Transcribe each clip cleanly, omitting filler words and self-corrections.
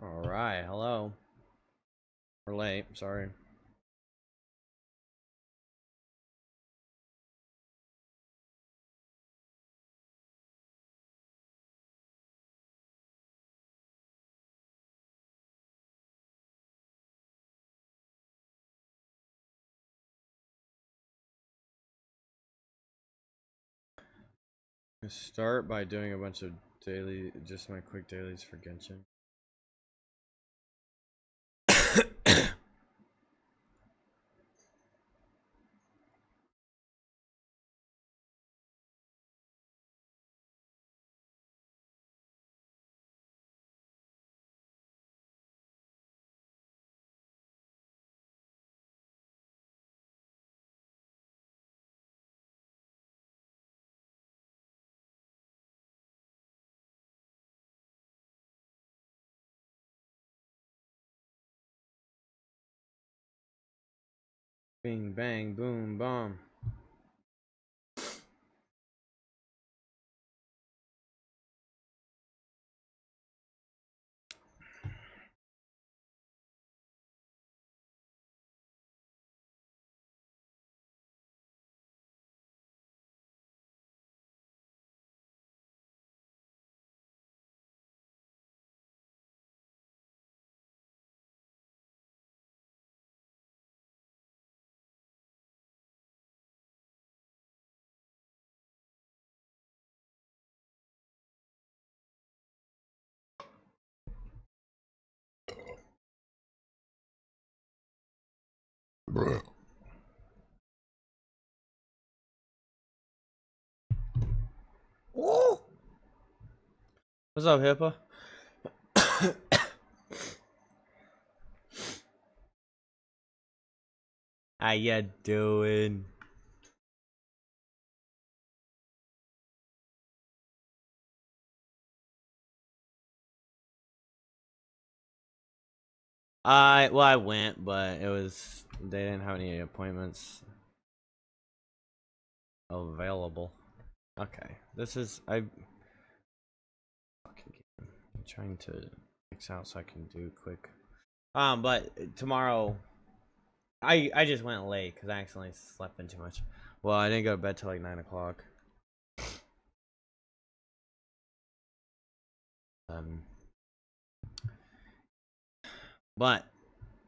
Alright, hello. We're late, sorry. Start by doing a bunch of just my quick dailies for Genshin. Bing, bang, boom, bomb. What's up, Hippo? How ya doing? I went, but they didn't have any appointments available. Okay, I'm trying to fix out so I can do quick. But tomorrow, I just went late because I accidentally slept in too much. Well, I didn't go to bed till like 9 o'clock. But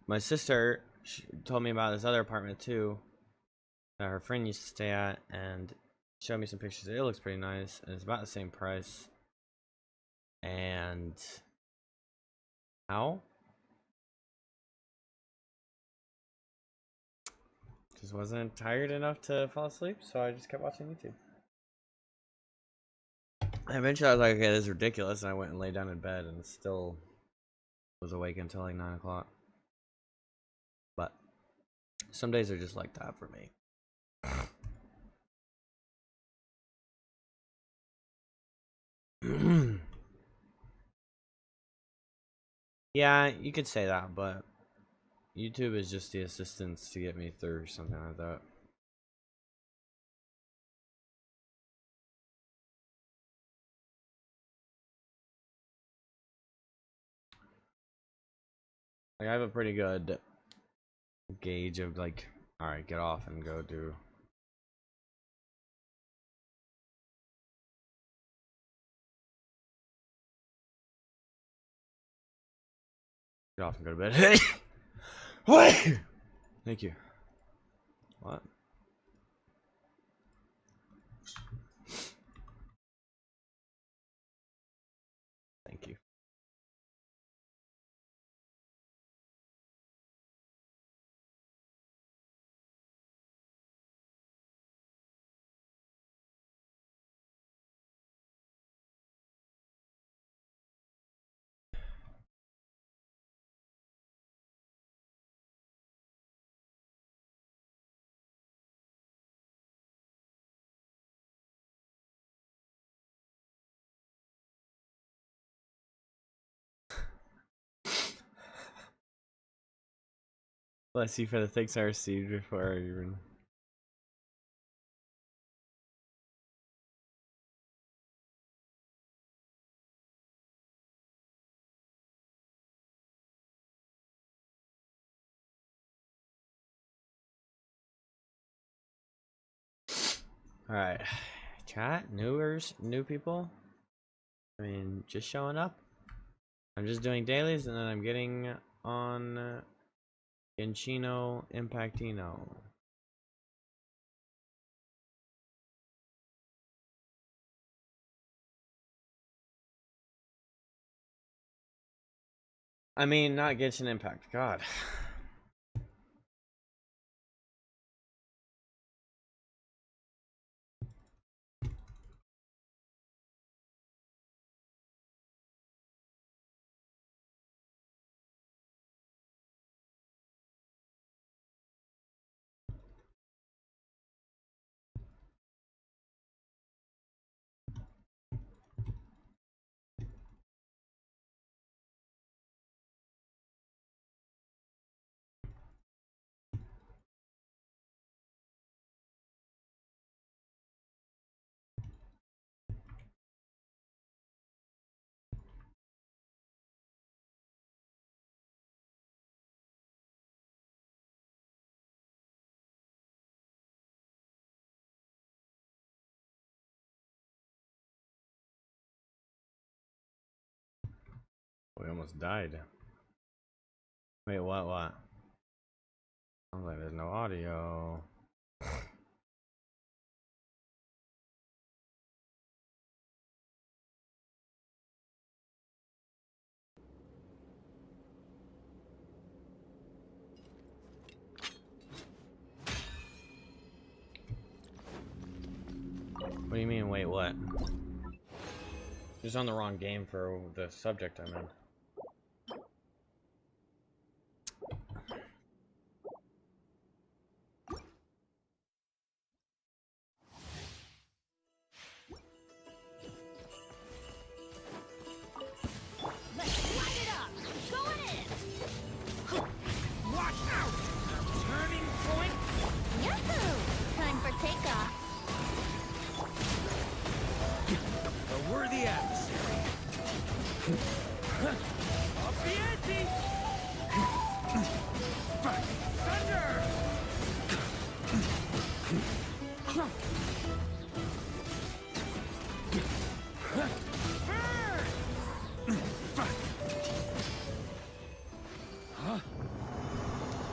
my sister told me about this other apartment too that her friend used to stay at, and showed me some pictures. It looks pretty nice, and it's about the same price. And how? Just wasn't tired enough to fall asleep, so I just kept watching YouTube. And eventually, I was like, "Okay, this is ridiculous," and I went and lay down in bed, and still was awake until like 9 o'clock. But some days are just like that for me. Yeah, you could say that, but YouTube is just the assistance to get me through something like that. Like, I have a pretty good gauge of like, all right, get off and go do. Get off and go to bed. Hey, what? Thank you. What? Thank you. Bless you for the thanks I received before I even. Alright. Chat? New people? I mean, just showing up? I'm just doing dailies and then I'm getting on Genshin Impactino. I mean, not Genshin Impact. God. We almost died. Wait, what? Sounds like there's no audio. What do you mean, wait, what? Just on the wrong game for the subject I'm in. Let's light it up! Going in! Watch out! Turning point! Yahoo! Time for takeoff. A worthy adversary. Up the ante! Thunder!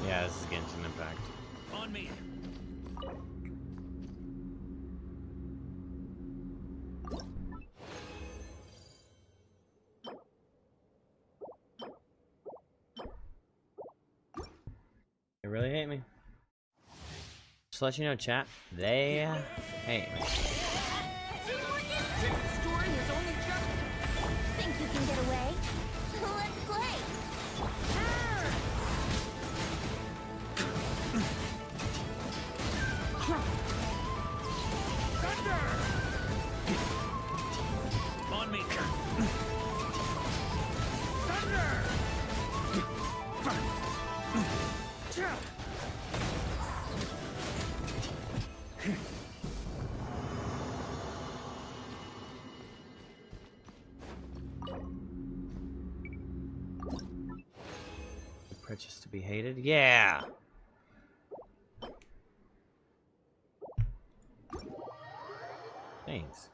Yeah, this is Genshin Impact. On me. They really hate me. Just to let you know, chat, they hate me. This story is only just... Think you can get away? Let's play! Thunder! On me. Thunder! Purchase to be hated? Yeah! Thanks.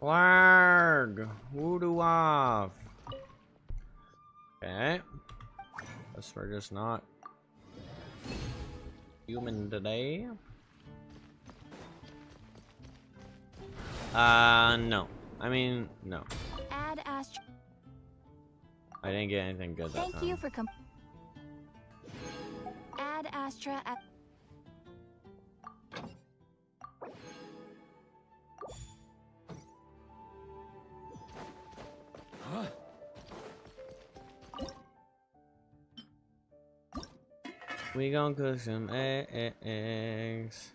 Larg! Voodoo off! Okay. Guess we're just not human today. No. I mean, no. Add Astra. I didn't get anything good that Thank time. you for Add Astra at We gon' cook some eggs.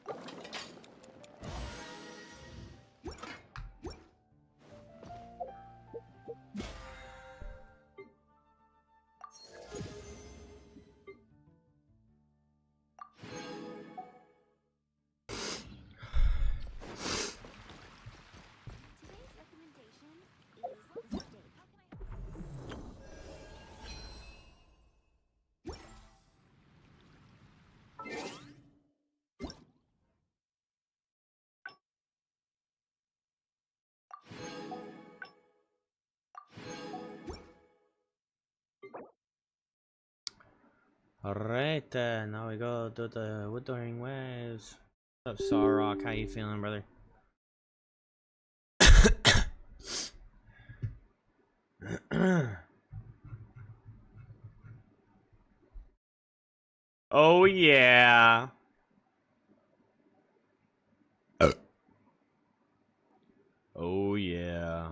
Alright, now we go to the Wuthering Waves. What's up, Sawrock? How you feeling, brother? Oh yeah. Oh yeah.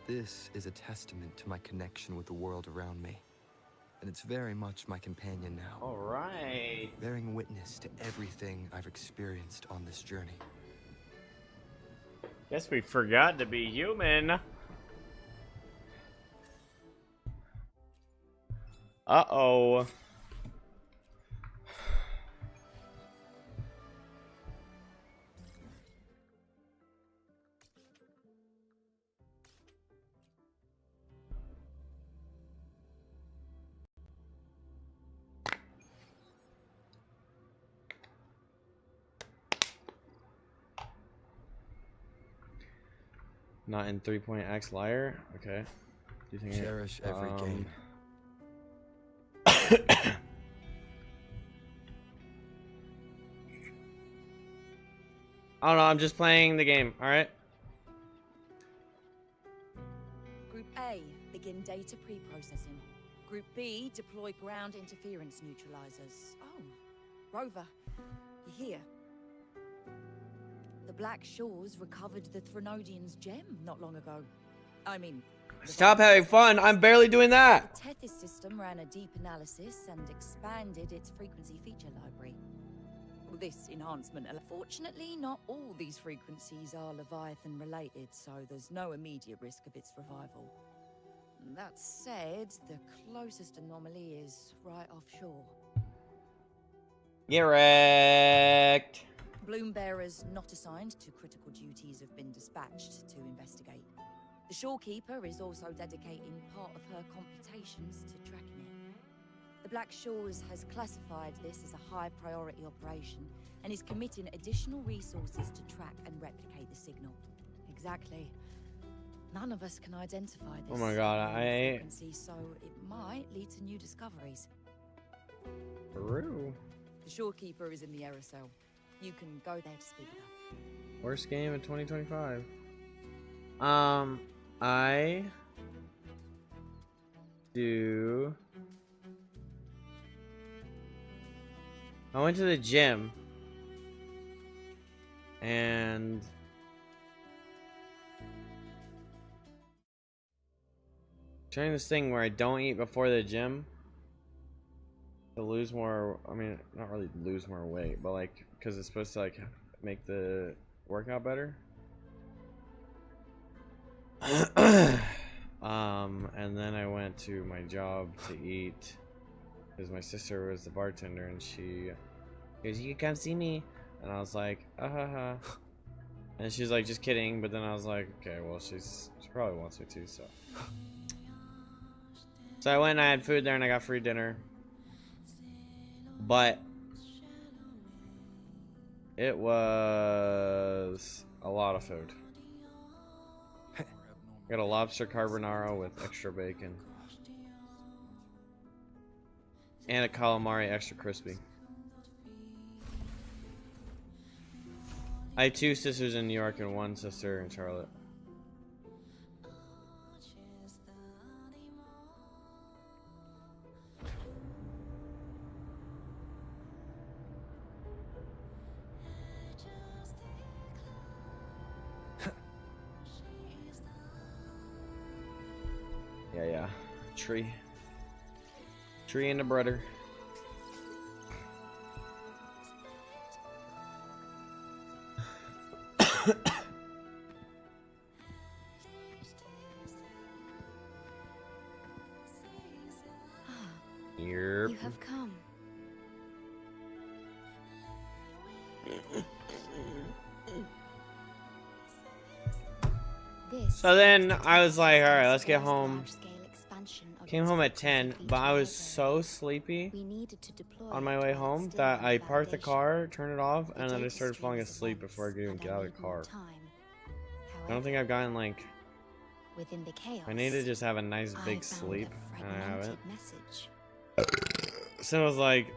This is a testament to my connection with the world around me. And it's very much my companion now, Alright. bearing witness to everything I've experienced on this journey. Guess we forgot to be human. Uh-oh. Not in 3.x liar? Okay. Do you think Cherish every gain. I don't know, I'm just playing the game, alright? Group A, begin data pre-processing. Group B, deploy ground interference neutralizers. Oh, Rover, you're here. The Black Shores recovered the Threnodian's gem not long ago. I mean... Stop having fun, I'm barely doing that! The Tethys system ran a deep analysis and expanded its frequency feature library. This enhancement... Fortunately, not all these frequencies are Leviathan related, so there's no immediate risk of its revival. That said, the closest anomaly is right offshore. Get wrecked! Bloom bearers not assigned to critical duties have been dispatched to investigate. The shorekeeper is also dedicating part of her computations to tracking it. The Black Shores has classified this as a high priority operation and is committing additional resources to track and replicate the signal. Exactly. None of us can identify this Oh my god, frequency, so it might lead to new discoveries. Peru. The shorekeeper is in the aerosol. You can go there to speak with her. Worst game in 2025. I went to the gym and trying this thing where I don't eat before the gym to lose more, I mean, not really lose more weight, but like, because it's supposed to like make the workout better. And then I went to my job to eat because my sister was the bartender and she goes, "You can come see me," and I was like, ha. And she's like, "Just kidding," but then I was like, okay, well, she probably wants me to, so I went and I had food there and I got free dinner, but it was a lot of food. I got a lobster carbonara with extra bacon. And a calamari extra crispy. I have 2 sisters in New York and 1 sister in Charlotte. Yeah. Tree and a brother. You have come. This So then I was like, is alright, let's the get first home. large-scale expansion of Came its home at frequency 10, feature but I was library. so sleepy We needed to deploy on my it way while home it's still that under I parked the validation. car, turned it off, The and then I data started falling stream is asleep before I could even immense, get out of and the I need more car. time. I don't think I've gotten like, Within the chaos, I need to just have a nice I big found sleep, a and I haven't. fragmented message. So I was like,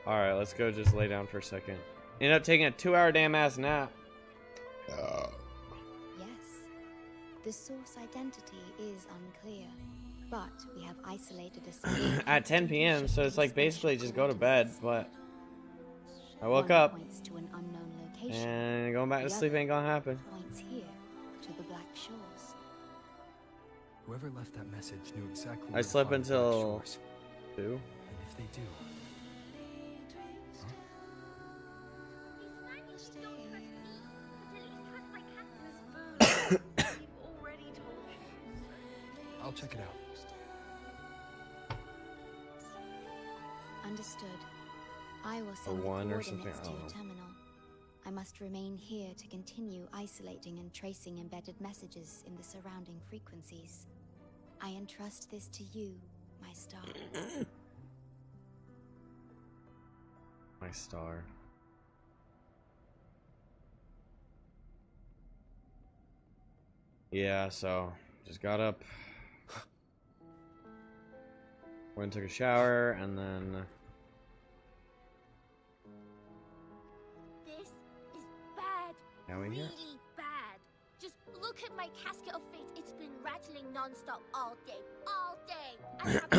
alright, let's go just lay down for a second. Ended up taking a 2-hour damn ass nap. Yes, the source identity is unclear, but we have isolated a sample At 10 p.m., so it's like basically just go to bed, but I woke up points to an unknown location. and going back to The sleep other ain't gonna happen. points here to the Black Shores. Whoever left that message knew exactly I where to slept find the Black until Shores. 2. And if they do, I'll check it out. Understood. I will send the 1 or coordinates something, I to don't your know. terminal. I must remain here to continue isolating and tracing embedded messages in the surrounding frequencies. I entrust this to you, my star. My star. Yeah, so just got up, went and took a shower, and then This is bad. now we here. Really bad. Just look at my casket of fate. It's been rattling non-stop all day. All day. I have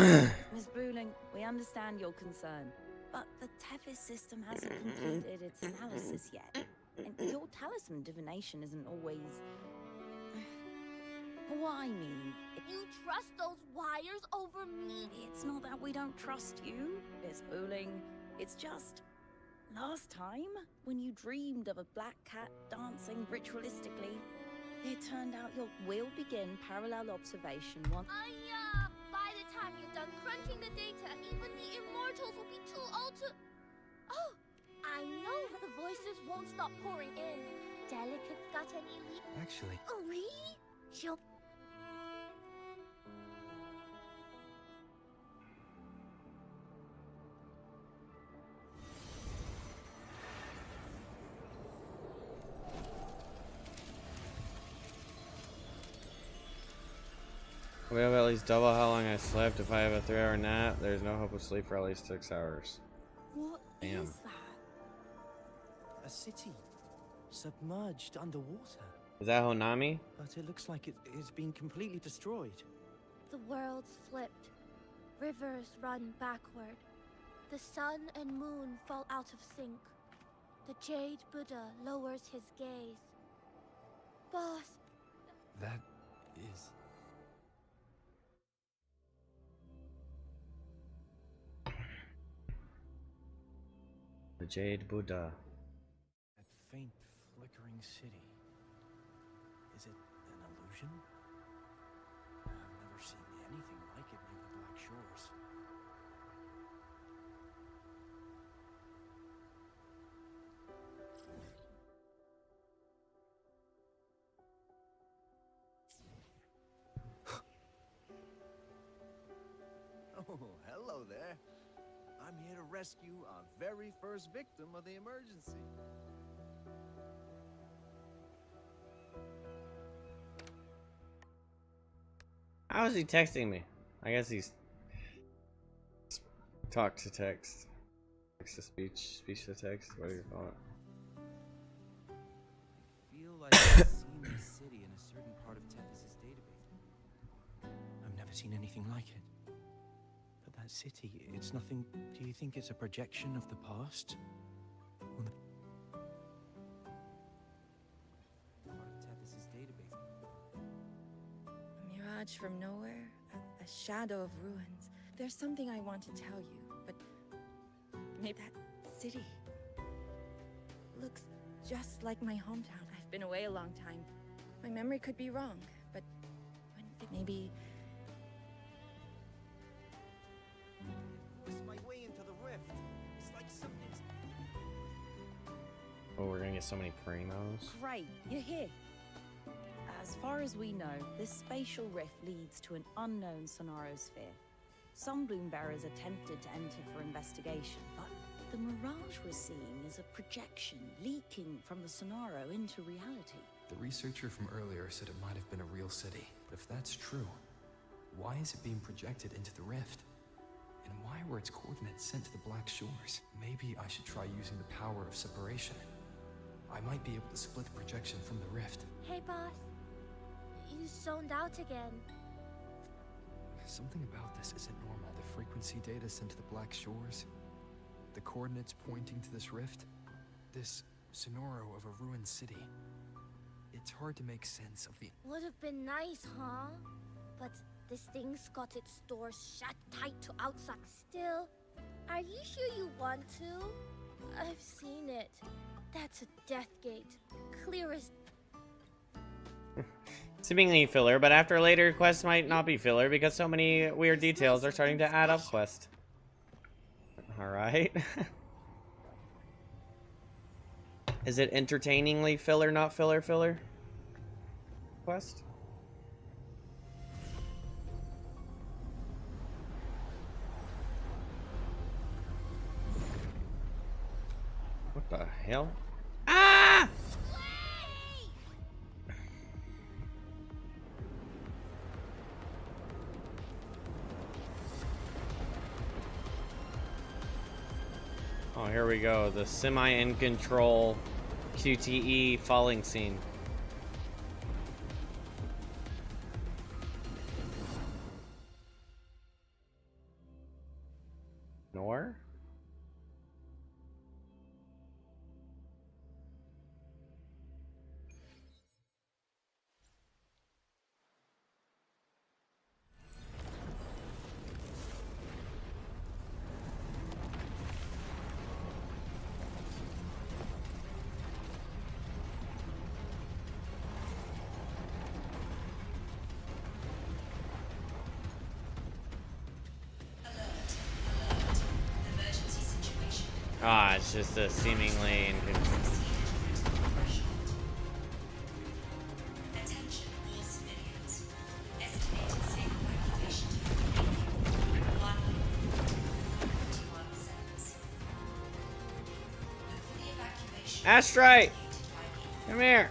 Miss Bruling, we understand your concern, but the Tethys system hasn't completed its analysis yet. And your talisman divination isn't always... What I mean, You trust those wires over me? it's not that we don't trust you, Miss Bruling. It's just... Last time, when you dreamed of a black cat dancing ritualistically, it turned out your will begin parallel observation once... By the time you're done crunching the data, even the immortals will be too old to... Oh, I know the voices won't stop pouring in. Delicate's got any lead? Actually, Oh, really? She'll... We have at least double how long I slept. If I have a 3-hour nap, there's no hope of sleep for at least 6 hours. What Damn. is that? A city, submerged underwater. Is that Honami? But it looks like it's been completely destroyed. The world's flipped. Rivers run backward. The sun and moon fall out of sync. The Jade Buddha lowers his gaze. Boss, that is... The Jade Buddha. That faint, flickering city. Is it an illusion? I've never seen anything like it near the Black Shores. Oh, hello there. I'm here to rescue our very first victim of the emergency. How is he texting me? I guess he's Talk to text. Text to speech. Speech to text. What do you call it? I feel like I've seen this city in a certain part of Tethys' database. I've never seen anything like it. But that city, it's nothing. Do you think it's a projection of the past? Or the part of Tethys' database? A mirage from nowhere, a shadow of ruins. There's something I want to tell you, but maybe that city looks just like my hometown. I've been away a long time. My memory could be wrong, but maybe It's my way into the rift. It's like something's Oh, we're gonna get so many primos. Great, you're here. As far as we know, this spatial rift leads to an unknown sonarosphere. Some bloombearers attempted to enter for investigation, but the mirage we're seeing is a projection leaking from the sonaro into reality. The researcher from earlier said it might have been a real city. But if that's true, why is it being projected into the rift? And why were its coordinates sent to the Black Shores? Maybe I should try using the power of separation. I might be able to split the projection from the rift. Hey, boss. You zoned out again. Something about this isn't normal. The frequency data sent to the Black Shores, the coordinates pointing to this rift, this sonoro of a ruined city. It's hard to make sense of the... Would have been nice, huh? But this thing's got its doors shut tight to outside. Still, are you sure you want to? I've seen it. That's a death gate. Clear as... Seemingly filler, but after later quests might not be filler because so many weird details are starting to add up quest. Alright. Is it entertainingly filler, not filler quest? What the hell? Ah! Oh, here we go. The semi-in-control QTE falling scene. Nor? Ah, it's just a seemingly inconvenient. Astrite! Come here!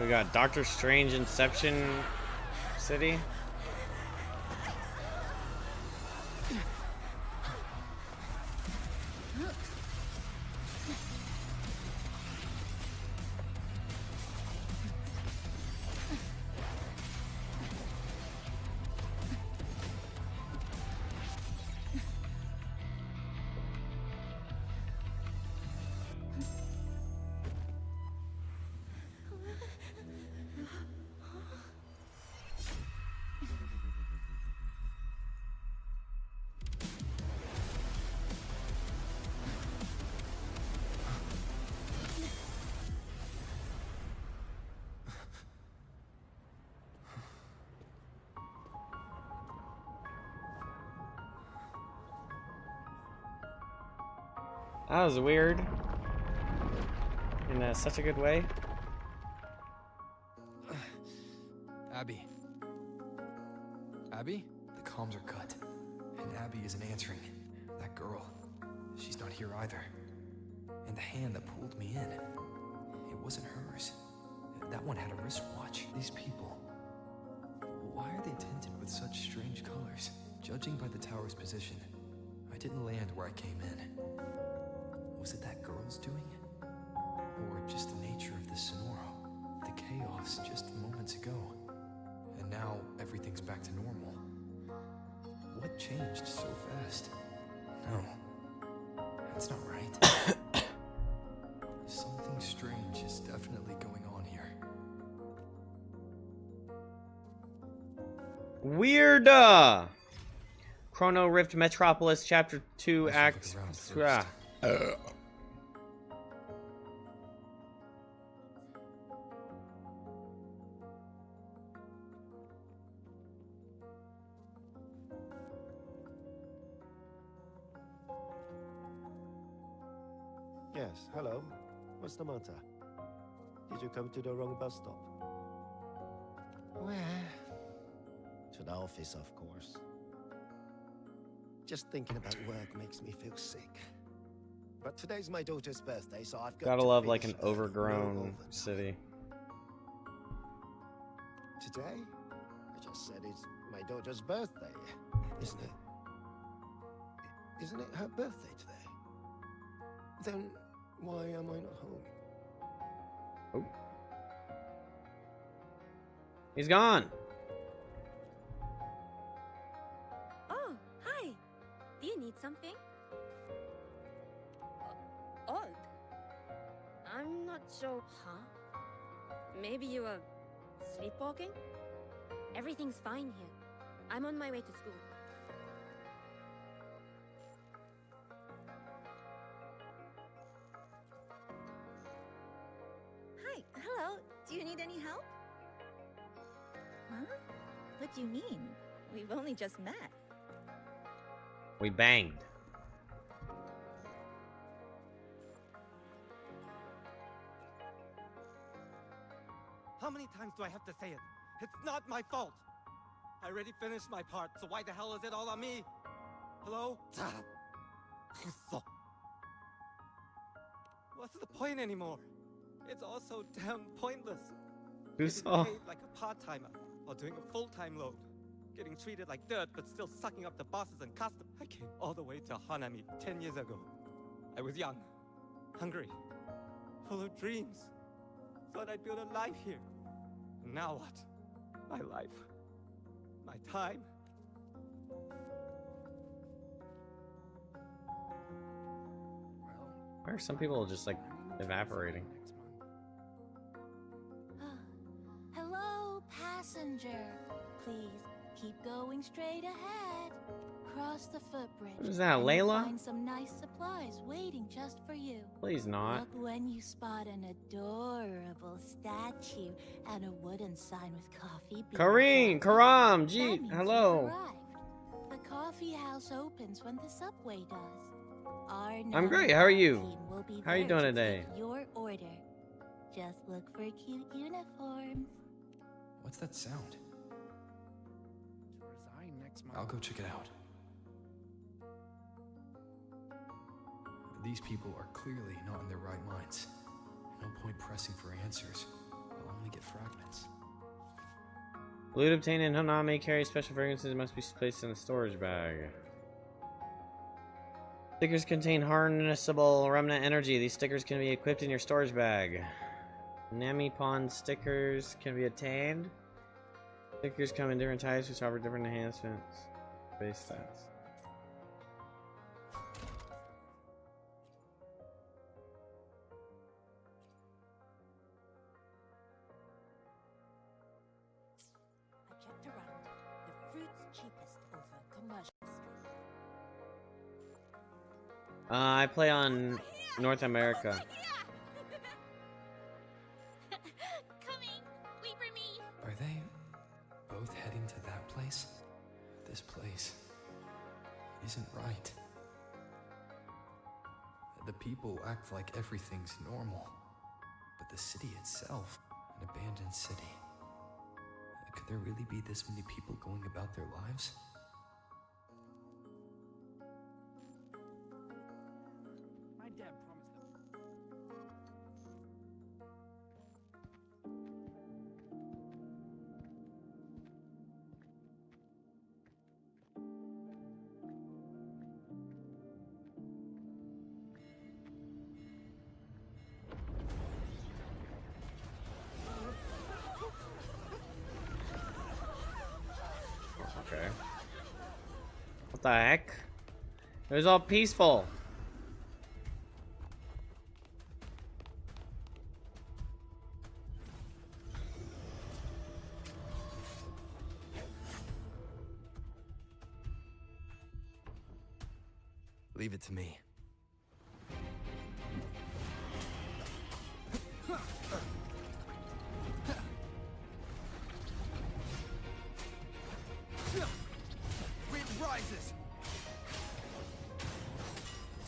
We got Doctor Strange Inception City. That was weird. In such a good way. Abby. Abby? The comms are cut. And Abby isn't answering. That girl. She's not here either. And the hand that pulled me in. It wasn't hers. That one had a wristwatch. These people. Why are they tinted with such strange colors? Judging by the tower's position, I didn't land where I came in. Was it that girl's doing? Or just the nature of the Sonoro? The chaos just moments ago. And now everything's back to normal. What changed so fast? No. That's not right. Something strange is definitely going on here. Weird. Chrono Rift Metropolis Chapter 2 Act. Yes, hello. What's the matter? Did you come to the wrong bus stop? Where? To the office, of course. Just thinking about work makes me feel sick. But today's my daughter's birthday, so I've got Gotta to love like an finish early, no overgrown overtime. city. Today? I just said it's my daughter's birthday, isn't it? Isn't it her birthday today? Then why am I not home? Oh. He's gone. Oh, hi. Do you need something? Odd. I'm not sure. Huh? Maybe you were sleepwalking? Everything's fine here. I'm on my way to school. Hi, hello. Do you need any help? Huh? What do you mean? We've only just met. We banged. How many times do I have to say it? It's not my fault. I already finished my part, so why the hell is it all on me? Hello? What's the point anymore? It's all so damn pointless. Getting Who's paid like a part-timer while doing a full-time load. Getting treated like dirt, but still sucking up the bosses and customs. I came all the way to Hanami 10 years ago. I was young, hungry, full of dreams. Thought I'd build a life here. And now what? My life. My time. Why are some people just like evaporating? Hello, passenger. Please keep going straight ahead. Cross the footbridge. What is that, and Layla? Find some nice supplies waiting just for you. Please not. Look when you spot an adorable statue and a wooden sign with coffee beans. Kareem, Karam, That gee, means you've hello. arrived. The coffee house opens when the subway does. Our I'm great. How are you? team will be How are you there doing to today? take your order. Just look for cute uniforms. What's that sound? To resign next month. I'll go check it out. These people are clearly not in their right minds. No point pressing for answers. I'll only get fragments. Loot obtained in Hanami carries special fragrances must be placed in a storage bag. Stickers contain harnessable remnant energy. These stickers can be equipped in your storage bag. Namipon stickers can be obtained. Stickers come in different types which offer different enhancements. Base stats. I checked around. The fruit's cheapest over Commercial Street. I play on North America. Coming! Wait for me! Are they both heading to that place? This place isn't right. The people act like everything's normal. But the city itself, an abandoned city. Could there really be this many people going about their lives? My dad promised them. Okay. What the heck? It was all peaceful. Leave it to me. Wind rises.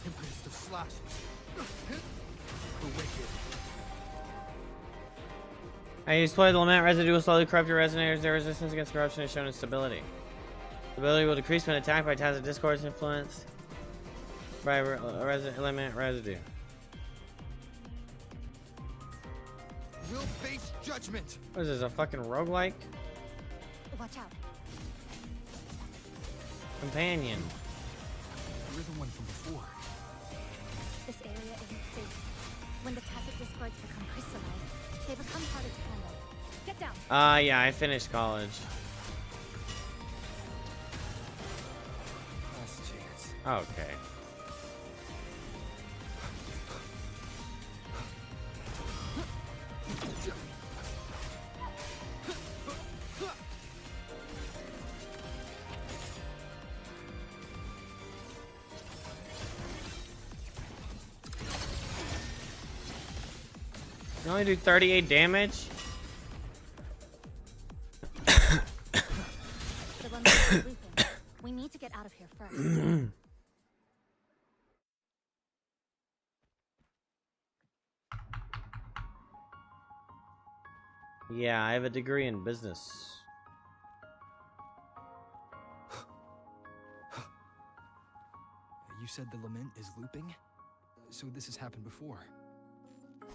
Tempest of slashes. The wicked. I use Toy the Lament residue will slowly corrupt your resonators. Their resistance against corruption is shown in stability. Stability will decrease when attacked by Taz of Discord's influence by element residue. We'll face judgment. What is this, a fucking roguelike? Watch out. Companion. You're the one from before. This area isn't safe. When the tacit discords become crystallized, they become harder to handle. Get down. Yeah, I finished college. Last chance. Okay. You only do 38 damage? The one that's looping. We need to get out of here first. Yeah, I have a degree in business. You said the lament is looping? So this has happened before?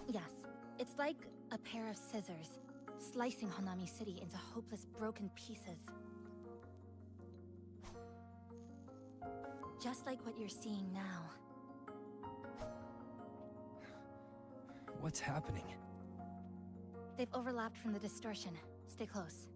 Yes, it's like a pair of scissors, slicing Hanami City into hopeless broken pieces. Just like what you're seeing now. What's happening? They've overlapped from the distortion. Stay close.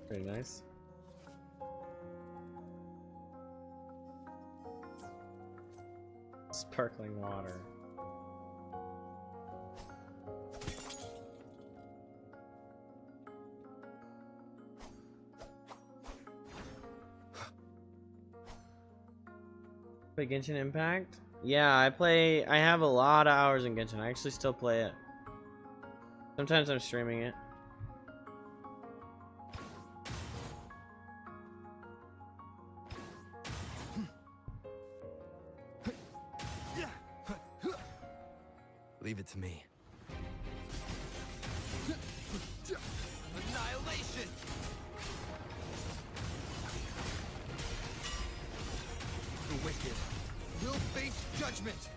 Very nice. Sparkling water. Play Genshin Impact? Yeah, I have a lot of hours in Genshin. I actually still play it. Sometimes I'm streaming it. Leave it to me. Annihilation. The wicked will face judgment.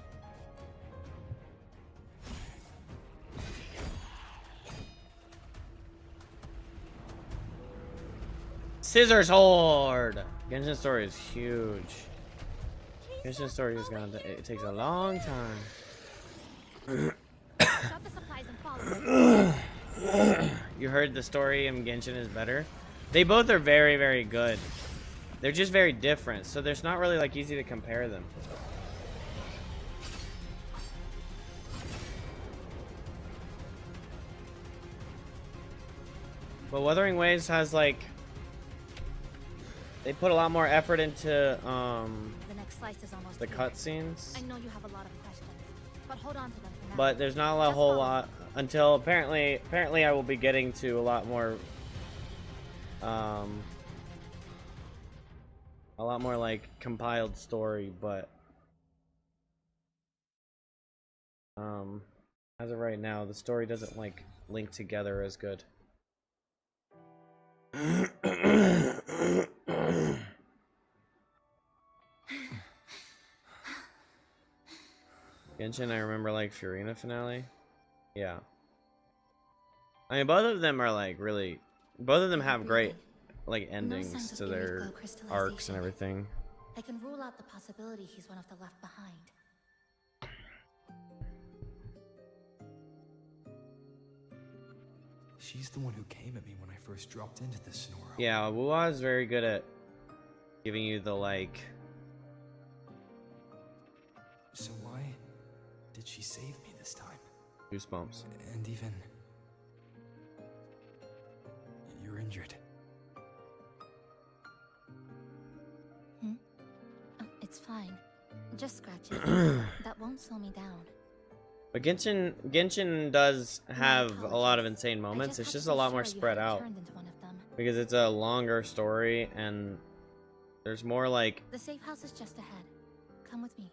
Scissors Horde! Genshin Story is huge. Genshin Story is it takes a long time. Shove the supplies and follow. You heard the story in Genshin is better? They both are very, very good. They're just very different, so there's not really like easy to compare them. But Wuthering Waves has like, they put a lot more effort into The next slice is almost the here. cutscenes. I know you have a lot of questions, but hold on to them for now. But there's not a Just whole follow lot me. until apparently I will be getting to a lot more like compiled story, but as of right now the story doesn't like link together as good. Genshin, I remember like Furina finale. Yeah. I mean, both of them are like really, both of them have great like endings sense to of their Irithel arcs crystallization. and everything. I can rule out the possibility he's one of the left behind. She's the one who came at me when I first dropped into the Sonora. Yeah, Wuwa is very good at giving you the like. So why did she save me this time? Goosebumps. And even... You're injured. It's fine. Just scratches. That won't slow me down. But Genshin does have a lot of insane moments. It's just a lot more spread out because it's a longer story and there's more like. The safe house is just ahead. Come with me.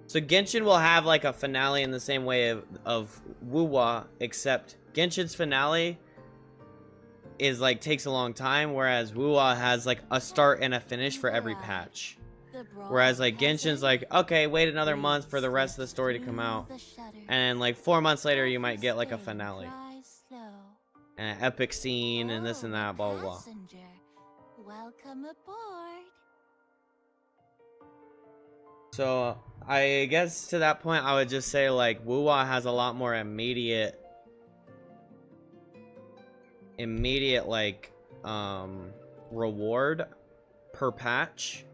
So Genshin will have like a finale in the same way of WUWA, except Genshin's finale is like takes a long time, whereas WUWA has like a start and a finish for every patch. Whereas like Genshin's like, okay, wait another month for the rest of the story to come out, and like 4 months later you might get like a finale, and an epic scene and this and that, blah blah blah. Welcome aboard. So I guess to that point I would just say like WUWA has a lot more immediate like reward per patch,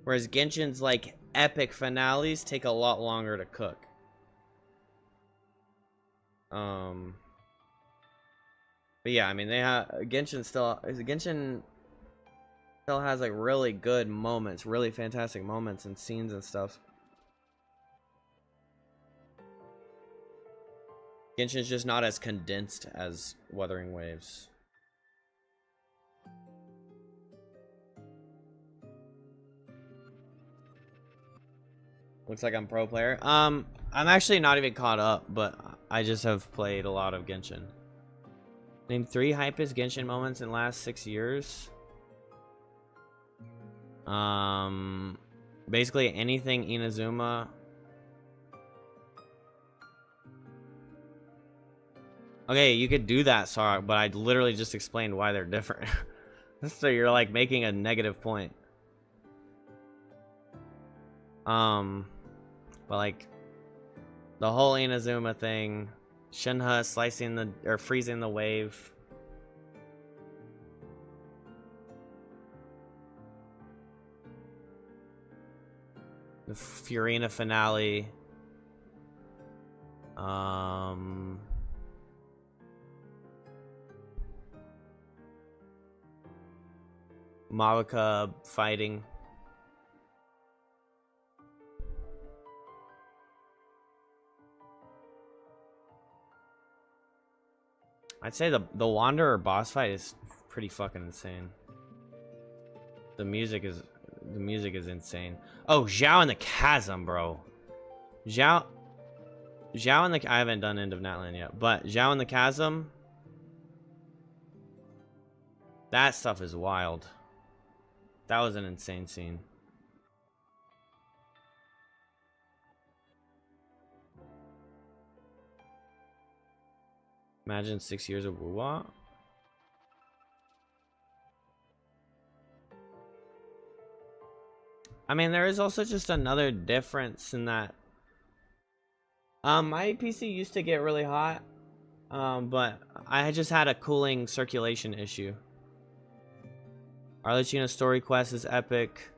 whereas Genshin's like epic finales take a lot longer to cook. But yeah, I mean Genshin still has like really good moments, really fantastic moments and scenes and stuff. Genshin's just not as condensed as Wuthering Waves. Looks like I'm pro player. I'm actually not even caught up, but I just have played a lot of Genshin. Name 3 hypest Genshin moments in last 6 years. Basically anything Inazuma. Okay, you could do that, Sarah, but I literally just explained why they're different. So you're like making a negative point. But like the whole Inazuma thing, Shinha slicing the or freezing the wave. The Furina finale. Madoka fighting. I'd say the Wanderer boss fight is pretty fucking insane. The music is insane. Oh, Zhao in the Chasm, bro. Zhao in the I haven't done End of Natlan yet, but Zhao in the Chasm. That stuff is wild. That was an insane scene. Imagine 6 years of WUWA. I mean, there is also just another difference in that. My PC used to get really hot, but I just had a cooling circulation issue. Arlecchino's story quest is epic.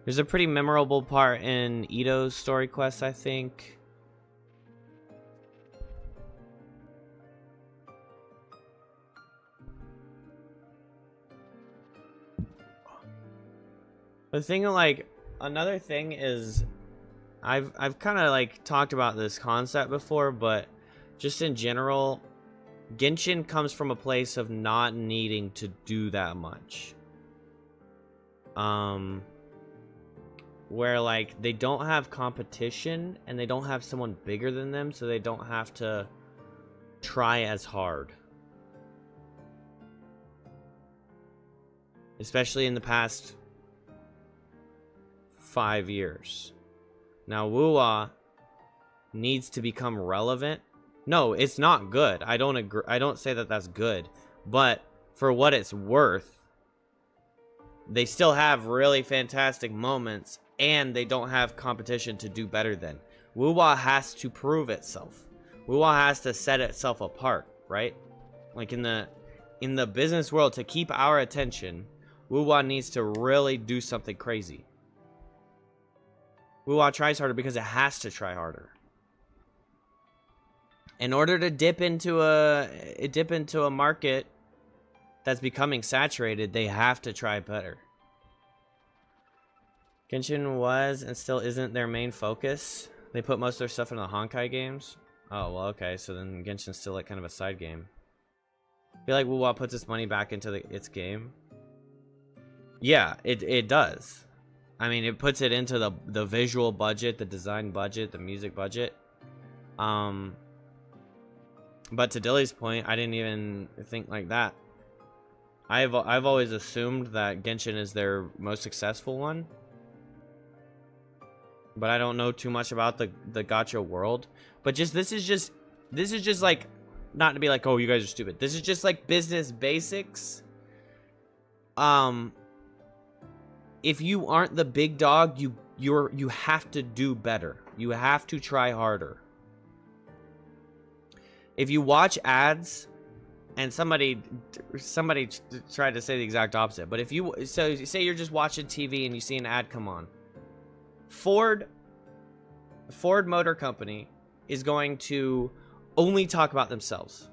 There's a pretty memorable part in Ito's story quest, I think. The thing, like, another thing is, I've kind of like talked about this concept before, but just in general, Genshin comes from a place of not needing to do that much. Where like they don't have competition and they don't have someone bigger than them, so they don't have to try as hard. Especially in the past 5 years. Now WUWA needs to become relevant. No, it's not good. I don't agree. I don't say that that's good, but for what it's worth, they still have really fantastic moments, and they don't have competition to do better than. WUWA has to prove itself. WUWA has to set itself apart, right? Like in the business world, to keep our attention, WUWA needs to really do something crazy. WUWA tries harder because it has to try harder. In order to dip into a market that's becoming saturated, they have to try better. Genshin was and still isn't their main focus. They put most of their stuff in the Honkai games. Oh, well, okay, so then Genshin's still like kind of a side game. I feel like WUWA puts its money back into its game. Yeah, it does. I mean, it puts it into the visual budget, the design budget, the music budget. But to Dilly's point, I didn't even think like that. I've always assumed that Genshin is their most successful one. But I don't know too much about the gacha world. But this is just like, not to be like, oh, you guys are stupid. This is just like business basics. If you aren't the big dog, you have to do better. You have to try harder. If you watch ads, and somebody tried to say the exact opposite, but if you say you're just watching TV and you see an ad come on, Ford Motor Company is going to only talk about themselves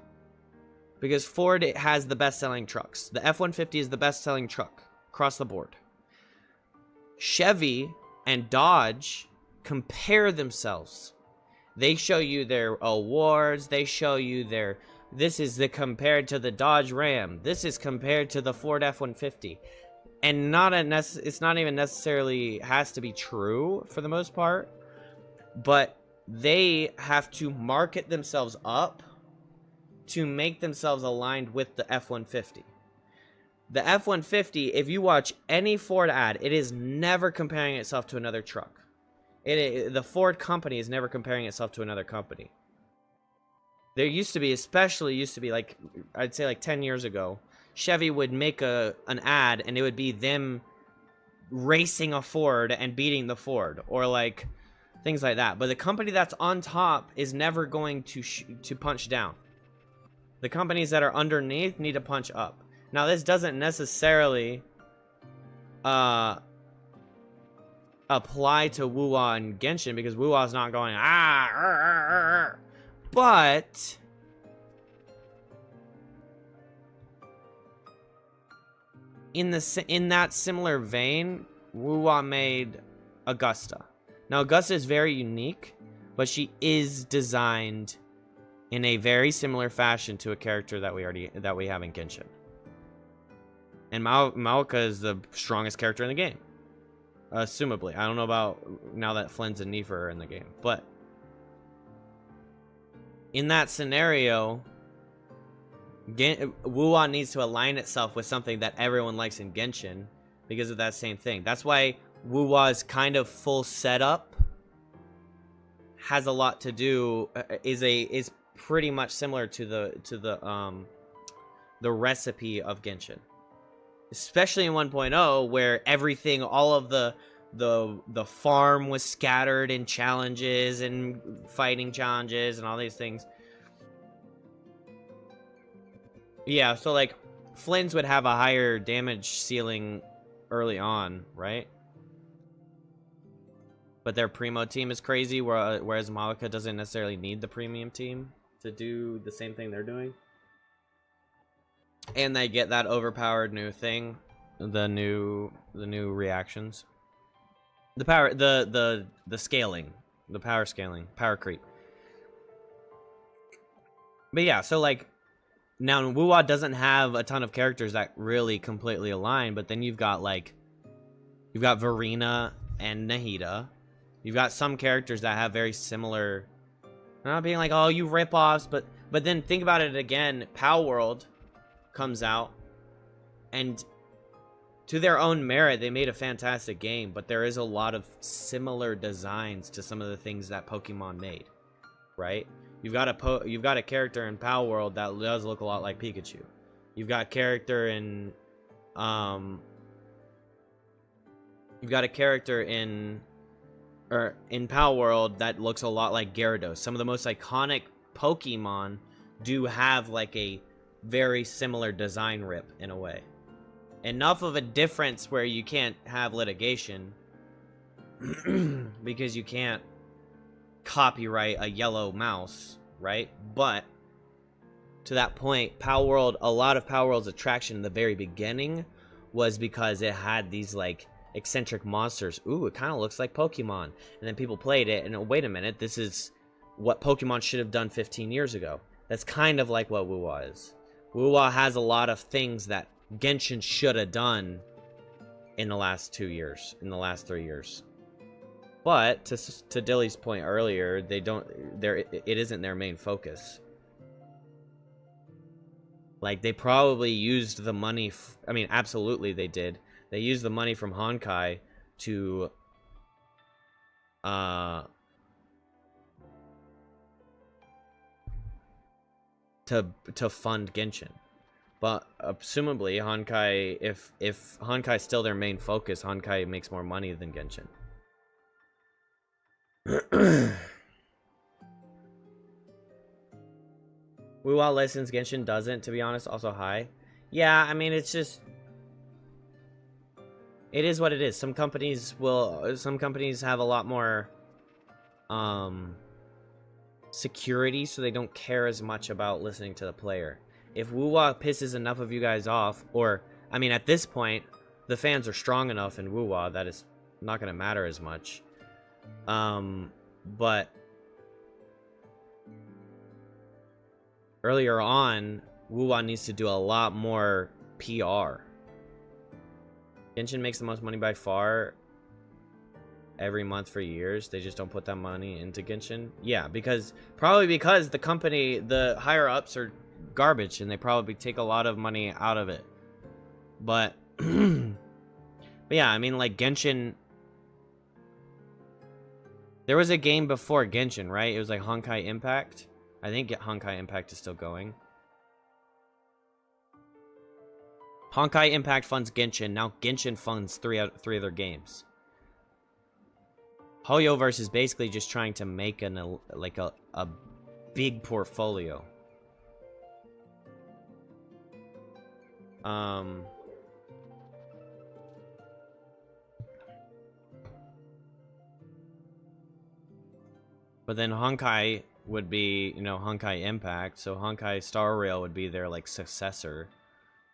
because Ford has the best-selling trucks. The F-150 is the best-selling truck across the board. Chevy and Dodge compare themselves. They show you their awards. They show you their, this is compared to the Dodge Ram. This is compared to the Ford F-150. And it's not even necessarily has to be true for the most part. But they have to market themselves up to make themselves aligned with the F-150. The F-150, if you watch any Ford ad, it is never comparing itself to another truck. The Ford company is never comparing itself to another company. There used to be, like, I'd say like 10 years ago, Chevy would make an ad and it would be them racing a Ford and beating the Ford, or like things like that. But the company that's on top is never going to punch down. The companies that are underneath need to punch up. Now, this doesn't necessarily apply to WUWA and Genshin, because WUWA is not going but in that similar vein, WUWA made Augusta. Now, Augusta is very unique, but she is designed in a very similar fashion to a character that we have in Genshin. And Maoka is the strongest character in the game. Assumably. I don't know about now that Flynn's and Nifa are in the game. But in that scenario, WUWA needs to align itself with something that everyone likes in Genshin because of that same thing. That's why WUWA's kind of full setup has a lot to do, is pretty much similar to the recipe of Genshin. Especially in 1.0, where everything, all of the farm was scattered in challenges and fighting challenges and all these things. Yeah, so like Flynn's would have a higher damage ceiling early on, right? But their Primo team is crazy, whereas Maoka doesn't necessarily need the premium team to do the same thing they're doing. And they get that overpowered new thing, the new reactions. The power, the scaling, the power scaling, power creep. But yeah, so like now WUWA doesn't have a ton of characters that really completely align, but then you've got Verena and Nahida. You've got some characters that have very similar, not being like, oh, you rip-offs, but then think about it again. Pow World comes out, and to their own merit, they made a fantastic game, but there is a lot of similar designs to some of the things that Pokemon made, right? You've got a character in Pow World that does look a lot like Pikachu. You've got a character in in Pow World that looks a lot like Gyarados. Some of the most iconic Pokemon do have like a very similar design rip in a way. Enough of a difference where you can't have litigation because you can't copyright a yellow mouse, right? But to that point, Pow World, a lot of Pow World's attraction in the very beginning was because it had these like eccentric monsters. Ooh, it kind of looks like Pokemon. And then people played it and wait a minute, this is what Pokemon should have done 15 years ago. That's kind of like what WUWA is. WUWA has a lot of things that Genshin should have done in the last 2 years, in the last 3 years. But to Dilly's point earlier, it isn't their main focus. Like, they probably used the money, I mean, absolutely they did. They used the money from Honkai to fund Genshin. But assumably Honkai, if Honkai's still their main focus, Honkai makes more money than Genshin. WUWA listens, Genshin doesn't, to be honest. Also high. Yeah, I mean, it's just, it is what it is. Some companies have a lot more security, so they don't care as much about listening to the player. If WUWA pisses enough of you guys off, or, I mean, at this point, the fans are strong enough in WUWA that it's not going to matter as much. But earlier on, WUWA needs to do a lot more PR. Genshin makes the most money by far every month for years. They just don't put that money into Genshin. Yeah, probably because the company, the higher ups are garbage, and they probably take a lot of money out of it. But yeah, I mean, like, Genshin, there was a game before Genshin, right? It was like Honkai Impact. I think Honkai Impact is still going. Honkai Impact funds Genshin. Now Genshin funds three other games. Hoyoverse is basically just trying to make a big portfolio. But then Honkai would be, Honkai Impact, so Honkai Star Rail would be their like successor.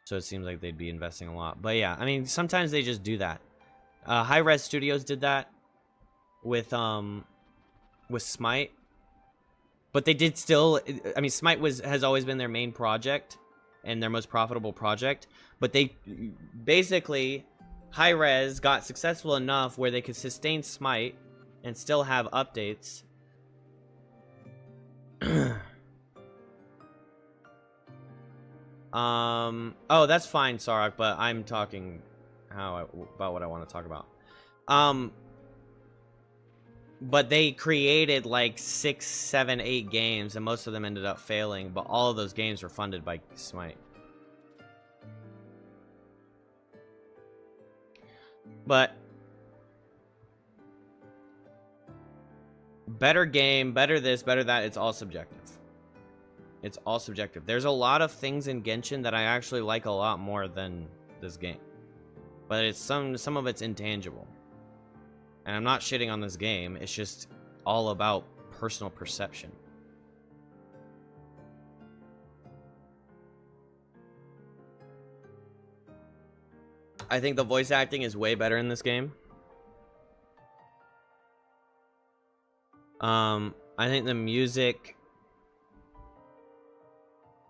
So it seems like they'd be investing a lot. But yeah, I mean, sometimes they just do that. High Res Studios did that with Smite. But they did still, I mean, Smite has always been their main project and their most profitable project, but they basically, High Res got successful enough where they could sustain Smite and still have updates. Oh, that's fine, Sarek, but I'm talking about what I want to talk about. But they created like 6, 7, 8 games, and most of them ended up failing, but all of those games were funded by Smite. But better game, better this, better that, it's all subjective. It's all subjective. There's a lot of things in Genshin that I actually like a lot more than this game. But it's some of it's intangible. And I'm not shitting on this game, it's just all about personal perception. I think the voice acting is way better in this game. I think the music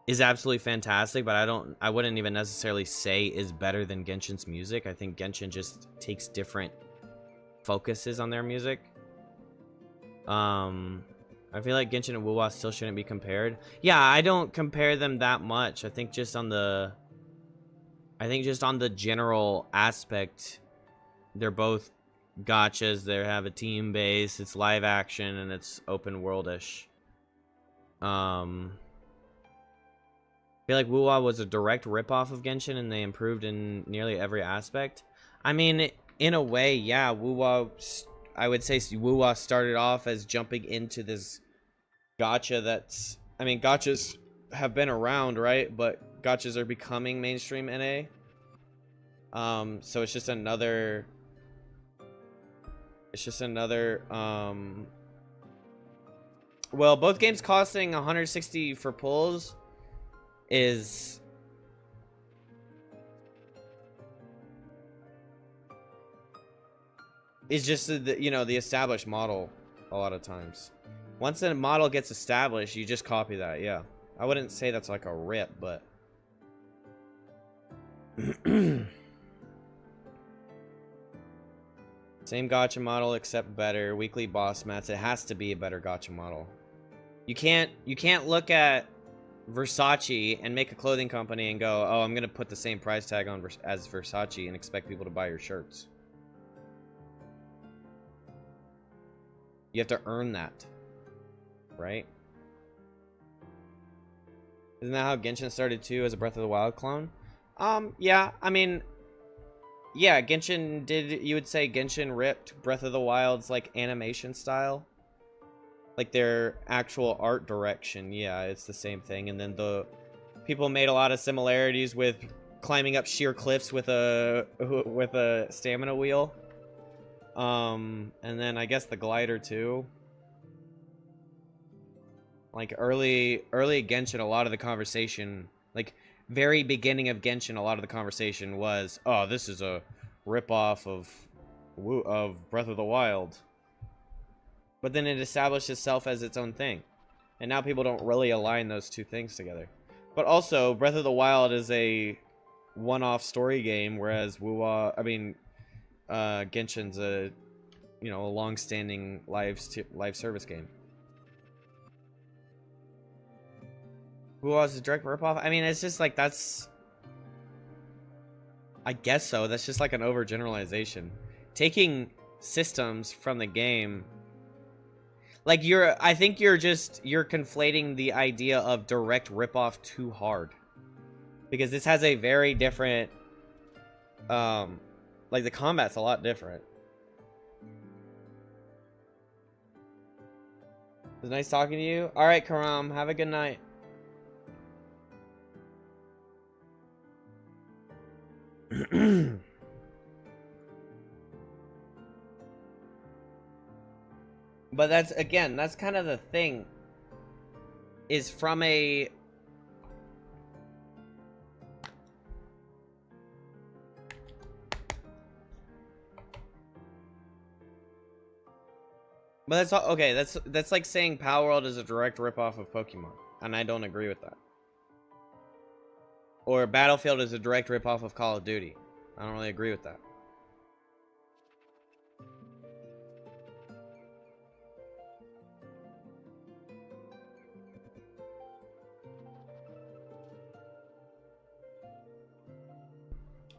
is absolutely fantastic, but I wouldn't even necessarily say is better than Genshin's music. I think Genshin just takes different focuses on their music. I feel like Genshin and WUWA still shouldn't be compared. Yeah, I don't compare them that much. I think just on the general aspect, they're both gachas. They have a team base, it's live action, and it's open world-ish. I feel like WUWA was a direct ripoff of Genshin, and they improved in nearly every aspect. I mean, in a way, yeah, I would say WUWA started off as jumping into this gacha that's... I mean, gachas have been around, right? But gachas are becoming mainstream NA. So it's just another... Well, both games costing 160 for pulls is just the established model a lot of times. Once a model gets established, you just copy that. Yeah, I wouldn't say that's like a rip, but same gacha model except better. Weekly boss mats. It has to be a better gacha model. You can't look at Versace and make a clothing company and go, oh, I'm gonna put the same price tag on as Versace and expect people to buy your shirts. You have to earn that, right? Isn't that how Genshin started too, as a Breath of the Wild clone? Yeah, I mean, yeah, Genshin did. You would say Genshin ripped Breath of the Wild's like animation style, like their actual art direction. Yeah, it's the same thing. And then the people made a lot of similarities with climbing up sheer cliffs with a stamina wheel. And then I guess the glider too. Like early Genshin, a lot of the conversation, like very beginning of Genshin, a lot of the conversation was, oh, this is a ripoff of Breath of the Wild. But then it established itself as its own thing. And now people don't really align those two things together. But also, Breath of the Wild is a one-off story game, whereas Genshin's a long-standing live service game. WUWA's a direct ripoff? I mean, it's just like, that's... I guess so. That's just like an overgeneralization. Taking systems from the game... Like, I think you're conflating the idea of direct ripoff too hard. Because this has a very different... like, the combat's a lot different. It was nice talking to you. Alright, Karam. Have a good night. But that's kind of the thing, is from a... But that's all, okay, that's like saying Power World is a direct ripoff of Pokemon, and I don't agree with that. Or Battlefield is a direct ripoff of Call of Duty. I don't really agree with that.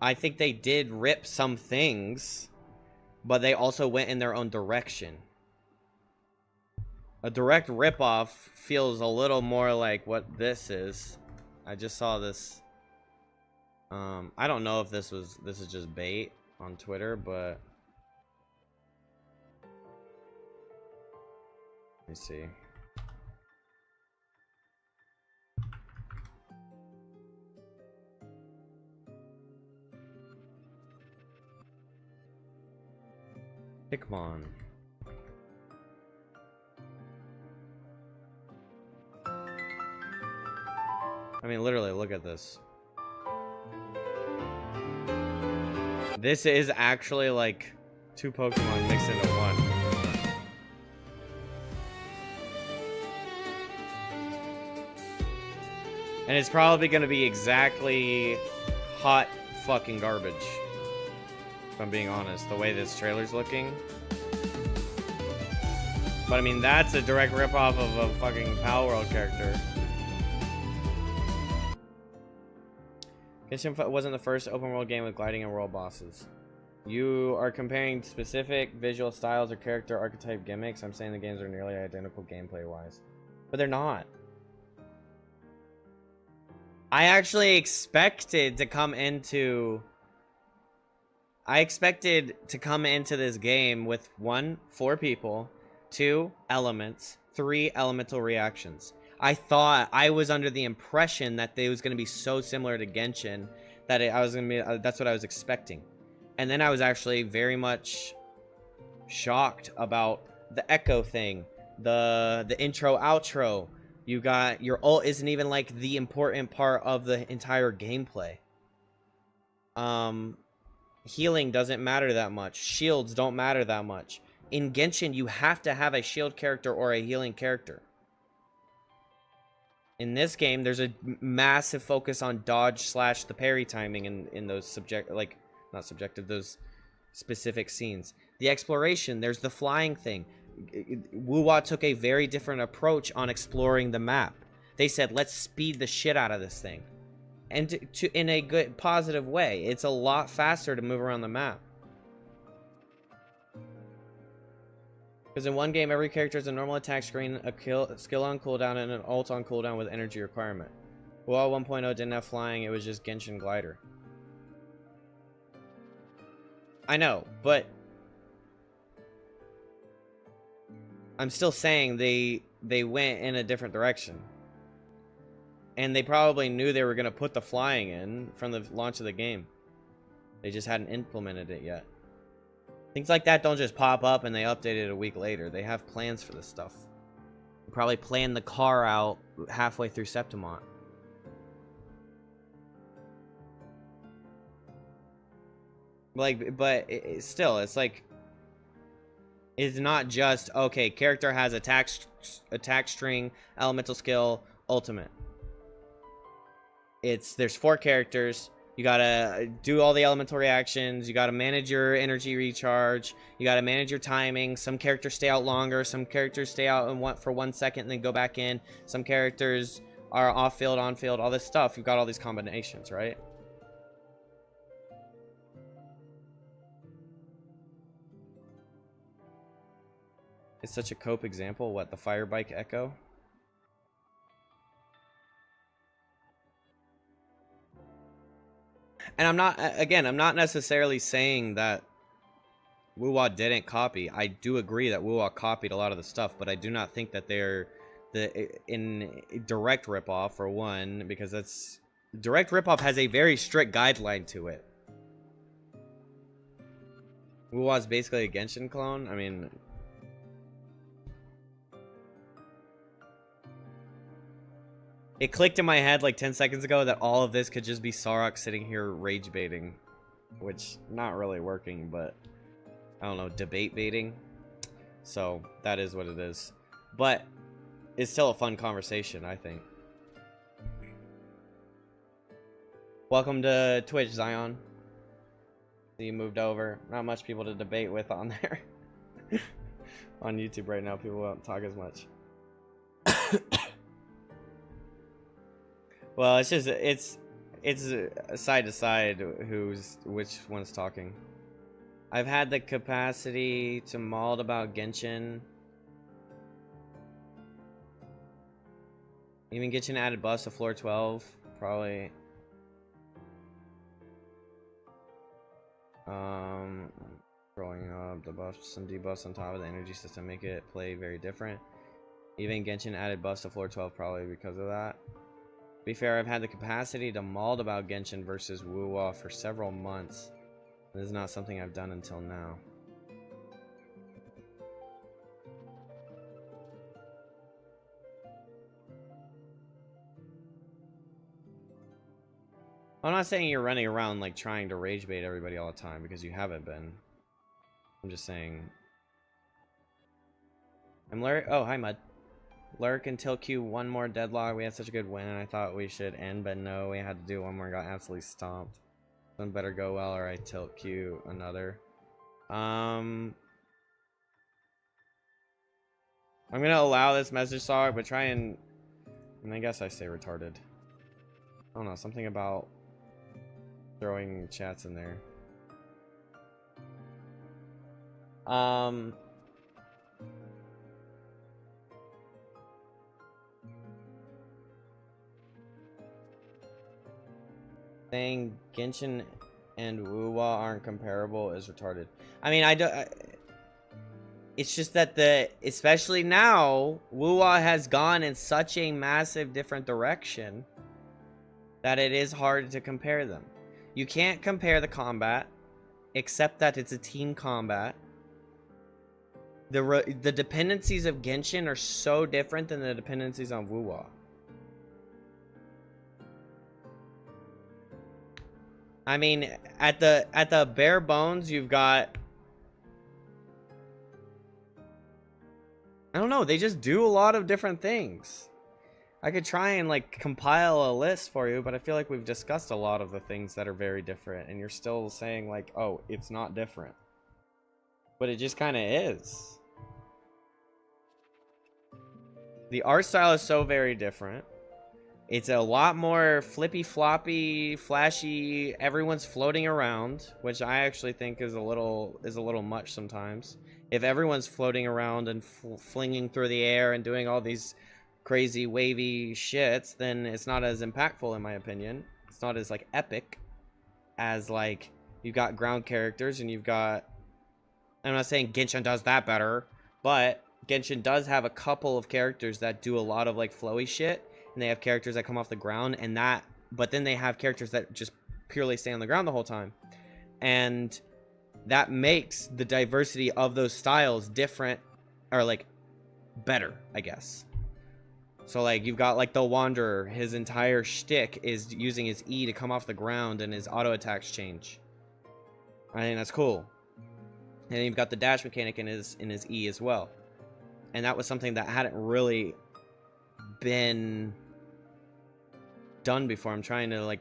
I think they did rip some things, but they also went in their own direction. A direct ripoff feels a little more like what this is. I just saw this. I don't know if this is just bait on Twitter, but let me see. Pikmon. I mean, literally, look at this. This is actually like two Pokemon mixed into one. And it's probably going to be exactly hot fucking garbage. If I'm being honest, the way this trailer's looking. But I mean, that's a direct ripoff of a fucking Pal World character. Genshin wasn't the first open world game with gliding and world bosses. You are comparing specific visual styles or character archetype gimmicks. I'm saying the games are nearly identical gameplay-wise. But they're not. I actually expected to come into... I expected to come into this game with 1, 4 people, 2, elements, 3, elemental reactions. I thought, I was under the impression that they was going to be so similar to Genshin that I was going to be, that's what I was expecting. And then I was actually very much shocked about the echo thing, the intro outro. You got, your ult isn't even like the important part of the entire gameplay. Healing doesn't matter that much. Shields don't matter that much. In Genshin, you have to have a shield character or a healing character. In this game, there's a massive focus on dodge / the parry timing in those not subjective, those specific scenes. The exploration, there's the flying thing. WUWA took a very different approach on exploring the map. They said, let's speed the shit out of this thing. And in a good, positive way. It's a lot faster to move around the map. Because in one game, every character has a normal attack screen, a skill on cooldown, and an ult on cooldown with energy requirement. WUWA 1.0 didn't have flying, it was just Genshin Glider. I know, but... I'm still saying they went in a different direction. And they probably knew they were going to put the flying in from the launch of the game. They just hadn't implemented it yet. Things like that don't just pop up and they update it a week later. They have plans for this stuff. They probably planned the car out halfway through Septimont. Like, but still, it's like... It's not just, okay, character has attack string, elemental skill, ultimate. There's 4 characters. You gotta do all the elemental reactions. You gotta manage your energy recharge. You gotta manage your timing. Some characters stay out longer. Some characters stay out for 1 second and then go back in. Some characters are off field, on field, all this stuff. You've got all these combinations, right? It's such a cope example. What, the fire bike echo? And I'm not necessarily saying that WUWA didn't copy. I do agree that WUWA copied a lot of the stuff, but I do not think that they're in direct ripoff, for one, because that's... Direct ripoff has a very strict guideline to it. WUWA's basically a Genshin clone. I mean... It clicked in my head like 10 seconds ago that all of this could just be Sarok sitting here rage baiting. Which, not really working, but... I don't know, debate baiting. So, that is what it is. But, it's still a fun conversation, I think. Welcome to Twitch, Zion. You moved over. Not much people to debate with on there. On YouTube right now, people don't talk as much. Well, it's just it's side to side which one's talking. I've had the capacity to mauled about Genshin. Even Genshin added buffs to floor 12, probably. Growing up, the buffs and debuffs on top of the energy system make it play very different. Even Genshin added buffs to floor 12, probably because of that. To be fair, I've had the capacity to mauled about Genshin versus WUWA for several months. This is not something I've done until now. I'm not saying you're running around like trying to rage bait everybody all the time, because you haven't been. I'm just saying. I'm Larry. Oh, hi, Mud. Lurk until Q, one more deadlock. We had such a good win, and I thought we should end, but no, we had to do one more. Got absolutely stomped. One better go well, or I tilt Q another. I'm gonna allow this message song, but try and I guess I say retarded. I don't know, something about throwing chats in there. Saying Genshin and WUWA aren't comparable is retarded. I mean, it's just that especially now, WUWA has gone in such a massive different direction that it is hard to compare them. You can't compare the combat, except that it's a team combat. The dependencies of Genshin are so different than the dependencies on WUWA. I mean, at the bare bones, you've got, I don't know, they just do a lot of different things. I could try and like compile a list for you, but I feel like we've discussed a lot of the things that are very different, and you're still saying like, oh, it's not different. But it just kind of is. The art style is so very different. It's a lot more flippy floppy, flashy. Everyone's floating around, which I actually think is a little much sometimes. If everyone's floating around and flinging through the air and doing all these crazy wavy shits, then it's not as impactful in my opinion. It's not as like epic as like you've got ground characters and you've got, I'm not saying Genshin does that better, but Genshin does have a couple of characters that do a lot of like flowy shit. And they have characters that come off the ground, and that, but then they have characters that just purely stay on the ground the whole time, and that makes the diversity of those styles different, or like better, I guess. So like you've got like the Wanderer, his entire shtick is using his E to come off the ground, and his auto attacks change. I think that's cool. And then you've got the dash mechanic in his E as well, and that was something that hadn't really been done before. I'm trying to like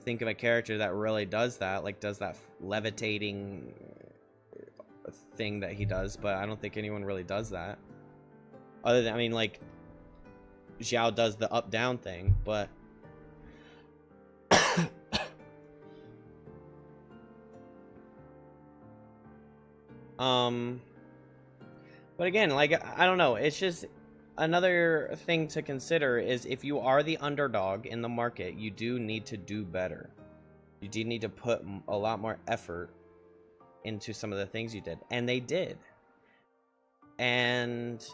think of a character that really does that, like does that levitating thing that he does, but I don't think anyone really does that. Other than, I mean, like Xiao does the up down thing, but but again, like I don't know, it's just another thing to consider is if you are the underdog in the market, you do need to do better. You do need to put a lot more effort into some of the things you did. And they did. And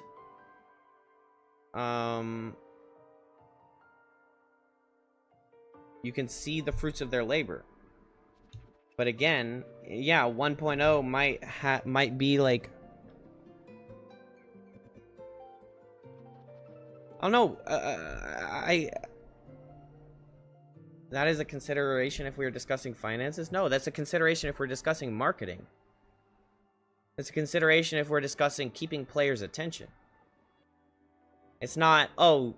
you can see the fruits of their labor. But again, yeah, 1.0 might be like, I don't know. That is a consideration if we were discussing finances? No, that's a consideration if we're discussing marketing. It's a consideration if we're discussing keeping players' attention. It's not, oh,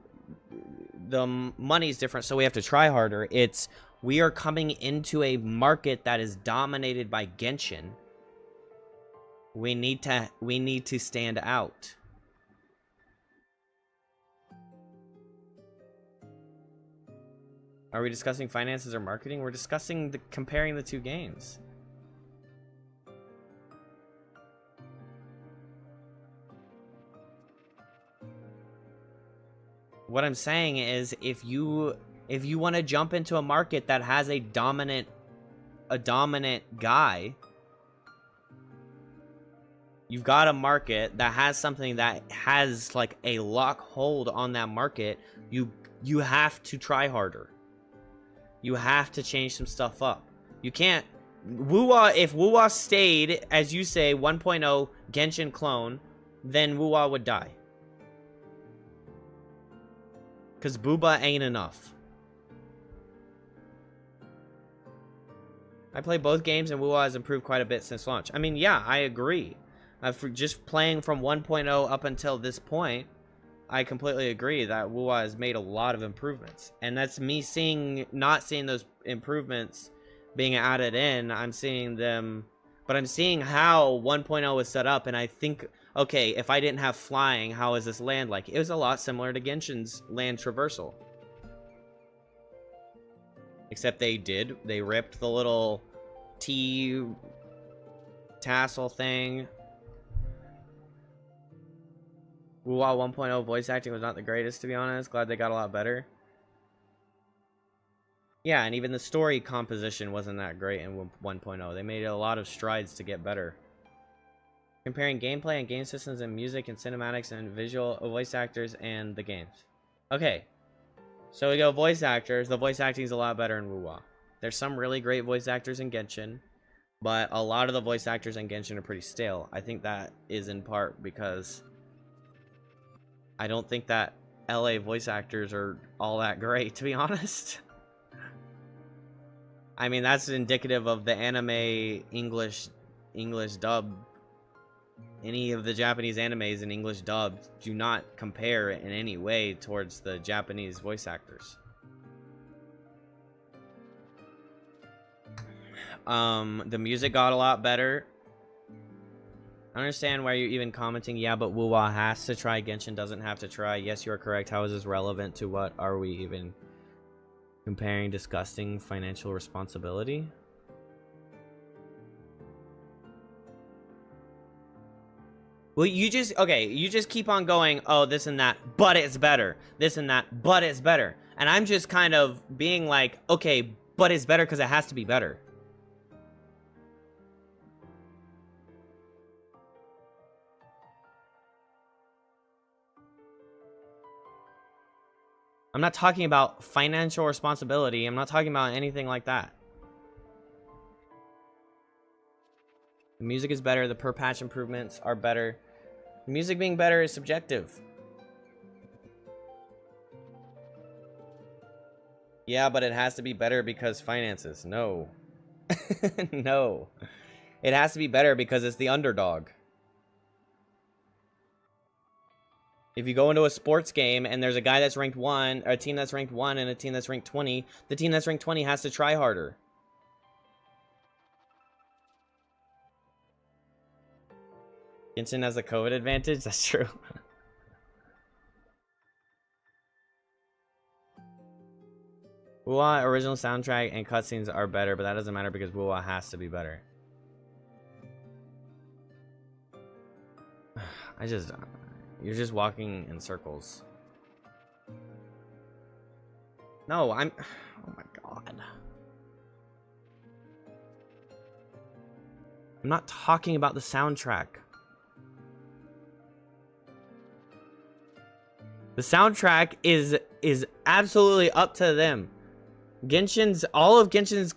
the money's different, so we have to try harder. It's, we are coming into a market that is dominated by Genshin. We need to stand out. Are we discussing finances or marketing? We're discussing comparing the two games. What I'm saying is, if you want to jump into a market that has a dominant guy, you've got a market that has something that has like a lock hold on that market. You have to try harder. You have to change some stuff up. You can't... WUWA, if WUWA stayed, as you say, 1.0 Genshin clone, then WUWA would die. Because Booba ain't enough. I play both games and WUWA has improved quite a bit since launch. I mean, yeah, I agree. For just playing from 1.0 up until this point, I completely agree that WUWA has made a lot of improvements, and that's me not seeing those improvements being added in. I'm seeing them, but I'm seeing how 1.0 is set up, and I think, okay, if I didn't have flying, how is this land like? It was a lot similar to Genshin's land traversal, except they ripped the little T tassel thing. WUWA 1.0 voice acting was not the greatest, to be honest. Glad they got a lot better. Yeah, and even the story composition wasn't that great in 1.0. They made a lot of strides to get better. Comparing gameplay and game systems and music and cinematics and visual voice actors and the games. Okay, so we go voice actors. The voice acting is a lot better in WUWA. There's some really great voice actors in Genshin, but a lot of the voice actors in Genshin are pretty stale. I think that is in part because I don't think that LA voice actors are all that great, to be honest. I mean, that's indicative of the anime English dub. Any of the Japanese animes in English dub do not compare in any way towards the Japanese voice actors. The music got a lot better. I understand why you're even commenting, yeah, but WUWA has to try, Genshin doesn't have to try. Yes, you are correct. How is this relevant to what are we even comparing? Disgusting financial responsibility? Well, you just keep on going, oh, this and that, but it's better. This and that, but it's better. And I'm just kind of being like, okay, but it's better because it has to be better. I'm not talking about financial responsibility. I'm not talking about anything like that. The music is better. The per patch improvements are better. The music being better is subjective. Yeah, but it has to be better because finances. No. No. It has to be better because it's the underdog. If you go into a sports game and there's a guy that's ranked 1, or a team that's ranked 1 and a team that's ranked 20, the team that's ranked 20 has to try harder. Genshin has the COVID advantage? That's true. WUWA original soundtrack and cutscenes are better, but that doesn't matter because WUWA has to be better. You're just walking in circles. No, oh my god. I'm not talking about the soundtrack. The soundtrack is absolutely up to them. All of Genshin's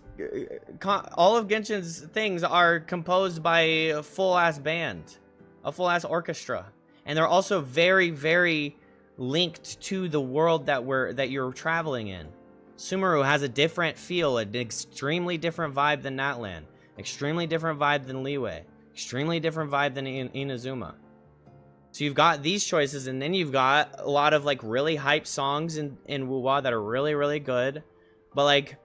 things are composed by a full-ass band, a full-ass orchestra. And they're also very, very linked to the world that you're traveling in. Sumeru has a different feel, an extremely different vibe than Natlan, extremely different vibe than Liyue, extremely different vibe than Inazuma. So you've got these choices, and then you've got a lot of like really hype songs in WUWA that are really, really good, but like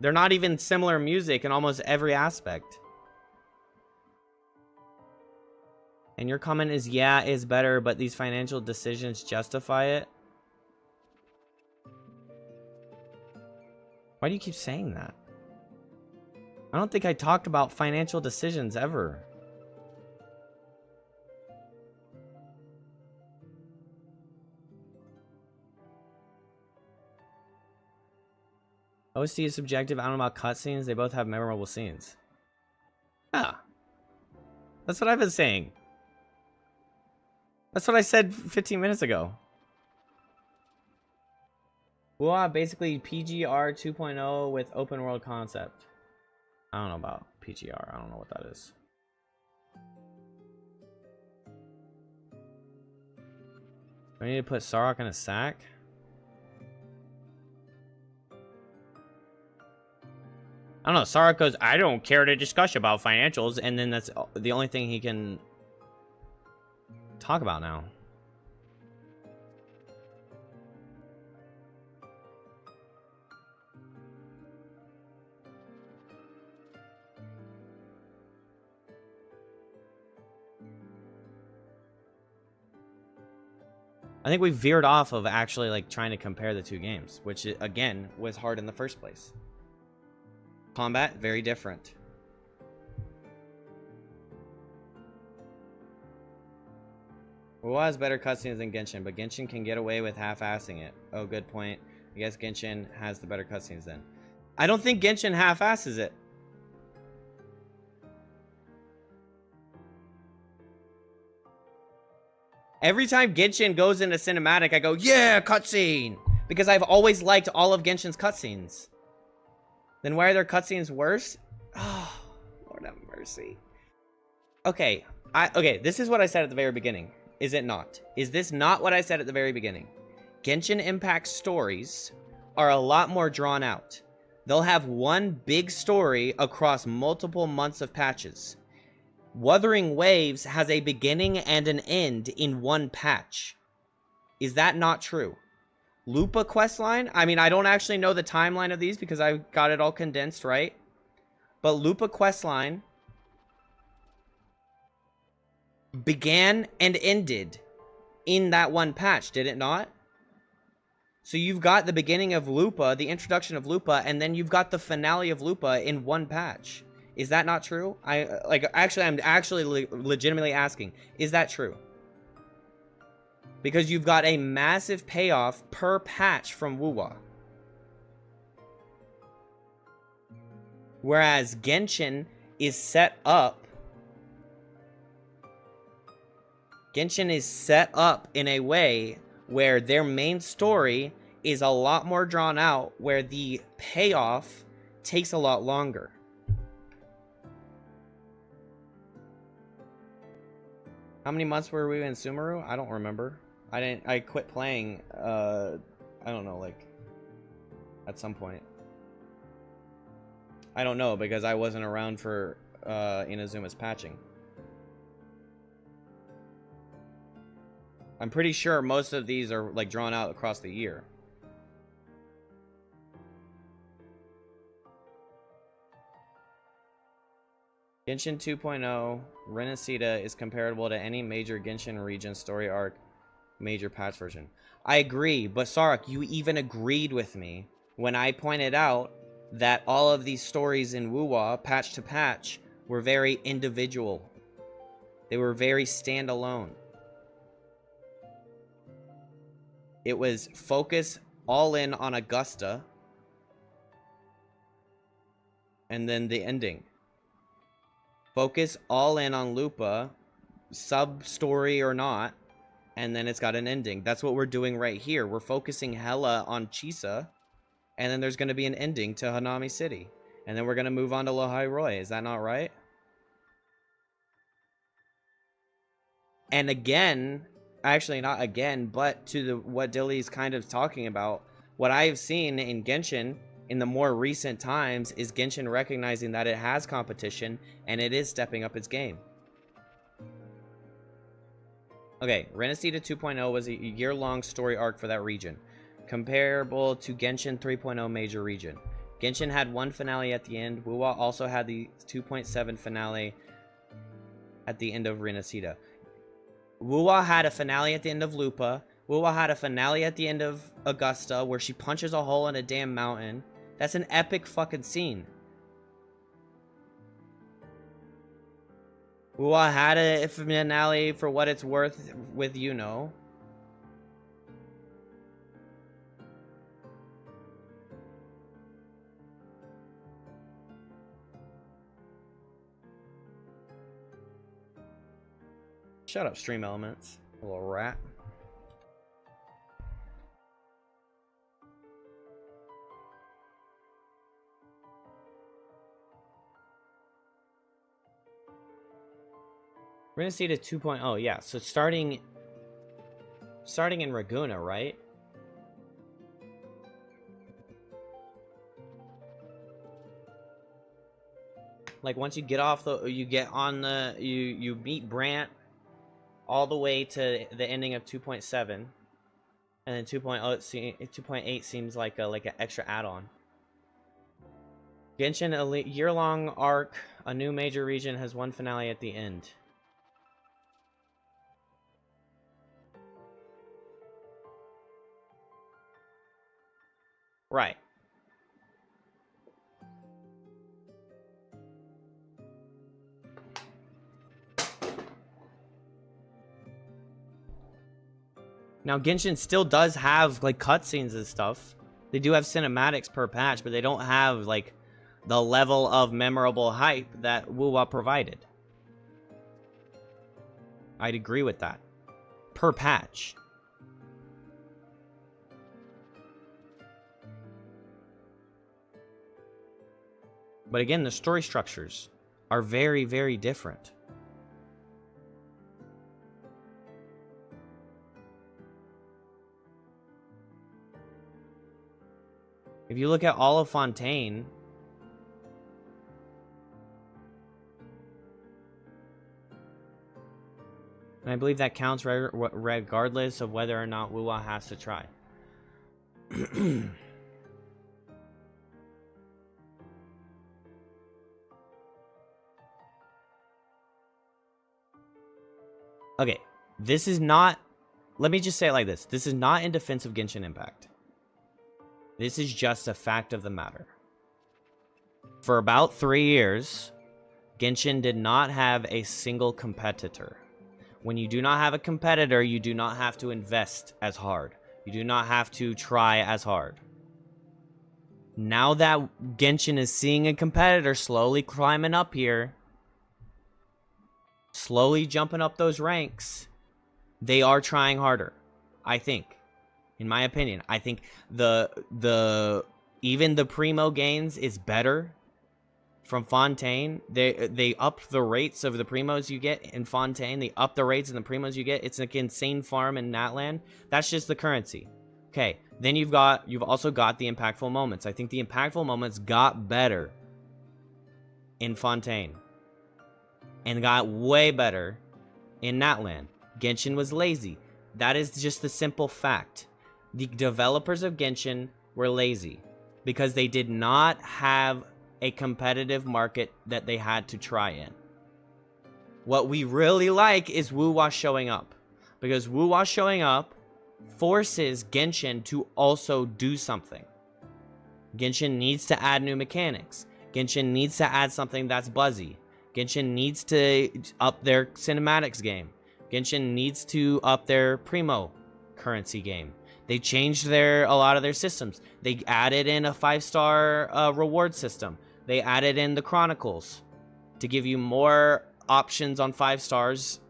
they're not even similar music in almost every aspect. And your comment is, yeah, it's better, but these financial decisions justify it. Why do you keep saying that? I don't think I talked about financial decisions ever. OST is subjective. I don't know about cutscenes. They both have memorable scenes. Yeah. That's what I've been saying. That's what I said 15 minutes ago. WUWA basically PGR 2.0 with open world concept. I don't know about PGR. I don't know what that is. Do I need to put Sarok in a sack? I don't know. Sarok goes, I don't care to discuss about financials, and then that's the only thing he can talk about now. I think we veered off of actually like trying to compare the two games, which again was hard in the first place. Combat, very different. WUWA has better cutscenes than Genshin, but Genshin can get away with half-assing it. Oh, good point. I guess Genshin has the better cutscenes then. I don't think Genshin half-asses it. Every time Genshin goes into cinematic, I go, yeah, cutscene! Because I've always liked all of Genshin's cutscenes. Then why are their cutscenes worse? Oh, Lord have mercy. Okay, okay, this is what I said at the very beginning. Is it not? Is this not what I said at the very beginning? Genshin Impact's stories are a lot more drawn out. They'll have one big story across multiple months of patches. Wuthering Waves has a beginning and an end in one patch. Is that not true? Lupa questline? I mean, I don't actually know the timeline of these because I got it all condensed, right? But Lupa questline began and ended in that one patch, did it not? So you've got the beginning of Lupa, the introduction of Lupa, and then you've got the finale of Lupa in one patch. Is that not true? I'm actually legitimately asking, is that true? Because you've got a massive payoff per patch from WUWA. Whereas Genshin is set up. Genshin is set up in a way where their main story is a lot more drawn out, where the payoff takes a lot longer. How many months were we in Sumeru? I don't remember. I quit playing, I don't know, like, at some point. I don't know, because I wasn't around for, Inazuma's patching. I'm pretty sure most of these are, like, drawn out across the year. Genshin 2.0, Renacida is comparable to any major Genshin region story arc major patch version. I agree, but Sarek, you even agreed with me when I pointed out that all of these stories in WUWA, patch to patch, were very individual. They were very standalone. It was focus all in on Augusta, and then the ending. Focus all in on Lupa, sub-story or not, and then it's got an ending. That's what we're doing right here. We're focusing hella on Chisa, and then there's going to be an ending to Hanami City. And then we're going to move on to Lahai Roy. Is that not right? And again, actually not again, but to what Dilly's kind of talking about, what I've seen in Genshin in the more recent times is Genshin recognizing that it has competition and it is stepping up its game. Okay, Renacida 2.0 was a year-long story arc for that region, comparable to Genshin 3.0 major region. Genshin had one finale at the end. WUWA also had the 2.7 finale at the end of Renacida. WUWA had a finale at the end of Lupa. WUWA had a finale at the end of Augusta where she punches a hole in a damn mountain. That's an epic fucking scene. WUWA had a finale for what it's worth with Yuno. Shut up, Stream Elements. Little rat. Renacida 2.0, yeah. So starting in Raguna, right? Like once you get off the, you get on the, you meet Brant all the way to the ending of 2.7, and then 2.8 seems like an extra add-on. Genshin, a year-long arc, a new major region has one finale at the end. Right. Now, Genshin still does have, like, cutscenes and stuff. They do have cinematics per patch, but they don't have, like, the level of memorable hype that WUWA provided. I'd agree with that. Per patch. But again, the story structures are very, very different. If you look at all of Fontaine, and I believe that counts regardless of whether or not WUWA has to try. Okay, this is not... Let me just say it like this. This is not in defense of Genshin Impact. This is just a fact of the matter. For about 3 years, Genshin did not have a single competitor. When you do not have a competitor, you do not have to invest as hard. You do not have to try as hard. Now that Genshin is seeing a competitor slowly climbing up here, slowly jumping up those ranks, they are trying harder, I think. In my opinion, I think even the primo gains is better from Fontaine. They upped the rates of the primos you get in Fontaine. They upped the rates in the primos you get. It's like insane farm in Natlan. That's just the currency. Okay, then you've also got the impactful moments. I think the impactful moments got better in Fontaine and got way better in Natlan. Genshin was lazy. That is just the simple fact. The developers of Genshin were lazy because they did not have a competitive market that they had to try in. What we really like is WUWA showing up, because WUWA showing up forces Genshin to also do something. Genshin needs to add new mechanics. Genshin needs to add something that's buzzy. Genshin needs to up their cinematics game. Genshin needs to up their primo currency game. They changed a lot of their systems. They added in a 5-star reward system. They added in the Chronicles to give you more options on 5 stars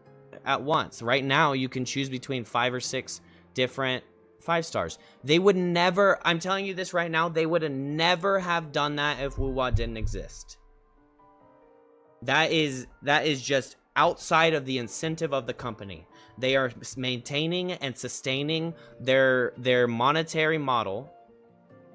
at once. Right now, you can choose between 5 or 6 different 5 stars. They would never, I'm telling you this right now, they would have never have done that if WUWA didn't exist. That is just outside of the incentive of the company. They are maintaining and sustaining their monetary model.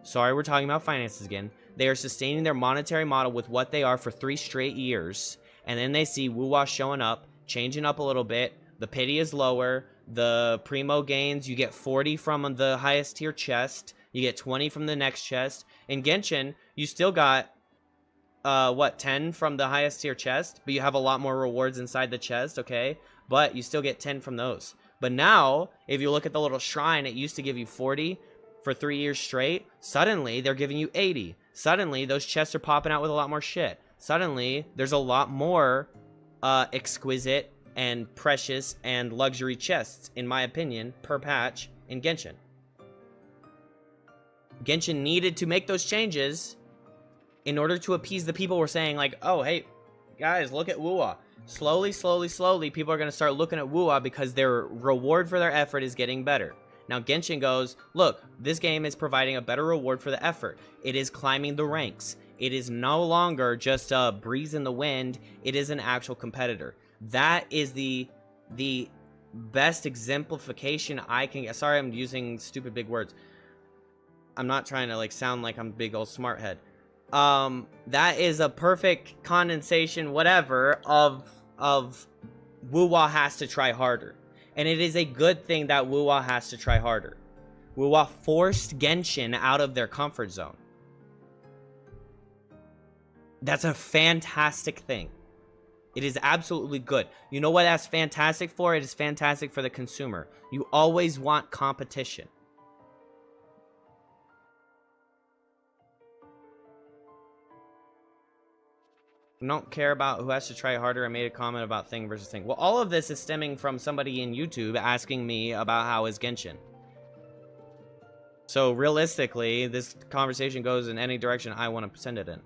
Sorry, we're talking about finances again. They are sustaining their monetary model with what they are for 3 straight years. And then they see WUWA showing up, changing up a little bit. The pity is lower. The primo gains, you get 40 from the highest tier chest. You get 20 from the next chest. In Genshin, you still got 10 from the highest tier chest, but you have a lot more rewards inside the chest, okay? But you still get 10 from those. But now, if you look at the little shrine, it used to give you 40 for 3 years straight. Suddenly, they're giving you 80. Suddenly, those chests are popping out with a lot more shit. Suddenly, there's a lot more exquisite and precious and luxury chests, in my opinion, per patch in Genshin. Genshin needed to make those changes in order to appease the people who were saying, like, oh, hey, guys, look at WUWA. Slowly, slowly, slowly, people are going to start looking at WUWA because their reward for their effort is getting better. Now, Genshin goes, look, this game is providing a better reward for the effort. It is climbing the ranks. It is no longer just a breeze in the wind. It is an actual competitor. That is the best exemplification I can get. Sorry, I'm using stupid big words. I'm not trying to, like, sound like I'm a big old smart head. That is a perfect condensation, whatever, of WUWA has to try harder. And it is a good thing that WUWA has to try harder. WUWA forced Genshin out of their comfort zone. That's a fantastic thing. It is absolutely good. You know what that's fantastic for? It is fantastic for the consumer. You always want competition. don't care about who has to try harder. I made a comment about thing versus thing. Well, all of this is stemming from somebody in YouTube asking me about how is Genshin. So realistically, this conversation goes in any direction I want to send it in.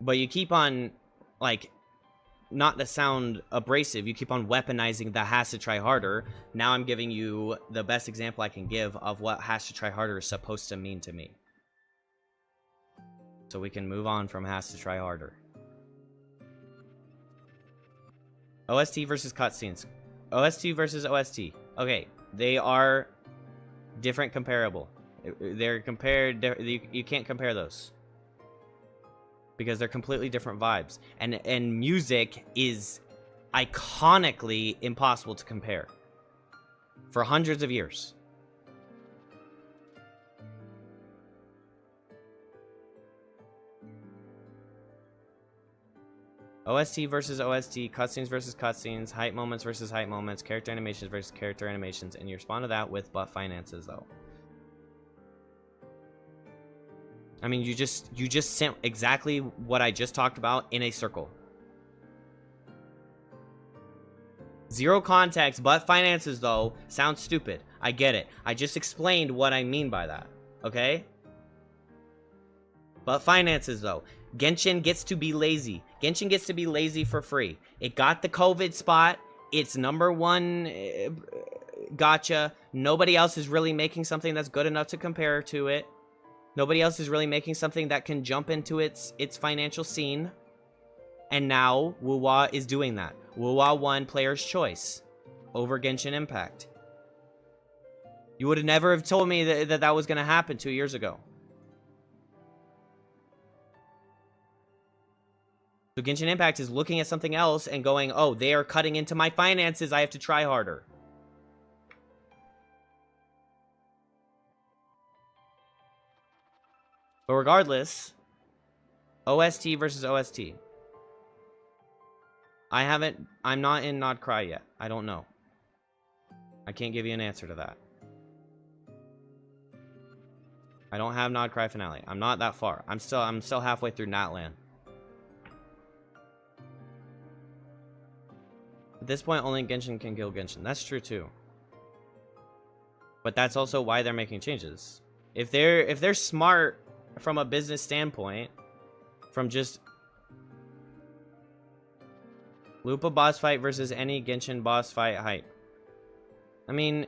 But you keep on, like, not to sound abrasive, you keep on weaponizing the has to try harder. Now I'm giving you the best example I can give of what has to try harder is supposed to mean to me. So we can move on from has to try harder. OST versus cutscenes. OST versus OST. Okay, they are different comparable. They're compared, you can't compare those. Because they're completely different vibes. And music is iconically impossible to compare. For hundreds of years. OST versus OST, cutscenes versus cutscenes, hype moments versus hype moments, character animations versus character animations, and you respond to that with buff finances though. I mean, you just sent exactly what I just talked about in a circle. Zero context, but finances, though, sounds stupid. I get it. I just explained what I mean by that, okay? But finances, though. Genshin gets to be lazy. Genshin gets to be lazy for free. It got the COVID spot. It's #1 gacha. Nobody else is really making something that's good enough to compare to it. Nobody else is really making something that can jump into its financial scene. And now, WUWA is doing that. WUWA won Player's Choice over Genshin Impact. You would have never have told me that was going to happen 2 years ago. So Genshin Impact is looking at something else and going, oh, they are cutting into my finances. I have to try harder. But regardless, OST versus OST. I'm not in Nod Cry yet. I don't know. I can't give you an answer to that. I don't have Nod Cry finale. I'm not that far. I'm still halfway through Natlan. At this point, only Genshin can kill Genshin. That's true too. But that's also why they're making changes. If they're smart from a business standpoint, from just Lupa boss fight versus any Genshin boss fight hype. I mean,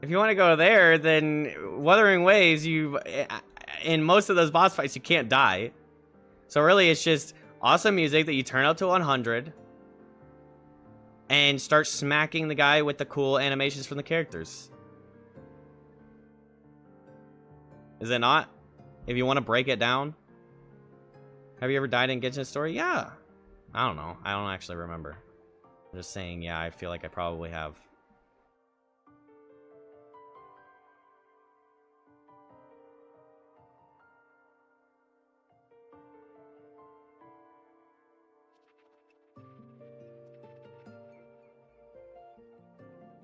if you want to go there, then Wuthering Waves, in most of those boss fights, you can't die. So really, it's just awesome music that you turn up to 100 and start smacking the guy with the cool animations from the characters. Is it not? If you want to break it down. Have you ever died in Genshin Story? Yeah. I don't know. I don't actually remember. I'm just saying, yeah, I feel like I probably have.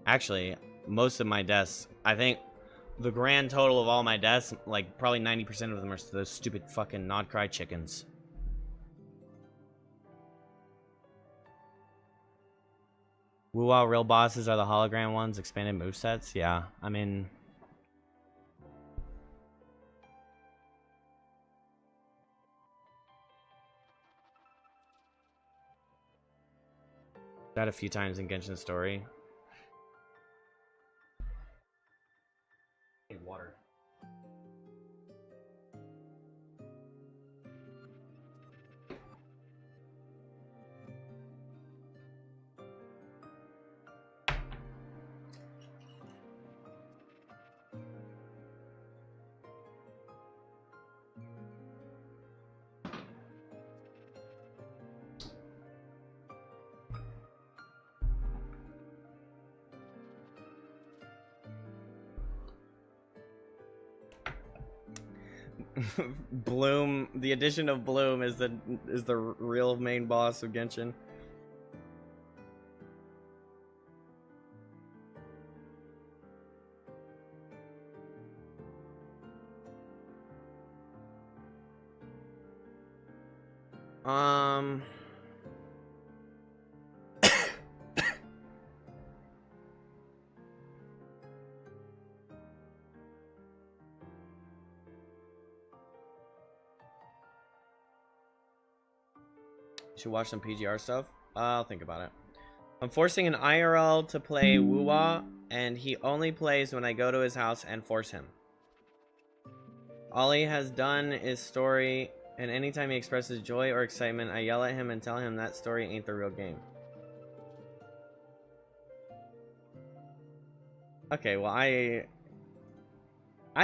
Actually, most of my deaths, I think the grand total of all my deaths, like probably 90% of them are those stupid fucking Nod Cry chickens. WUWA real bosses are the hologram ones, expanded movesets? Yeah, I mean... That a few times in Genshin Story. Need water. Bloom, the addition of Bloom is the real main boss of Genshin. Should watch some PGR stuff. I'll think about it. I'm forcing an IRL to play WUWA, and he only plays when I go to his house and force him. All he has done is story, and anytime he expresses joy or excitement, I yell at him and tell him that story ain't the real game. Okay, well, I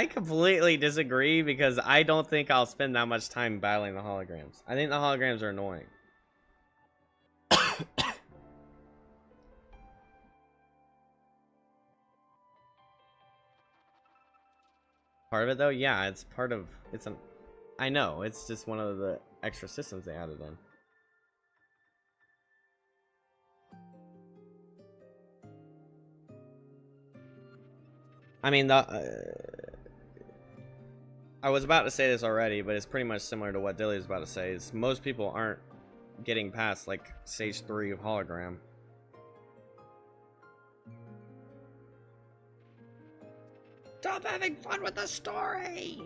completely disagree because I don't think I'll spend that much time battling the holograms. I think the holograms are annoying. Part of it though, yeah, it's part of I know, it's just one of the extra systems they added in. I mean, I was about to say this already, but it's pretty much similar to what Dilly was about to say. Is most people aren't getting past like stage 3 of hologram. Stop having fun with the story!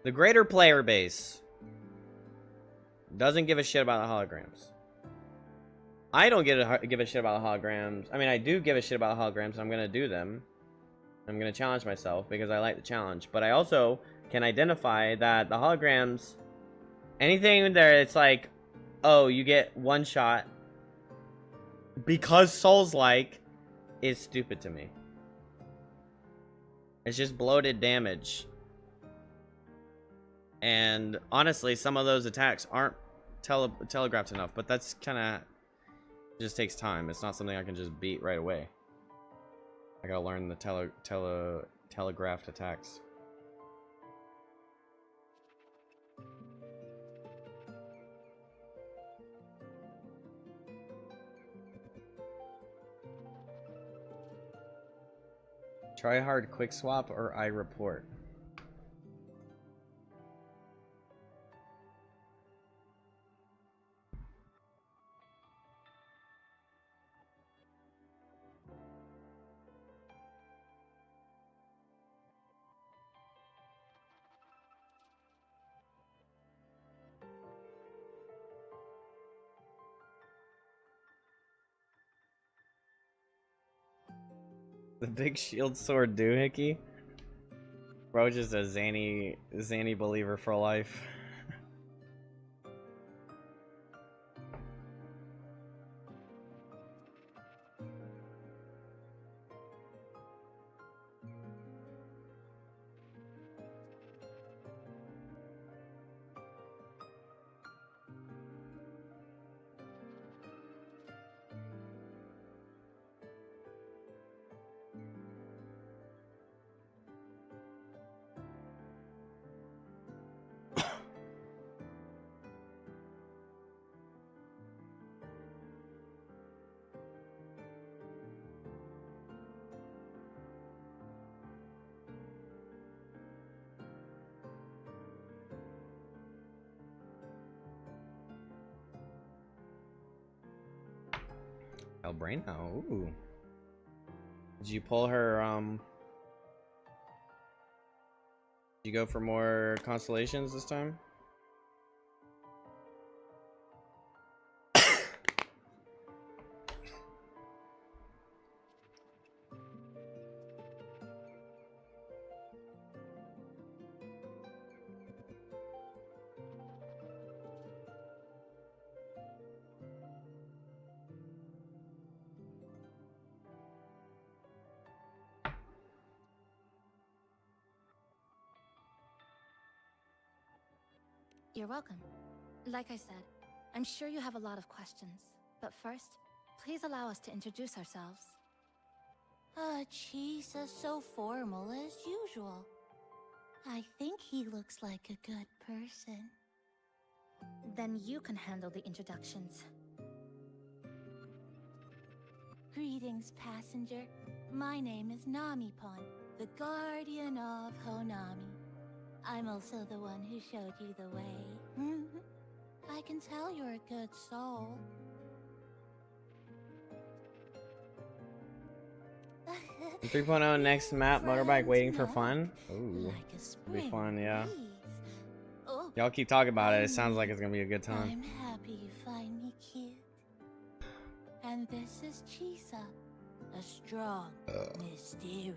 The greater player base doesn't give a shit about the holograms. I don't give a shit about the holograms. I mean, I do give a shit about the holograms. I'm gonna do them. I'm gonna challenge myself because I like the challenge. But I also can identify that the holograms, anything there, it's like, oh, you get one shot because Souls-like is stupid to me. It's just bloated damage. And honestly, some of those attacks aren't telegraphed enough, but that's kind of just takes time. It's not something I can just beat right away. I gotta learn the telegraphed attacks. Try hard quick swap or I report. The big shield sword doohickey? Bro, just a zany believer for life. Elbrina, ooh. Did you pull her, did you go for more constellations this time? You're welcome. Like I said, I'm sure you have a lot of questions. But first, please allow us to introduce ourselves. Chisa's so formal as usual. I think he looks like a good person. Then you can handle the introductions. Greetings, passenger. My name is Namipon, the guardian of Honami. I'm also the one who showed you the way. I can tell you're a good soul. 3.0 next map, motorbike waiting for Friends, fun. Ooh, like a be spring fun, yeah. breeze. Oh, Y'all keep talking about it. It sounds like it's gonna be a good time. I'm happy you find me cute. And this is Chisa, a strong, mysterious.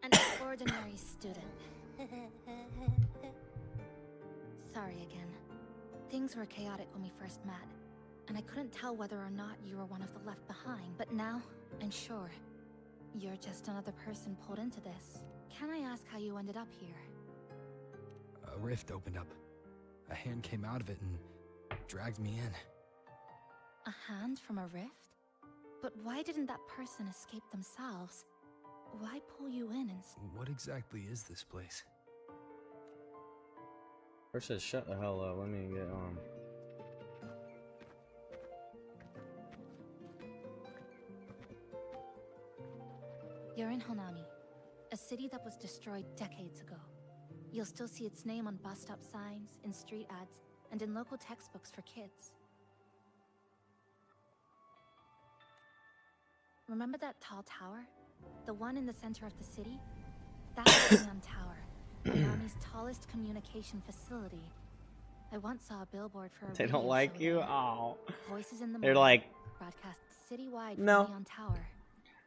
An ordinary student. Sorry again. Things were chaotic when we first met, and I couldn't tell whether or not you were one of the left behind. But now, I'm sure. You're just another person pulled into this. Can I ask how you ended up here? A rift opened up. A hand came out of it and dragged me in. A hand from a rift? But why didn't that person escape themselves? Why pull you in and... What exactly is this place? First says shut the hell up. Let me get on. You're in Honami, a city that was destroyed decades ago. You'll still see its name on bus stop signs, in street ads, and in local textbooks for kids. Remember that tall tower? The one in the center of the city? That's the Neon Tower, Honami's tallest communication facility. I once saw a billboard for a They radio don't like show you? there. Oh. Voices in the They're Morning like, broadcast citywide no. from Neon Tower.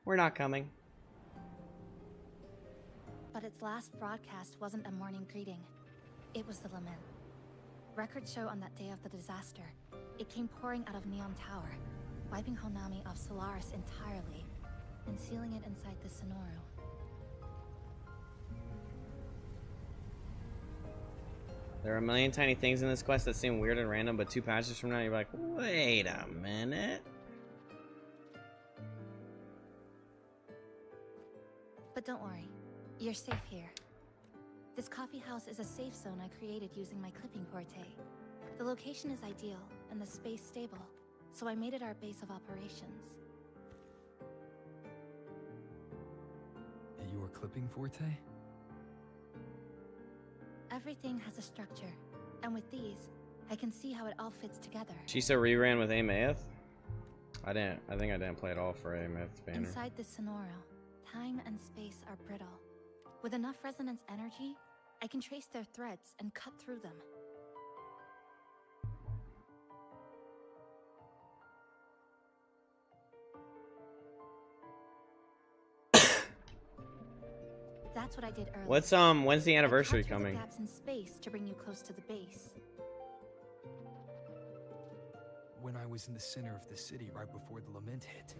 We're not coming. But its last broadcast wasn't a morning greeting. It was the lament. Records show on that day of the disaster, it came pouring out of Neon Tower, wiping Honami off Solaris entirely, and sealing it inside the Sonoru. There are a million tiny things in this quest that seem weird and random, but 2 patches from now you're like, wait a minute. But don't worry, you're safe here. This coffee house is a safe zone I created using my clipping porte. The location is ideal, and the space stable, so I made it our base of operations. Your clipping forte? Everything has a structure, and with these, I can see how it all fits together. Chisa reran with Amath? I think I didn't play it all for Amath's banner. Inside the Sonoru, time and space are brittle. With enough resonance energy, I can trace their threads and cut through them. That's what I did earlier. When's the anniversary I cut through coming? the gaps in space to bring you close to the base. When I was in the center of the city right before the lament hit.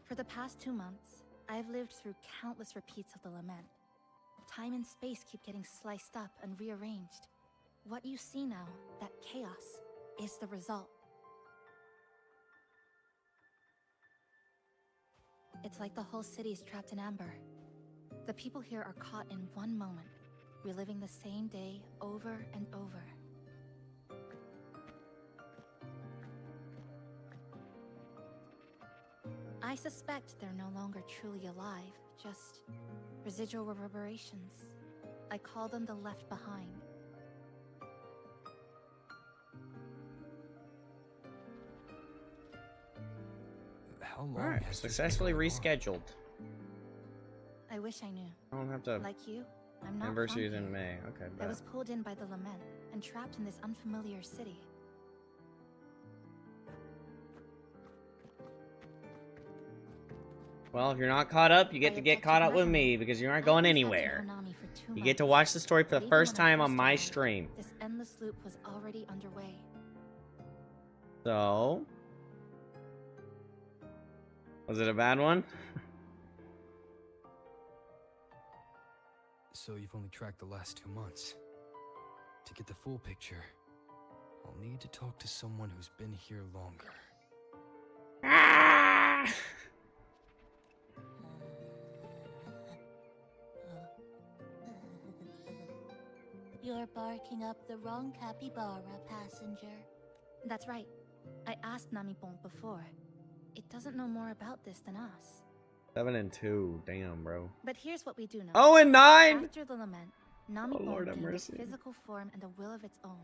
For the past 2 months, I've lived through countless repeats of the lament. Time and space keep getting sliced up and rearranged. What you see now, that chaos, is the result. It's like the whole city is trapped in amber. The people here are caught in one moment, reliving the same day over and over. I suspect they're no longer truly alive, just residual reverberations. I call them the left behind. How long Alright, has this been successfully going on? rescheduled. I wish I knew. I don't have to. Like you, I'm not Anniversary is from in here. May. Okay, I bet. was pulled in by the lament and trapped in this unfamiliar city. Well, if you're not caught up, you get I to get object caught to up with measurement. me because you aren't I've going been trapped in anywhere. Honami for 2 You get to months. watch the story for But the even first when I time on first my arrived, stream. This endless loop was already underway. So, was it a bad one? So So you've only tracked the last 2 months. To get the full picture, I'll need to talk to someone who's been here longer. You're barking up the wrong capybara, passenger. That's right. I asked Namipong before. It doesn't know more about this than us. 7 and 2. Damn, bro. But here's what we do know. 0 and 9. After the lament, Oh, Namipong Lord have gained a mercy. physical form and a will of its own.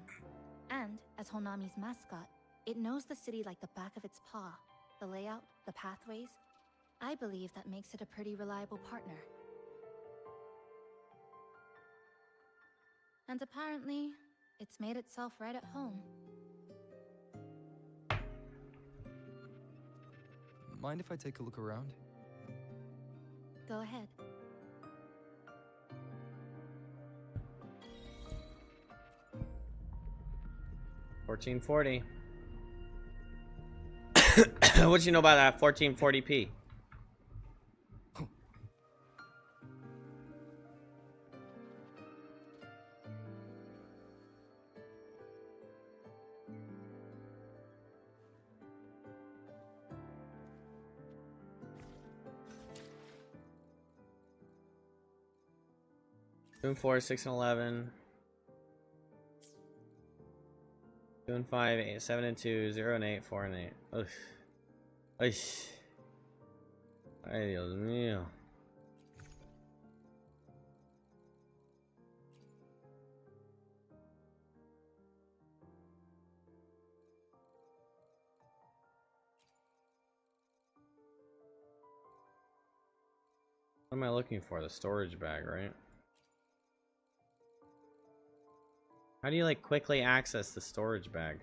And, as Honami's mascot, it knows the city like the back of its paw. The layout, the pathways. I believe that makes it a pretty reliable partner. And apparently, it's made itself right at home. Mind if I take a look around? Go ahead. $14.40. What you know about that 1440p? June 4, 6 and 11. June 5, 8, 7 and 2, 0 and 8, 4 and 8. Ugh. Ay, Dios mío. What am I looking for? The storage bag, right? How do you like quickly access the storage bag?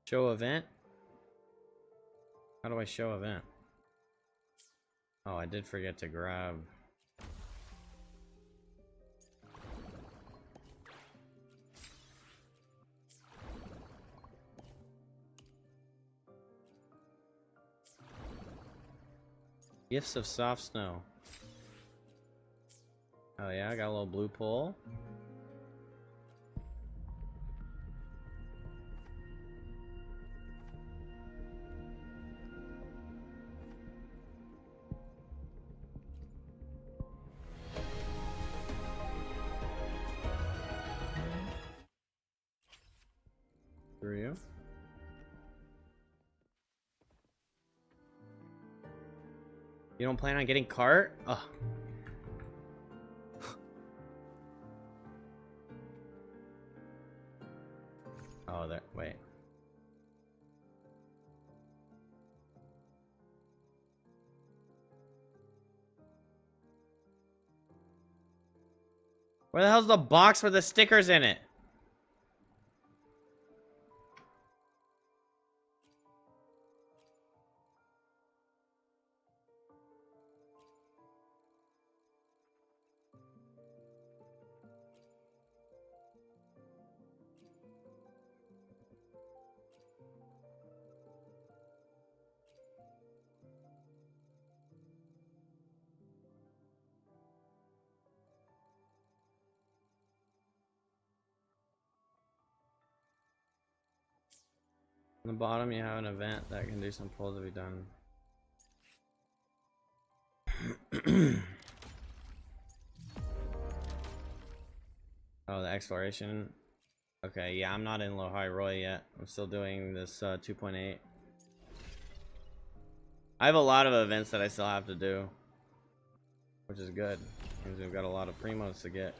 Show event? How do I show event? Oh, I did forget to grab. Gifts of soft snow. Oh yeah, I got a little blue pole. Through you. You don't plan on getting cart? Ugh. Oh, there. Wait. Where the hell's the box with the stickers in it? On the bottom, you have an event that can do some pulls to be done. Oh, the exploration. Okay, yeah, I'm not in Lahai Roy yet. I'm still doing this 2.8. I have a lot of events that I still have to do, which is good because we've got a lot of primos to get.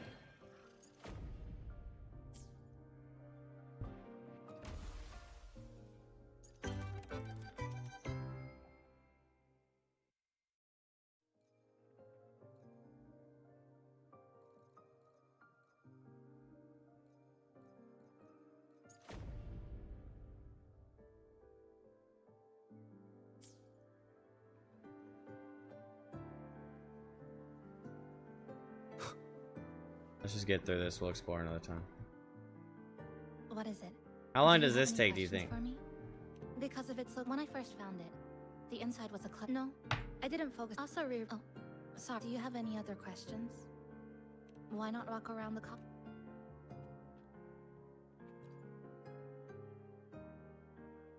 Let's just get through this. We'll explore another time. What is it? How long Do you does have this any take, do you questions think? for me? Because if it's when I first found it, the inside was a club. No, I didn't focus. Also, oh, sorry. Do you have any other questions? Why not walk around the cup?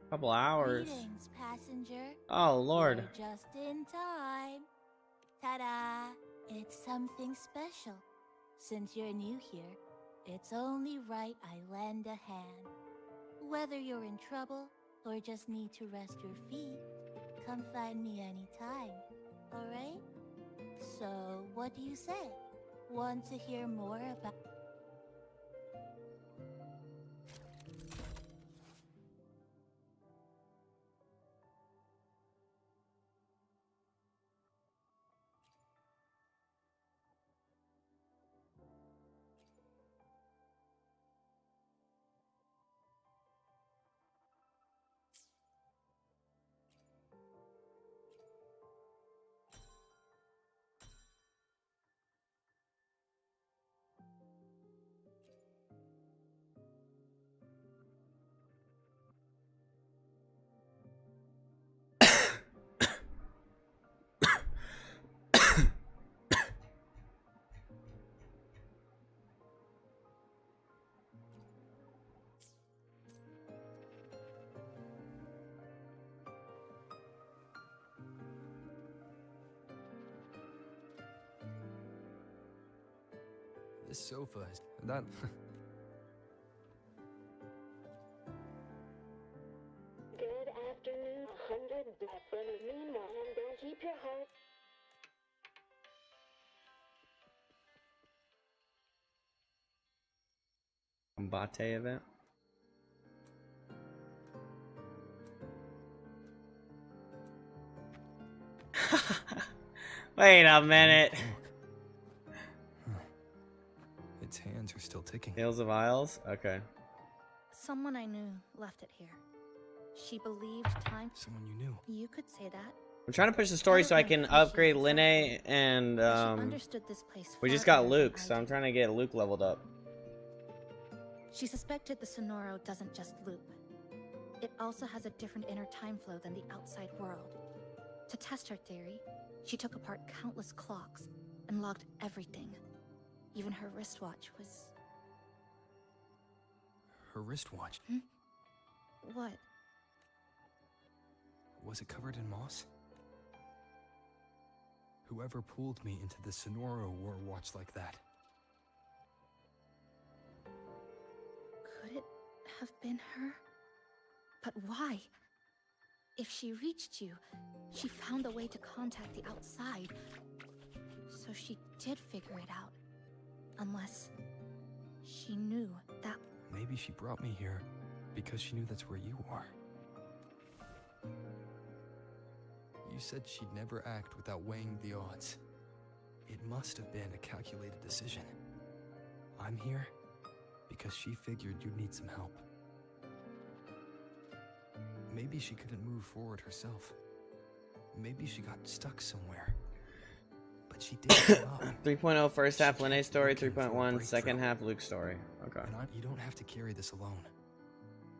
Couple hours. Greetings, passenger. Oh, Lord. You're just in time. Ta-da! It's something special. Since you're new here, it's only right I lend a hand. Whether you're in trouble or just need to rest your feet, come find me anytime. Alright? So, what do you say? Want to hear more about... This sofa is... that... Good afternoon, 100 from meanwhile, don't keep your heart. Combate event. Wait a minute. Its hands are still ticking. Tales of Isles? Okay. Someone I knew left it here. She believed time. Someone you knew. You could say that. I'm trying to push the story so I can upgrade Linne and She understood this place. we far just got better than Luuk, I so I'm did. trying to get Luuk leveled up. She suspected the Sonoro doesn't just loop. It also has a different inner time flow than the outside world. To test her theory, she took apart countless clocks and logged everything. Even her wristwatch was... Her wristwatch. What? Was it covered in moss? Whoever pulled me into the Sonoro wore a watch like that. Could it have been her? But why? If she reached you, she found a way to contact the outside. So she did figure it out. Unless she knew that... Maybe she brought me here because she knew that's where you are. You said she'd never act without weighing the odds. It must have been a calculated decision. I'm here because she figured you'd need some help. Maybe she couldn't move forward herself. Maybe she got stuck somewhere. But she didn't give up. 3.0 first half Linne story, 3.1 second half Luuk story. Okay. And you don't have to carry this alone.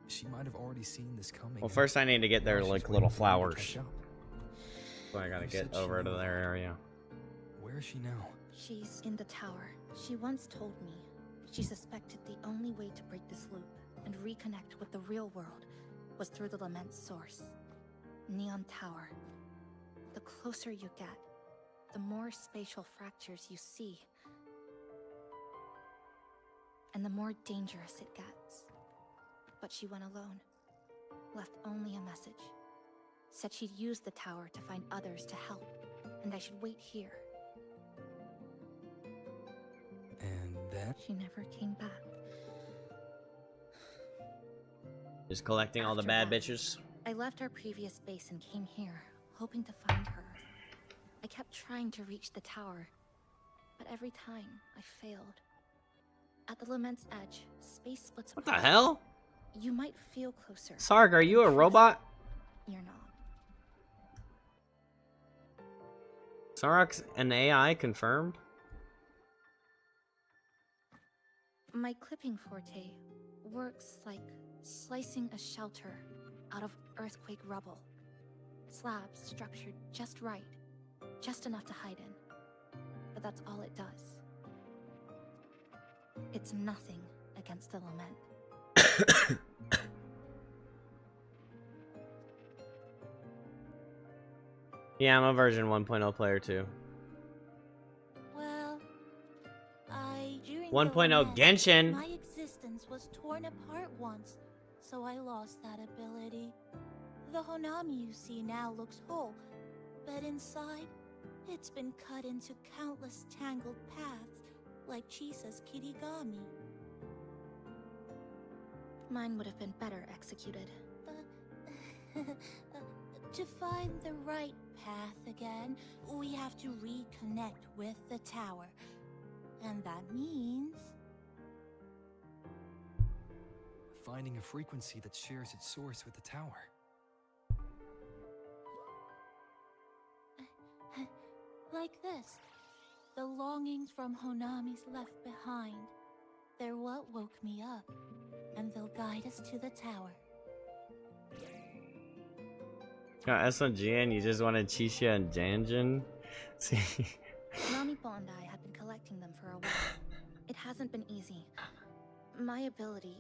She might have already seen this coming. Well, first I need to get their Now she's like waiting little for you to flowers. catch up. So I gotta You get said she over to knew their about it. area. Where is she now? She's in the tower. She once told me she suspected the only way to break this loop and reconnect with the real world was through the Lament's source. Neon Tower. The closer you get, the more spatial fractures you see. And the more dangerous it gets. But she went alone. Left only a message. Said she'd use the tower to find others to help, and I should wait here. And then? She never came back. Just collecting all the After bad that, bitches. I left our previous base and came here, hoping to find her. I kept trying to reach the tower, but every time I failed. At the Lament's edge, space splits What the apart. hell? You might feel closer. Sarg, are you a robot? You're not. Sark's an AI confirmed? My clipping forte works like slicing a shelter out of earthquake rubble. Slabs structured just right, just enough to hide in. But that's all it does. It's nothing against the lament. Yeah, I'm a version 1.0 player too. Well, during 1.0 the lament, Genshin. my existence was torn apart once, so I lost that ability. The Honami you see now looks whole, but inside, it's been cut into countless tangled paths, like Chisa's Kirigami. Mine would have been better executed. To find the right path again, we have to reconnect with the tower. And that means... Finding a frequency that shares its source with the tower. like this. The longings from Honami's left behind. They're what woke me up, and they'll guide us to the tower. Got SOG and you just wanted Chisha and Janjin? See? Nami and I had been collecting them for a while. It hasn't been easy. My ability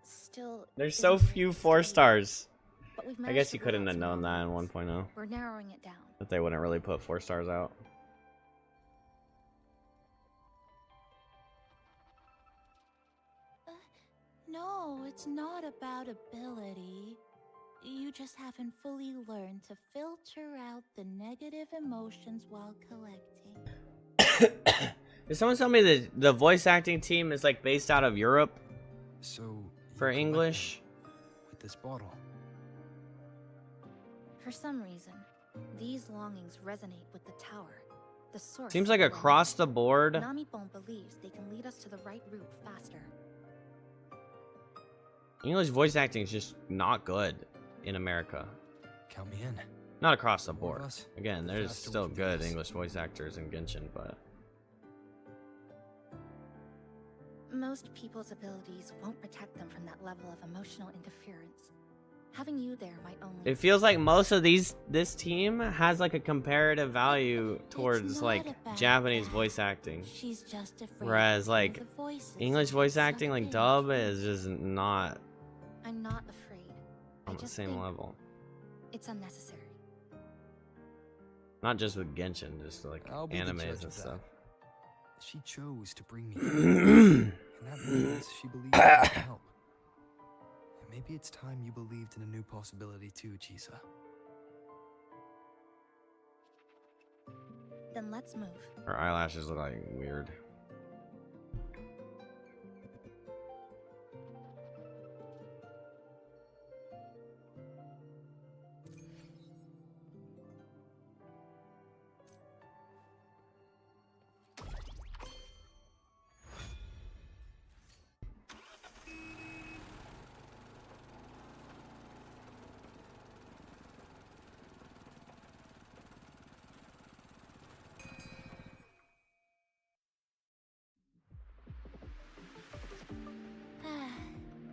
still... There's so isn't few steady, 4 stars. but we've I managed guess to you roll couldn't out have some known that in long ones. 1.0. We're narrowing it down. That they wouldn't really put 4 stars out. No, it's not about ability. You just haven't fully learned to filter out the negative emotions while collecting. Did someone tell me that the voice acting team is like based out of Europe So for you English? collected with this bottle. For some reason, these longings resonate with the tower. The source. Seems of like the across the lament. board. Namipon believes they can lead us to the right route faster. English voice acting is just not good in America. Count me in. Not across the More of board. us, Again, the there's faster we still can do good this. English voice actors in Genshin, but Most people's abilities won't protect them from that level of emotional interference. Having you there might only... it feels like most of this team has like a comparative value towards not like about Japanese that. voice acting. She's just afraid Whereas to like hear the voices English voice sucked acting like in. dub is just not I'm not afraid. I on the just same think level. it's unnecessary. Not just with Genshin, just like I'll be the judge animes of and that. stuff. She chose to bring me here, and that means she believes I can help. And maybe it's time you believed in a new possibility too, Chisa. Then let's move. Her eyelashes look like weird.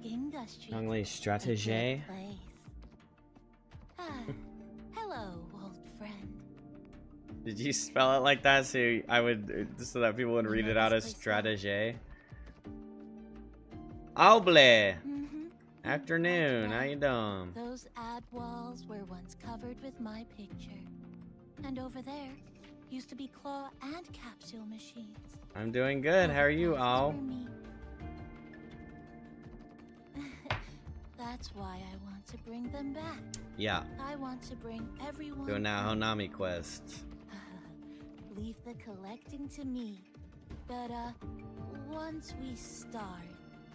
Ginga Street. Only A strategy. good place. Hello, old friend. Did you spell it like that so I would so that people would You read know it out this as place strategy? Oble. Mm-hmm. Afternoon. How you doing? Those ad walls were once covered with my picture. And over there used to be claw and capsule machines. I'm doing good. How are you, Overpasses Al? were me. That's why I want to bring them back. Yeah. I want to bring everyone Doing that back. Honami quest. Leave the collecting to me. But once we start,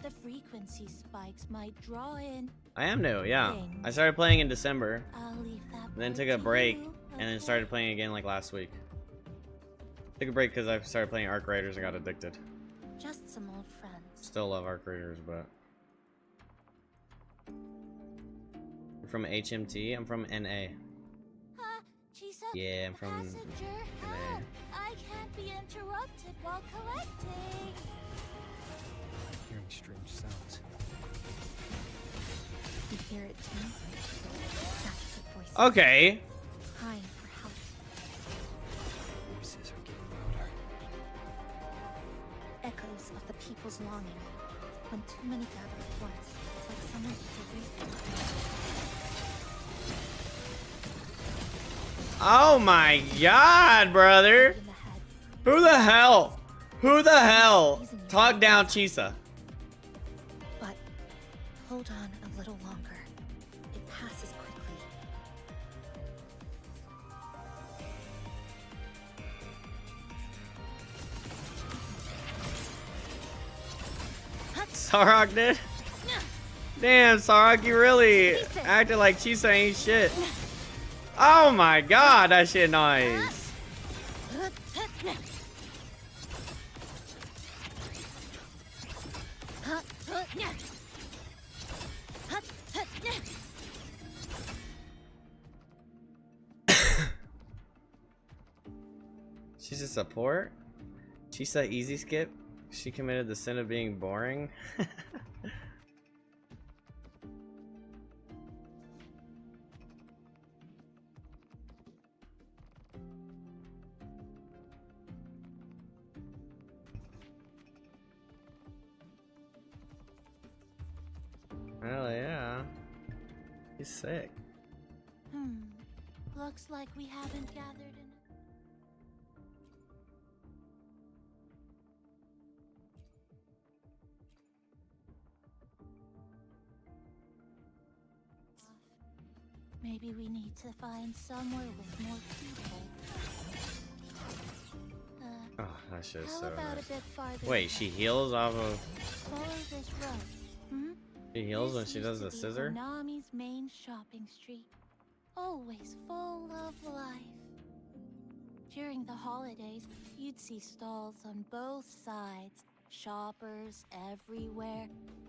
the frequency spikes might draw in. I am new, yeah. I started playing in December, I'll leave that and then part took a to break, you, and then okay? started playing again like last week. Took a break because I started playing Arc Raiders and got addicted. Just some old friends. Still love Arc Raiders, but... You're from HMT? I'm from NA. Chisa, Yeah, I'm from passenger, NA. help! I can't be interrupted while collecting. make strange sounds. You hear it too? Desperate voices. Okay. Crying for help. Voices are getting louder. Echoes of the people's longing. When too many gather at once, it's like someone eats a Oh my god, brother. in the head. Who the hell? Who the hell? Talk down, Chisa. But hold on a little longer. It passes quickly. Sarok did? Damn, Sarok, you really acted like Chisa ain't shit. Oh my god, that shit nice. She's a support? Chisa easy skip? She committed the sin of being boring? Hell yeah. He's sick. Looks like we haven't gathered enough. Maybe we need to find somewhere with more people. Oh, that shit is How so about nice. a bit farther Wait, ahead? she heals off of... Follow this road. She heals when This she used does to the be scissor? Honami's main shopping street, always full of life. During the holidays, you'd see stalls on both sides, shoppers everywhere.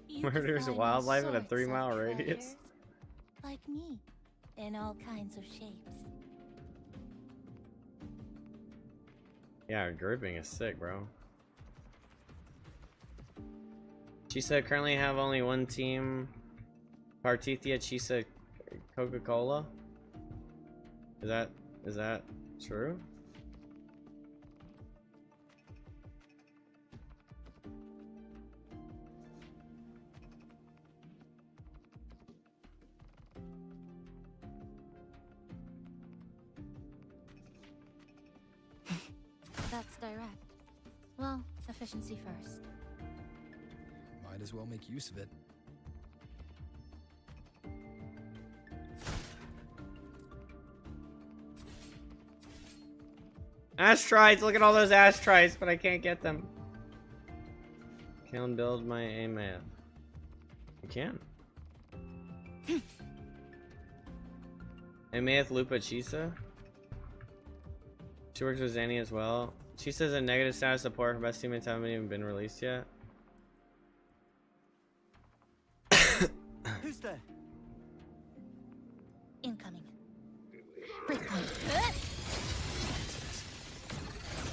You could Where there's find all wildlife in a sorts 3-mile of radius? treasures, like me, in all kinds of shapes. Yeah, her grouping is sick, bro. Chisa currently have only one team. Partithia, Chisa, Coca-Cola. Is that true? That's direct. Well, efficiency first. Might as well make use of it. Ashtrites! Look at all those ashtrites, but I can't get them. Can build my AMAF. You can. AMAF Lupa Chisa. She works with Zanny as well. Chisa's a negative status support. Her best teammates haven't even been released yet. Who's there? Incoming. Breakpoint.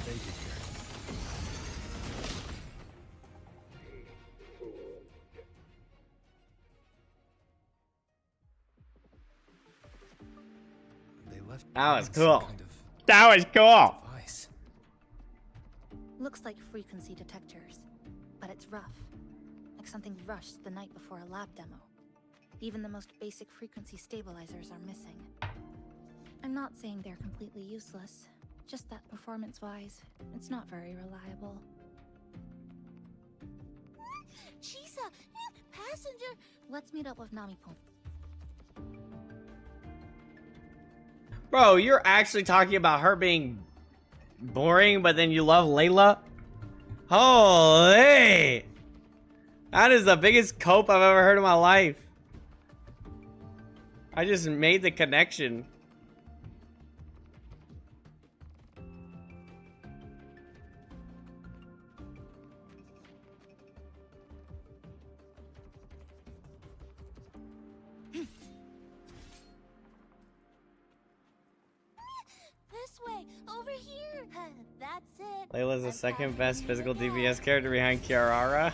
They did here. They left That was behind some cool. kind of That was cool! device. Looks like frequency detectors, but it's rough. Like something rushed the night before a lab demo. Even the most basic frequency stabilizers are missing. I'm not saying they're completely useless, just that performance-wise, it's not very reliable. Chisa, passenger. Let's meet up with Nami-kun. Bro, you're actually talking about her being boring, but then you love Layla? Holy! That is the biggest cope I've ever heard in my life. I just made the connection. This way, over here. That's it. Layla's the I've second got best you physical again. DPS character behind Kiarara.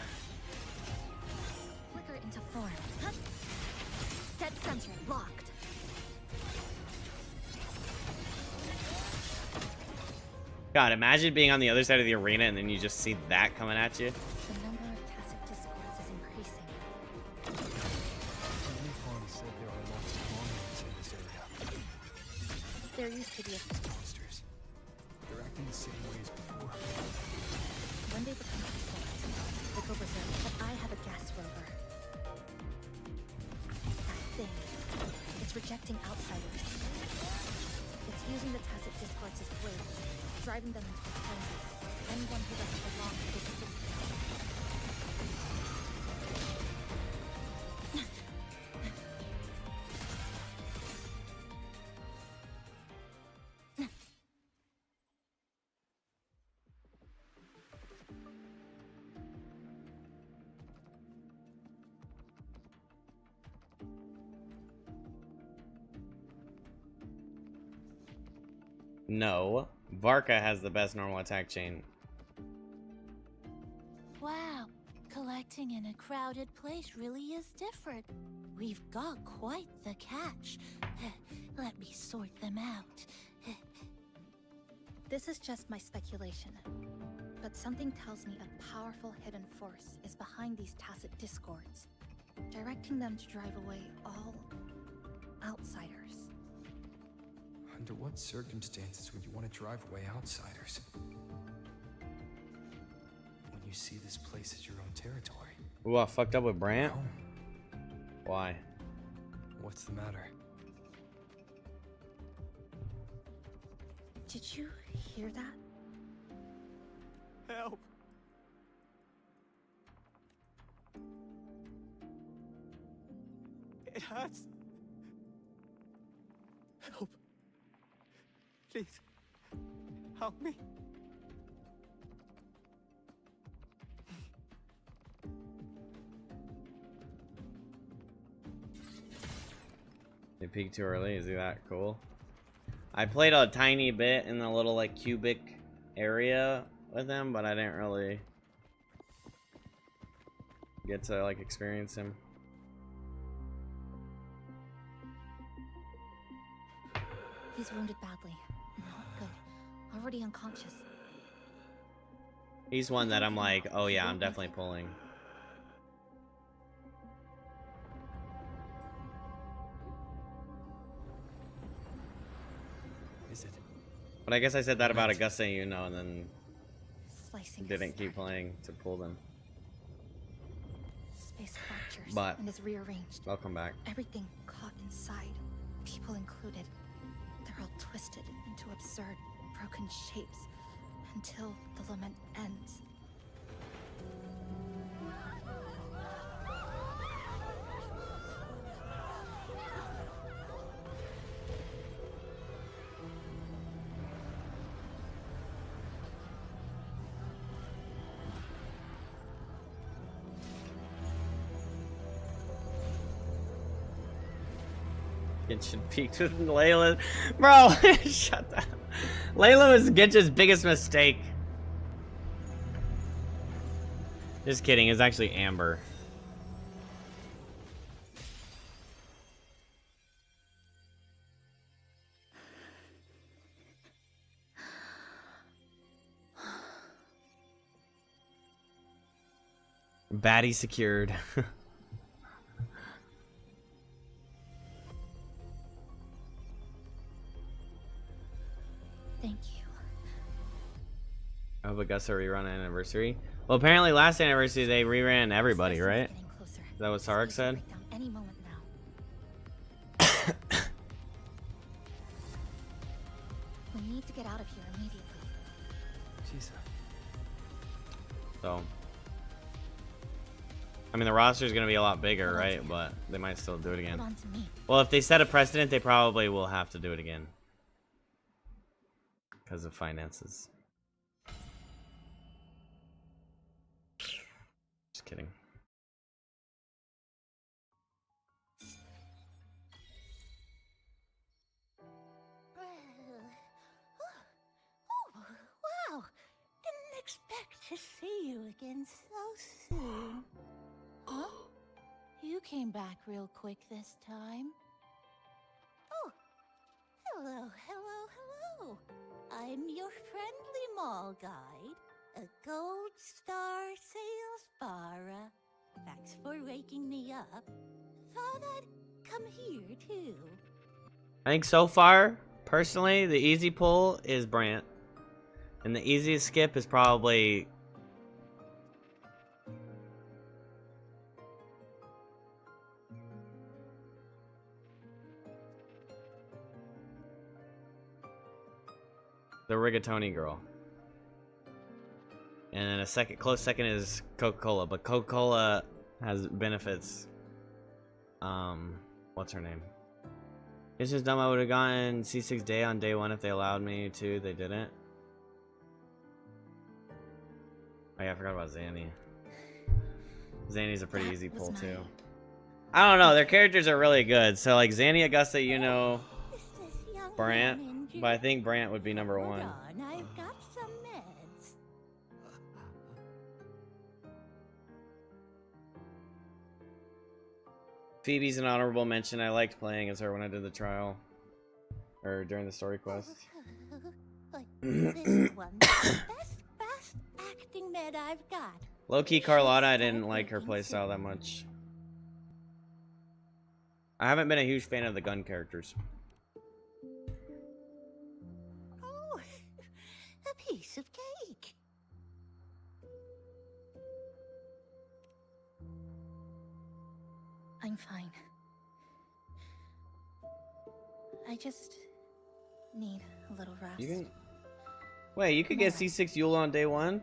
God, imagine being on the other side of the arena and then you just see that coming at you. The number of tacit discords is increasing. Unicorn said there are lots of monuments in this area. There used to be a... Monsters. They're acting the same way as before. When they become crystallized, they go berserk. But I have a gas rover. That thing. It's rejecting outsiders. It's using the tacit discords as blades, driving them into a frenzy. Anyone who doesn't belong to this city. No. Varka has the best normal attack chain. Wow, collecting in a crowded place really is different. We've got quite the catch. Let me sort them out. This is just my speculation. But something tells me a powerful hidden force is behind these tacit discords, directing them to drive away all outsiders. Under what circumstances would you want to drive away outsiders? When you see this place as your own territory. Ooh, I fucked up with Brant? Home. Why? What's the matter? Did you hear that? Help! It hurts. Help. Please. Help me. They peaked too early. Is that cool? I played a tiny bit in the little like cubic area with him, but I didn't really get to like experience him. He's wounded badly. Not good. Already unconscious. He's one that I'm like, oh yeah, I'm definitely pulling. Is it? But I guess I said that about Augusta, you know, and then Slicing didn't keep playing to pull them. Space fractures But and is rearranged. welcome back. Everything caught inside, people included. They're all twisted into absurd, broken shapes until the lament ends. Genshin peaked with Layla. Bro, shut up. Layla was Genshin's biggest mistake. Just kidding, it's actually Amber. Baddie secured. Thank you. I hope Augusta rerun anniversary. Well, apparently last anniversary they reran everybody, right? Is that what Sarek said? Any moment now. We need to get out of here immediately. Jesus. So, I mean, the roster is going to be a lot bigger, right? But they might still do it again. Hold on to me. Well, if they set a precedent, they probably will have to do it again. Because of finances. Just kidding. Wow, didn't expect to see you again so soon. Huh? You came back real quick this time. Oh, hello. I I'm your friendly mall guide, a gold star sales barra. Thanks for waking me up. Thought I'd come here too. I think so far, personally, the easy pull is Brant. And the easiest skip is probably... the rigatoni girl. And then a close second is Coca-Cola, but Coca-Cola has benefits. What's her name? It's just dumb. I would have gotten C6 day on day one if they allowed me to. They didn't. Oh yeah, I forgot about Zanny. Zanny's a pretty easy pull too. I don't know, their characters are really good. So like Zanny, Augusta, you know, Brant, but I think Brant would be number one. I've got some meds. Phoebe's an honorable mention. I liked playing as her when I did the trial. Or during the story quest. This one's the best acting med I've got. Low-key Carlotta, I didn't like her playstyle that much. I haven't been a huge fan of the gun characters. Oh, a piece of cake. I'm fine. I just need a little rest. You can... Wait, you could get C6 Yule on day one?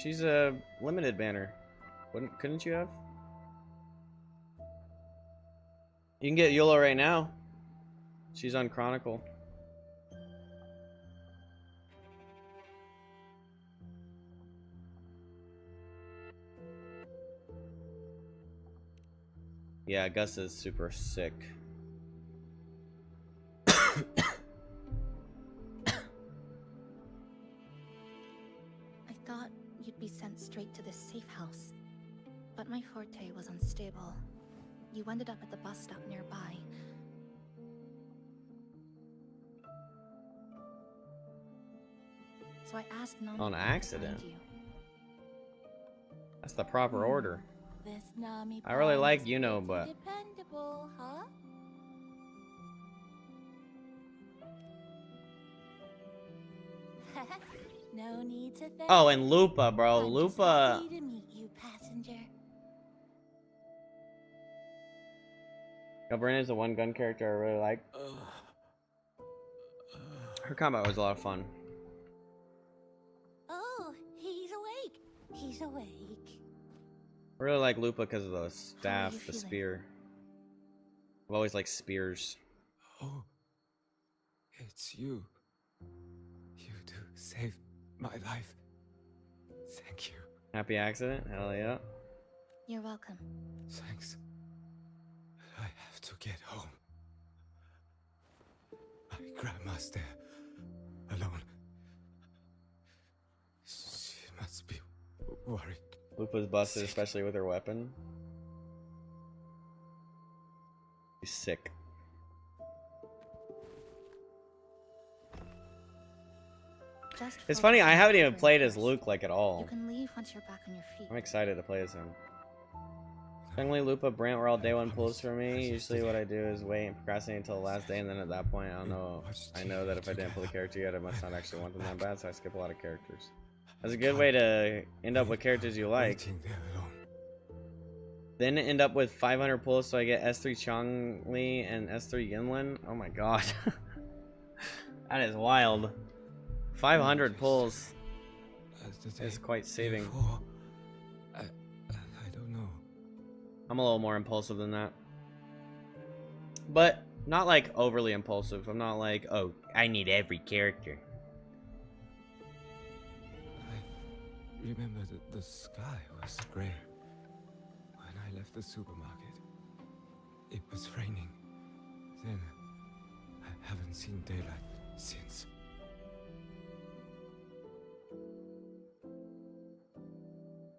She's a limited banner. Couldn't you have? You can get Yola right now. She's on Chronicle. Yeah, Gus is super sick. I thought you'd be sent straight to this safe house, but my forte was unstable. You ended up at the bus stop nearby. So I asked Nami On to accident. find you. That's the proper order. This Nami I really like promise Yuno, but dependable, huh? No need to thank oh, and me. Lupa, bro. I'm just Lupa. happy to meet you, passenger. Brenna's the one gun character I really like. Her combat was a lot of fun. Oh, he's awake. He's awake. I really like Lupa because of the How are staff, you the feeling? spear. I've always liked spears. Oh, it's you. You do save my life. Thank you. Happy accident? Hell yeah. You're welcome. Thanks. I have to get home. My grandma's there, alone. She must be worried. Lupa's busted, especially with her weapon. She's sick. Just It's focus funny, on I haven't even recovering played as first. Luke like at all. You can leave once you're back on your feet. I'm excited to play as him. Finally, Lupa, Brant were all day one pulls for me. Usually what I do is wait and procrastinate until the last day, and then at that point I know that if I didn't pull the character yet, I must not actually want them that bad, so I skip a lot of characters. That's a good way to end up with characters you like. Waiting there alone. Then end up with 500 pulls, so I get S3 Chongli and S3 Yinlin. Oh my god. That is wild. 500 pulls is quite saving. I don't know. I'm a little more impulsive than that. But not like overly impulsive. I'm not like, oh, I need every character. I remember that the sky was gray. When I left the supermarket, it was raining. Then, I haven't seen daylight since.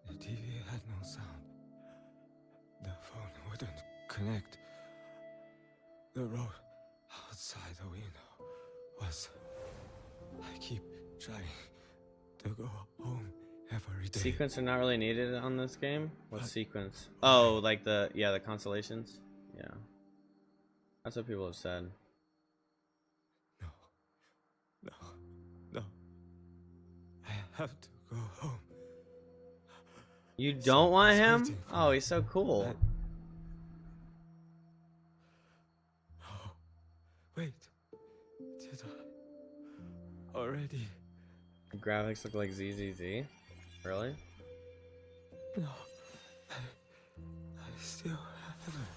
The TV had no sound. The phone wouldn't connect. The road outside the window was I keep trying to go home every day. Sequence are not really needed on this game. What sequence? Oh, like the constellations. Yeah, that's what people have said. No, no, no. I have to go home. You don't want Someone's him? waiting for Oh, me. he's so cool. Oh, wait. Did I already? The graphics look like ZZZ. Really? No. I still haven't.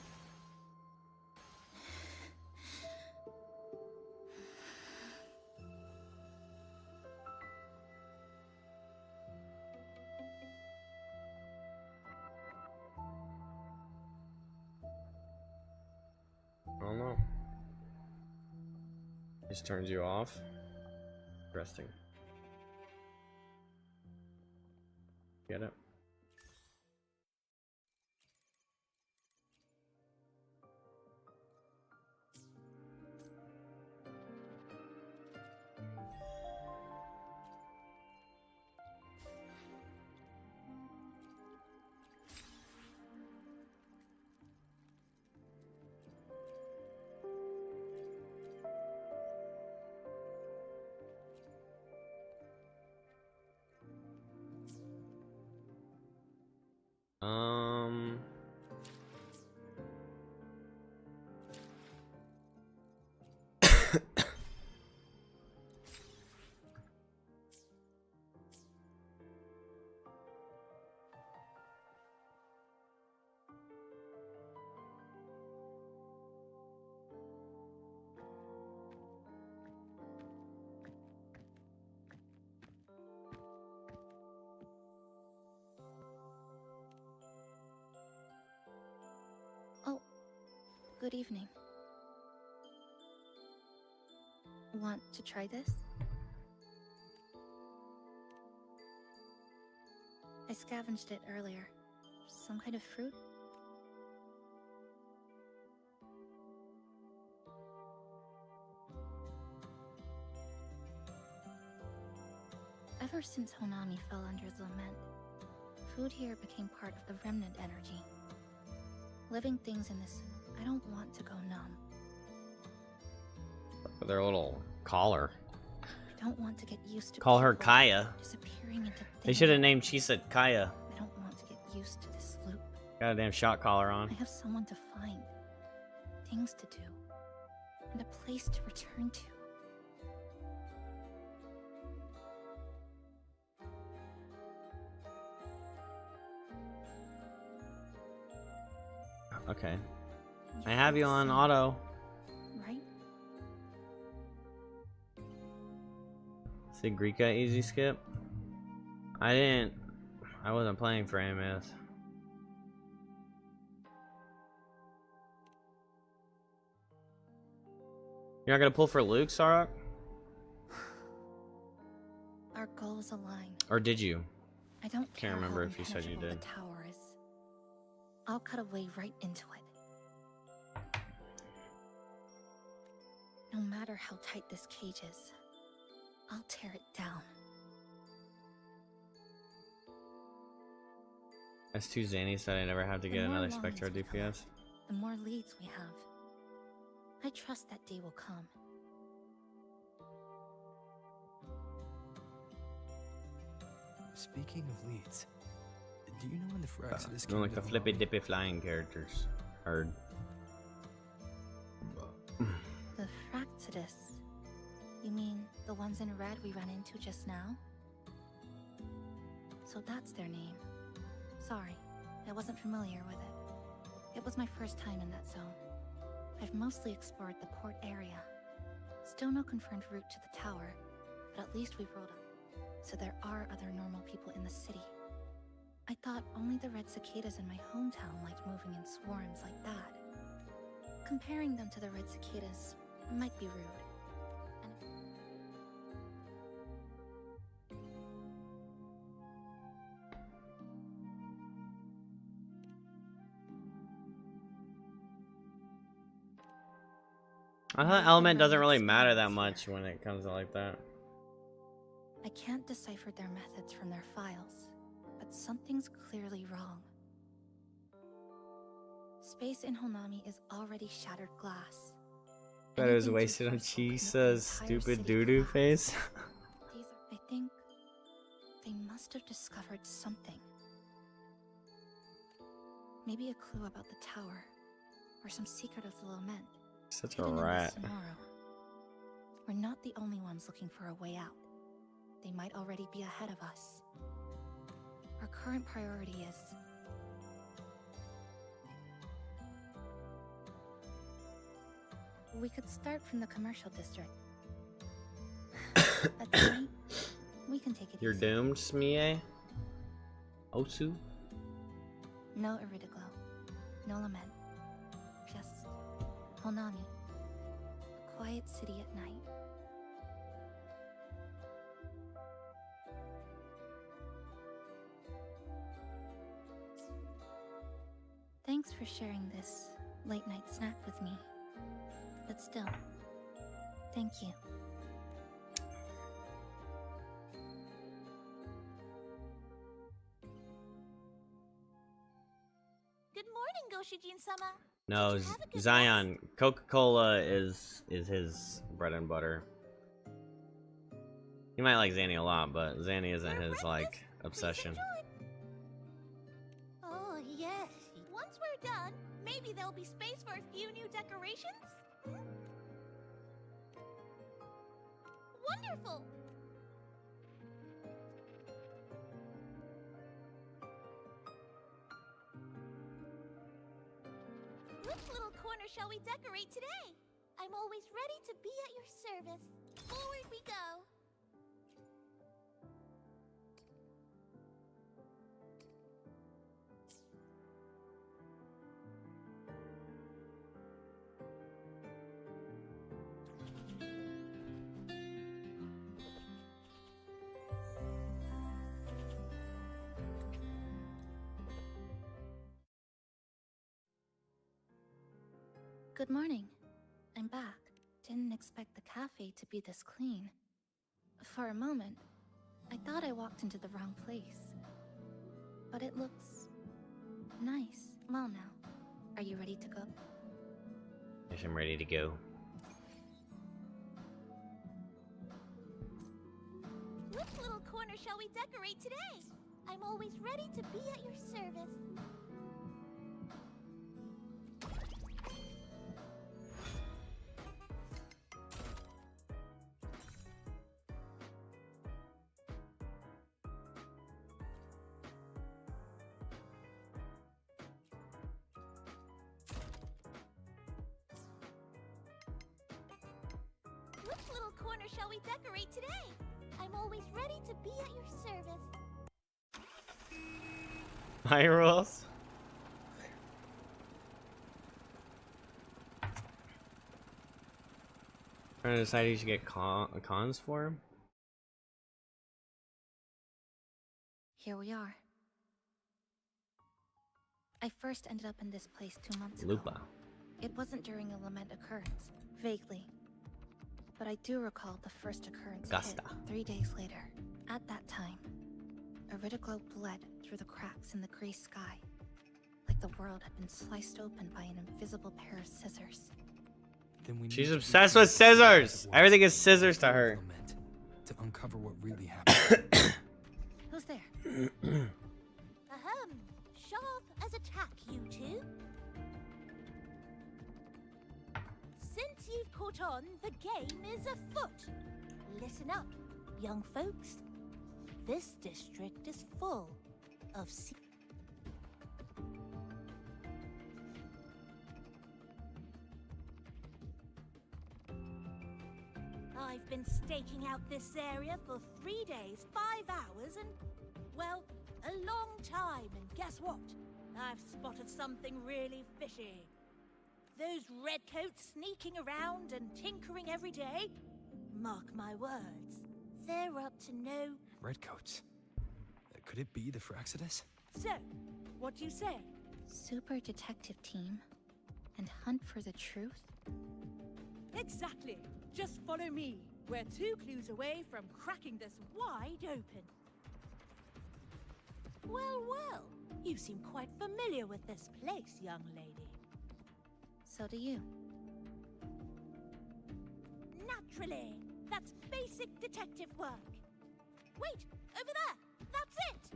I don't know. Just turns you off. Interesting. Get it? Um. Oh, good evening. Want to try this? I scavenged it earlier. Some kind of fruit? Ever since Honami fell under the lament, food here became part of the remnant energy. Living things in this, I don't want to go numb. With their little collar. I don't want to get used to Call her people Kaya. disappearing into They thin should have air. named Chisa Kaya. I don't want to get used to this loop. Got a damn shot collar on. I have someone to find, things to do, and a place to return to. Okay. You I have feel you the on same, auto. right? Sigrika easy skip. I wasn't playing for AMS. You're not gonna pull for Luuk, Sarok? Our goals align. Or did you? I don't care Can't remember how if you said you impenetrable did. the tower is. I'll cut a way right into it. No matter how tight this cage is, I'll tear it down. That's too zany, so I never have to The get more another longings Spectre we come up, DPS. the more leads we have. I trust that day will come. Speaking of leads, do you know when the Fraxidus Doing like the to flippy Lahai? dippy flying characters. Heard. The Fraxidus? You mean the ones in red we ran into just now? So that's their name. Sorry, I wasn't familiar with it. It was my first time in that zone. I've mostly explored the port area. Still no confirmed route to the tower, but at least we've rolled up. So there are other normal people in the city. I thought only the red cicadas in my hometown liked moving in swarms like that. Comparing them to the red cicadas might be rude. I thought element doesn't really matter that much when it comes to like that. I can't decipher their methods from their files, but something's clearly wrong. Space in Honami is already shattered glass. But it was Anything too wasted on forceful could make the Chisa's entire stupid city doo-doo collapse. face. I think they must have discovered something. Maybe a clue about the tower, or some secret of the lament. Such a hidden in rat. this Sonoro. We're not the only ones looking for a way out. They might already be ahead of us. Our current priority is... We could start from the commercial district. But tonight, we can take it You're easy. doomed, Smie. Osu. No Iridaglow. No lament. Just Honami. A quiet city at night. Thanks for sharing this late night snack with me. But still, thank you. Good morning, Goshijin-sama. No, Did you have a good Zion. Coca-Cola is his bread and butter. He might like Zanny a lot, but Zanny isn't his like obsession. Oh, yes. Once we're done, maybe there'll be space for a few new decorations? Wonderful! Which little corner shall we decorate today? I'm always ready to be at your service. Forward we go! Good morning. I'm back. Didn't expect the cafe to be this clean. For a moment, I thought I walked into the wrong place. But it looks... nice. Well now, are you ready to go? Yes, I'm ready to go. Which little corner shall we decorate today? I'm always ready to be at your service. Which little corner shall we decorate today? I'm always ready to be at your service. My rules. Trying to decide who should get cons for him. Here we are. I first ended up in this place 2 months ago. Lupa. It wasn't during a lament occurrence, vaguely. But I do recall the first occurrence Augusta. hit 3 days later. At that time, Iridaglow bled through the cracks in the gray sky, like the world had been sliced open by an invisible pair of scissors. Then we She's need to obsessed retrieve with scissors. what Everything was is scissors to her. lament, to uncover what really happened. Who's there? Ahem. Sharp as a tack, you two. Since you've caught on, the game is afoot. Listen up, young folks. This district is full of I've been staking out this area for 3 days, 5 hours, and, well, a long time. And guess what? I've spotted something really fishy. Those redcoats sneaking around and tinkering every day? Mark my words, they're up to no... Redcoats. Could it be the Phraxidus? So, what do you say? Super detective team and hunt for the truth? Exactly. Just follow me. We're 2 clues away from cracking this wide open. Well, well, you seem quite familiar with this place, young lady. So do you. Naturally. That's basic detective work. Wait, over there. That's it.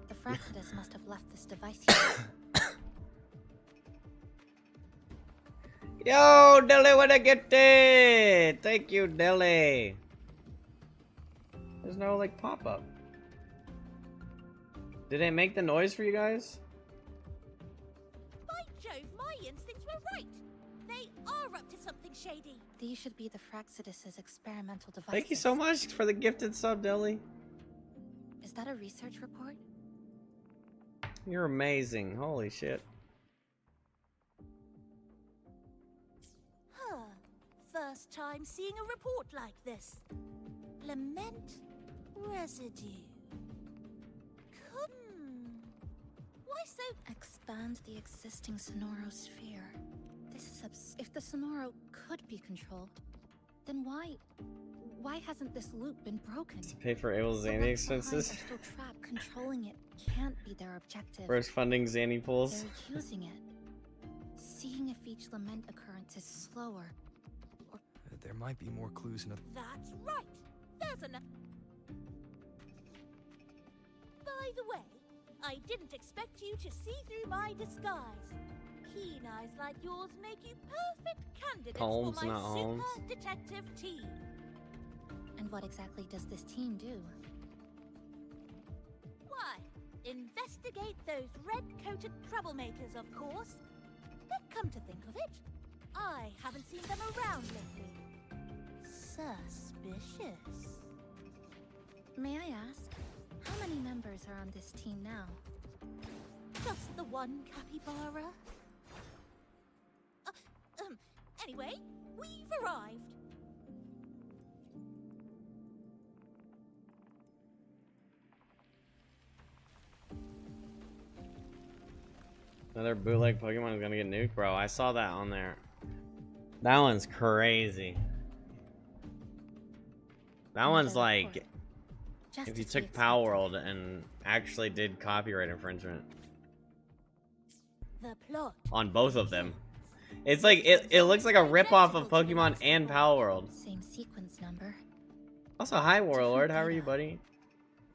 The Fractidus must have left this device here. Yo, Dilly with a gifted! Thank you, Dilly. There's no like pop up. Did it make the noise for you guys? By Jove, my instincts were right. They are up to something shady. These should be the Fractidus's experimental devices. Thank you so much for the gifted sub, Dilly. Is that a research report? You're amazing. Holy shit. Huh. First time seeing a report like this. Lament residue. Why so? Expand the existing Sonoro sphere. This is if the Sonoro could be controlled, then why hasn't this loop been broken? To pay for Abel's The Zanny ones behind expenses. are still trapped. Controlling it can't be their objective. First funding Zanny pools. They're using it. Seeing if each lament occurrence is slower. There might be more clues in the... That's right. There's enough. By the way, I didn't expect you to see through my disguise. Keen eyes like yours make you perfect candidates Holmes, for my not super Holmes. detective team. And what exactly does this team do? Why, investigate those red-coated troublemakers, of course. But come to think of it, I haven't seen them around lately. Suspicious. May I ask, how many members are on this team now? Just the one capybara. Anyway, we've arrived. Another bootleg Pokemon is gonna get nuked, bro. I saw that on there. That one's crazy. That one's like if you took Power World and actually did copyright infringement The plot. on both of them. It's like it looks like a ripoff of Pokemon and Power World. Same sequence number. Also, hi Warlord, how are you, buddy?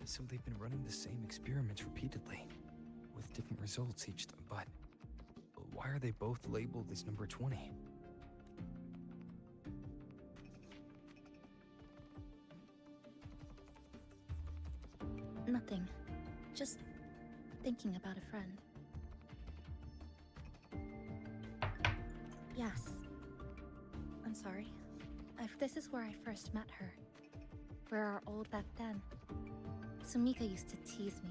So they've been running the same experiments repeatedly, with different results each time, but why are they both labeled as number 20? Nothing. Just thinking about a friend. Yes. I'm sorry. This is where I first met her. We were old back then. Sumika used to tease me.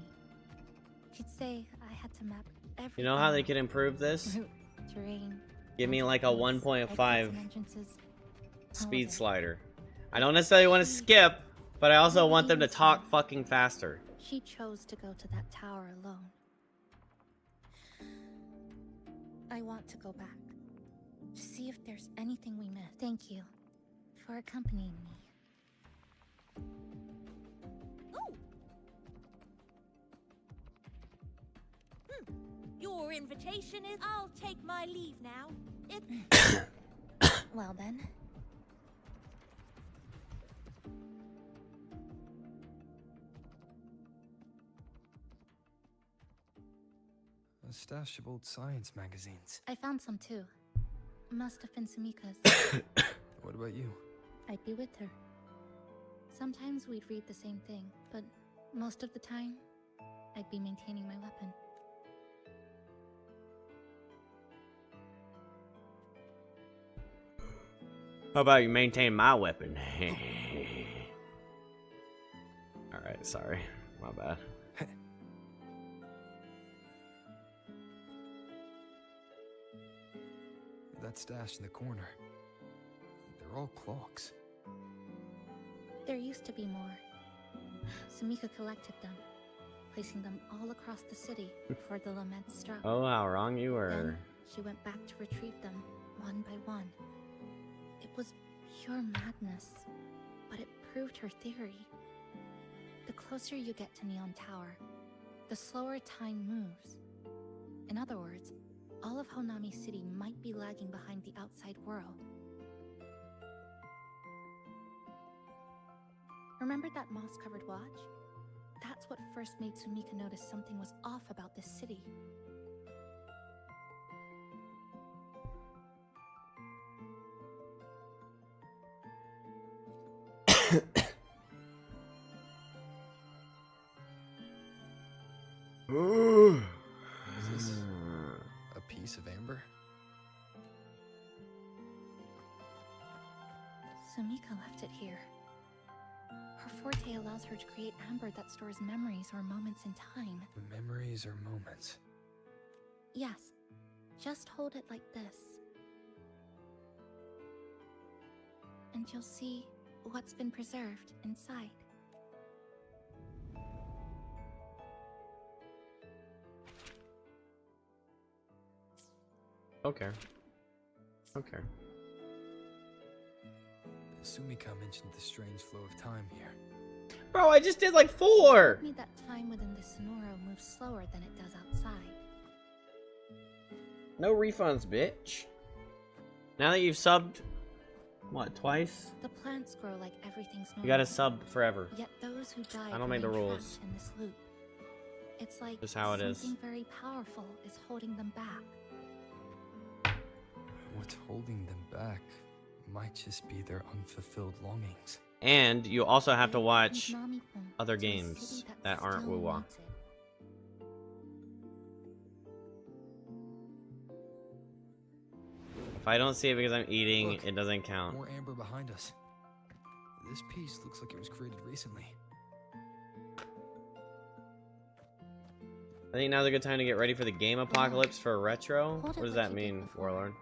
She'd say I had to map everything. You know how they could improve this? Terrain. Give me like a 1.5 entrances. speed slider. I don't necessarily want to skip, but I also want them to talk fucking faster. She chose to go to that tower alone. I want to go back. To see if there's anything we missed. Thank you for accompanying me. Oh. Your invitation is... I'll take my leave now. Well then. A stash of old science magazines. I found some too. Must have been Sumika's. What about you? I'd be with her. Sometimes we'd read the same thing, but most of the time, I'd be maintaining my weapon. How about you maintain my weapon? Alright, sorry. My bad. that stash in the corner. They're all clocks. There used to be more. Sumika collected them, placing them all across the city before the lament struck. Oh, how wrong you were. Then she went back to retrieve them, one by one. It was pure madness, but it proved her theory. The closer you get to Neon Tower, the slower time moves. In other words, all of Honami City might be lagging behind the outside world. Remember that moss-covered watch? That's what first made Sumika notice something was off about this city. Is this a piece of amber? Sumika left it here. Her forte allows her to create amber that stores memories or moments in time. Memories or moments? Yes, just hold it like this. And you'll see what's been preserved inside. Okay. Okay. Sumika mentioned the strange flow of time here. Bro, I just did like 4! Told me that time within the Sonoro moves slower than it does outside. No refunds, bitch. Now that you've subbed, what, twice? The plants grow like everything's normal. You gotta sub forever. Yet those who die I don't make the remain rules. trapped in this loop. It's like Just how it is. something very powerful is holding them back. What's holding them back might just be their unfulfilled longings. And you also have to watch Konami other to a games city that aren't still WUWA. wants it. If I don't see it because I'm eating, Look, it doesn't count. More amber behind us. This piece looks like it was created recently. I think now's a good time to get ready for the game apocalypse for a retro. Hold it What does like that you did mean, before. Warlord?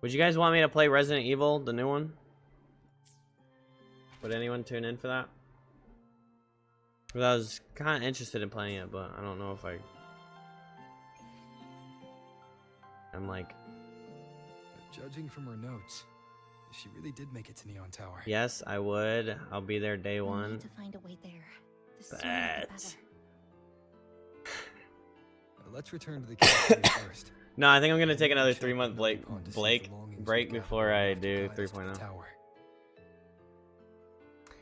Would you guys want me to play Resident Evil, the new one? Would anyone tune in for that? 'Cause I was kind of interested in playing it, but I don't know if I'm like, Judging from her notes, she really did make it to Neon Tower. yes, I would. I'll be there day We one. need to find a way there. The sooner the But better. Let's return to the cafeteria first. no, I think I'm gonna take another Check 3-month the break, map on to see if break, the longings break we've before gathered I enough to do guide us to the 3.0. tower.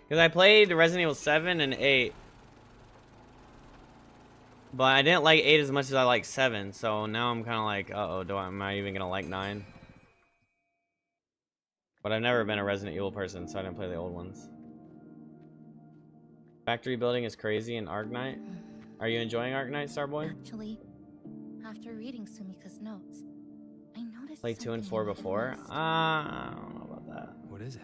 Because I played Resident Evil 7 and 8. But I didn't like 8 as much as I like 7. So now I'm kind of like, uh-oh, am I even going to like 9? But I've never been a Resident Evil person, so I didn't play the old ones. Factory building is crazy in Arknight. Are you enjoying Arknight, Starboy? Actually, after reading Sumika's notes, I noticed Played 2 and something 4 you might have before? missed. I don't know about that. What is it?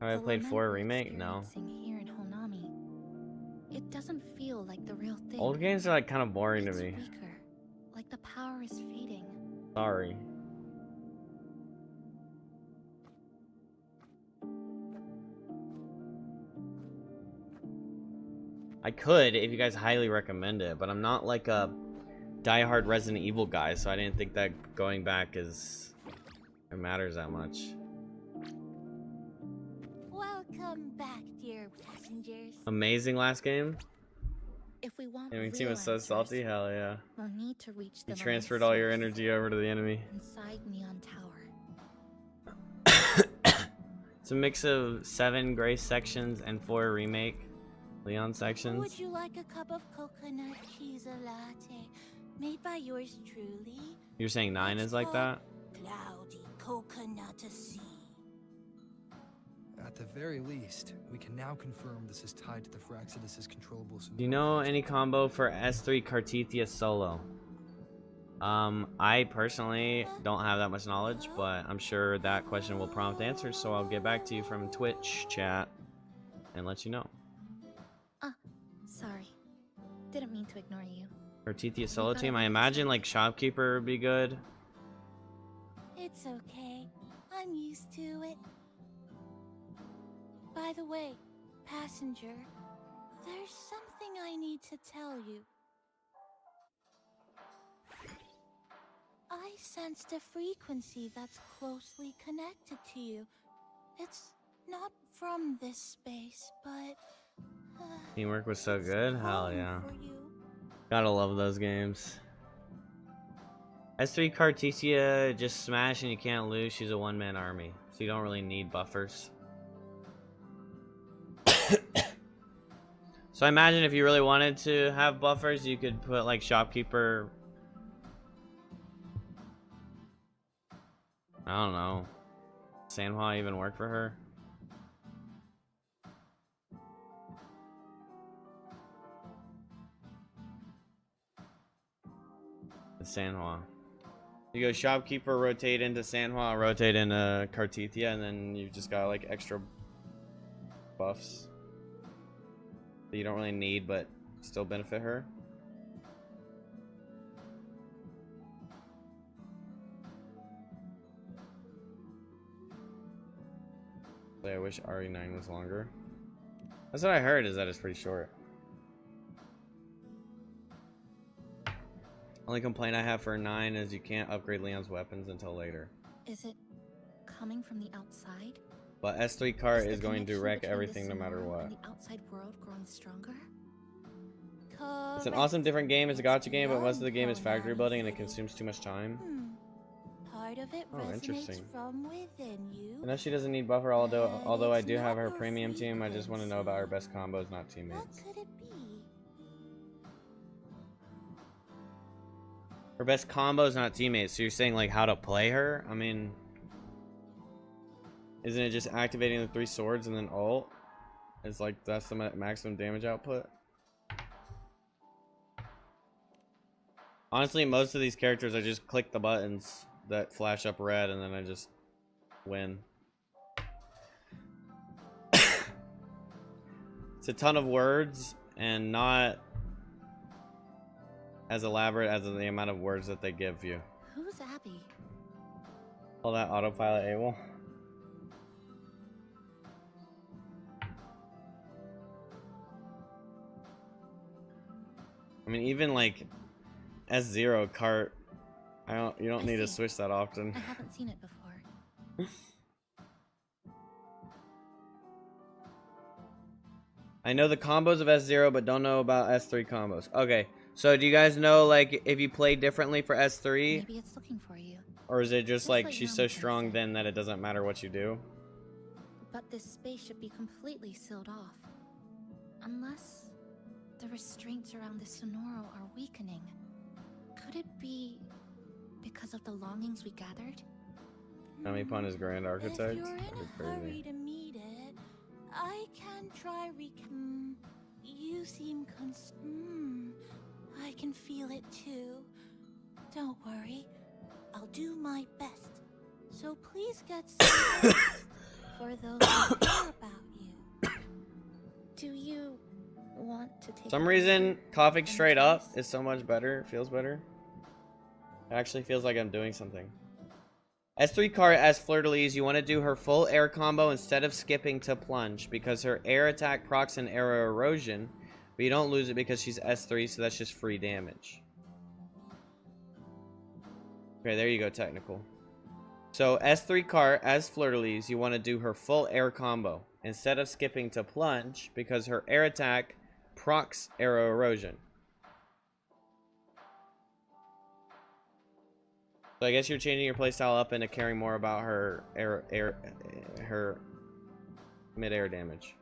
Have I The played lament 4 we're remake? No. experiencing here in Honami, it doesn't feel like the real thing. Old games are like kind of boring to It's me. weaker, like the power is fading. Sorry. I could if you guys highly recommend it, but I'm not like a diehard Resident Evil guy, so I didn't think that going back it matters that much. Welcome back, dear passengers. Amazing last game. If we want Enemy team real was so answers, salty, hell yeah. we'll need to reach the You lament transferred all your source energy over to the enemy. inside Neon Tower. It's a mix of 7 gray sections and 4 remake Leon sections. Would you like a cup of coconut cheese latte made by yours truly? You're saying 9 is like that? Cloudy coconut sea. At the very least, we can now confirm this is tied to the Fraxidus' controllable. Do you know any combo for S3 Cartethia solo? I personally don't have that much knowledge, but I'm sure that question will prompt answers, so I'll get back to you from Twitch chat and let you know. Sorry. Didn't mean to ignore you. Cartithia solo team. I imagine like shopkeeper would be good. It's okay. I'm used to it. By the way, passenger, there's something I need to tell you. I sensed a frequency that's closely connected to you. It's not from this space, but... Teamwork was so good. Hell yeah. for you. Gotta love those games. S3 Cartithia, just smash and you can't lose. She's a one-man army, so you don't really need buffers. So I imagine if you really wanted to have buffers, you could put like shopkeeper. I don't know. Sanhua even work for her? Sanhua. You go shopkeeper, rotate into Sanhua, rotate into Cartithia, and then you just got like extra buffs that you don't really need but still benefit her. I wish RE9 was longer. That's what I heard, is that it's pretty short. Only complaint I have for 9 is you can't upgrade Leon's weapons until later. Is it coming from the outside? But S3 cart the is going to connection wreck between everything no this matter Sonora what. and the outside world growing stronger? It's an awesome different game. It's a gacha game, but most of the game is factory building and it consumes too much time. Part of it Oh, resonates interesting. from within you. I know she doesn't need buffer, although I do have her premium team. I just want to know about her best combos, not teammates. What could it be? Her best combos, not teammates. So you're saying like how to play her? I mean, isn't it just activating the 3 swords and then ult? It's like that's the maximum damage output. Honestly, most of these characters, I just click the buttons that flash up red and then I just win. It's a ton of words and not as elaborate as the amount of words that they give you. Who's Abby? All that autopilot AWOL. I mean, even like S0 cart, you don't need to switch that often. I haven't seen it before. I know the combos of S0, but don't know about S3 combos. Okay, so do you guys know like if you play differently for S3? Maybe it's looking for you. Or is it just like she's so Nami strong said. then that it doesn't matter what you do? But this space should be completely sealed off. Unless the restraints around the Sonoro are weakening. Could it be because of the longings we gathered? Nami Pun is Grand If Architect? you're in That'd be a hurry crazy. to meet it, I can try you seem I can feel it too. Don't worry, I'll do my best. So please get some rest for those who care about you. Do you want to take For some reason, coughing straight up is so much better. Feels better. It actually feels like I'm doing something. S3 cart as Fleur-de-Lis, you want to do her full air combo instead of skipping to plunge because her air attack procs and arrow erosion, but you don't lose it because she's S3, so that's just free damage. Okay, there you go, technical. So S3 cart as Fleur-de-Lis, you want to do her full air combo instead of skipping to plunge because her air attack procs arrow erosion. So I guess you're changing your playstyle up into caring more about her her mid-air damage.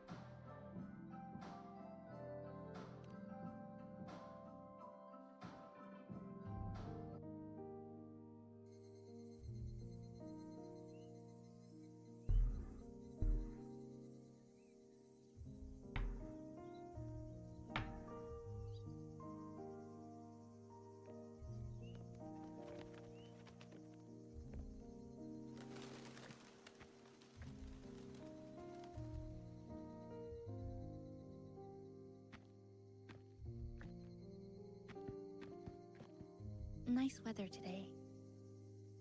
nice weather today.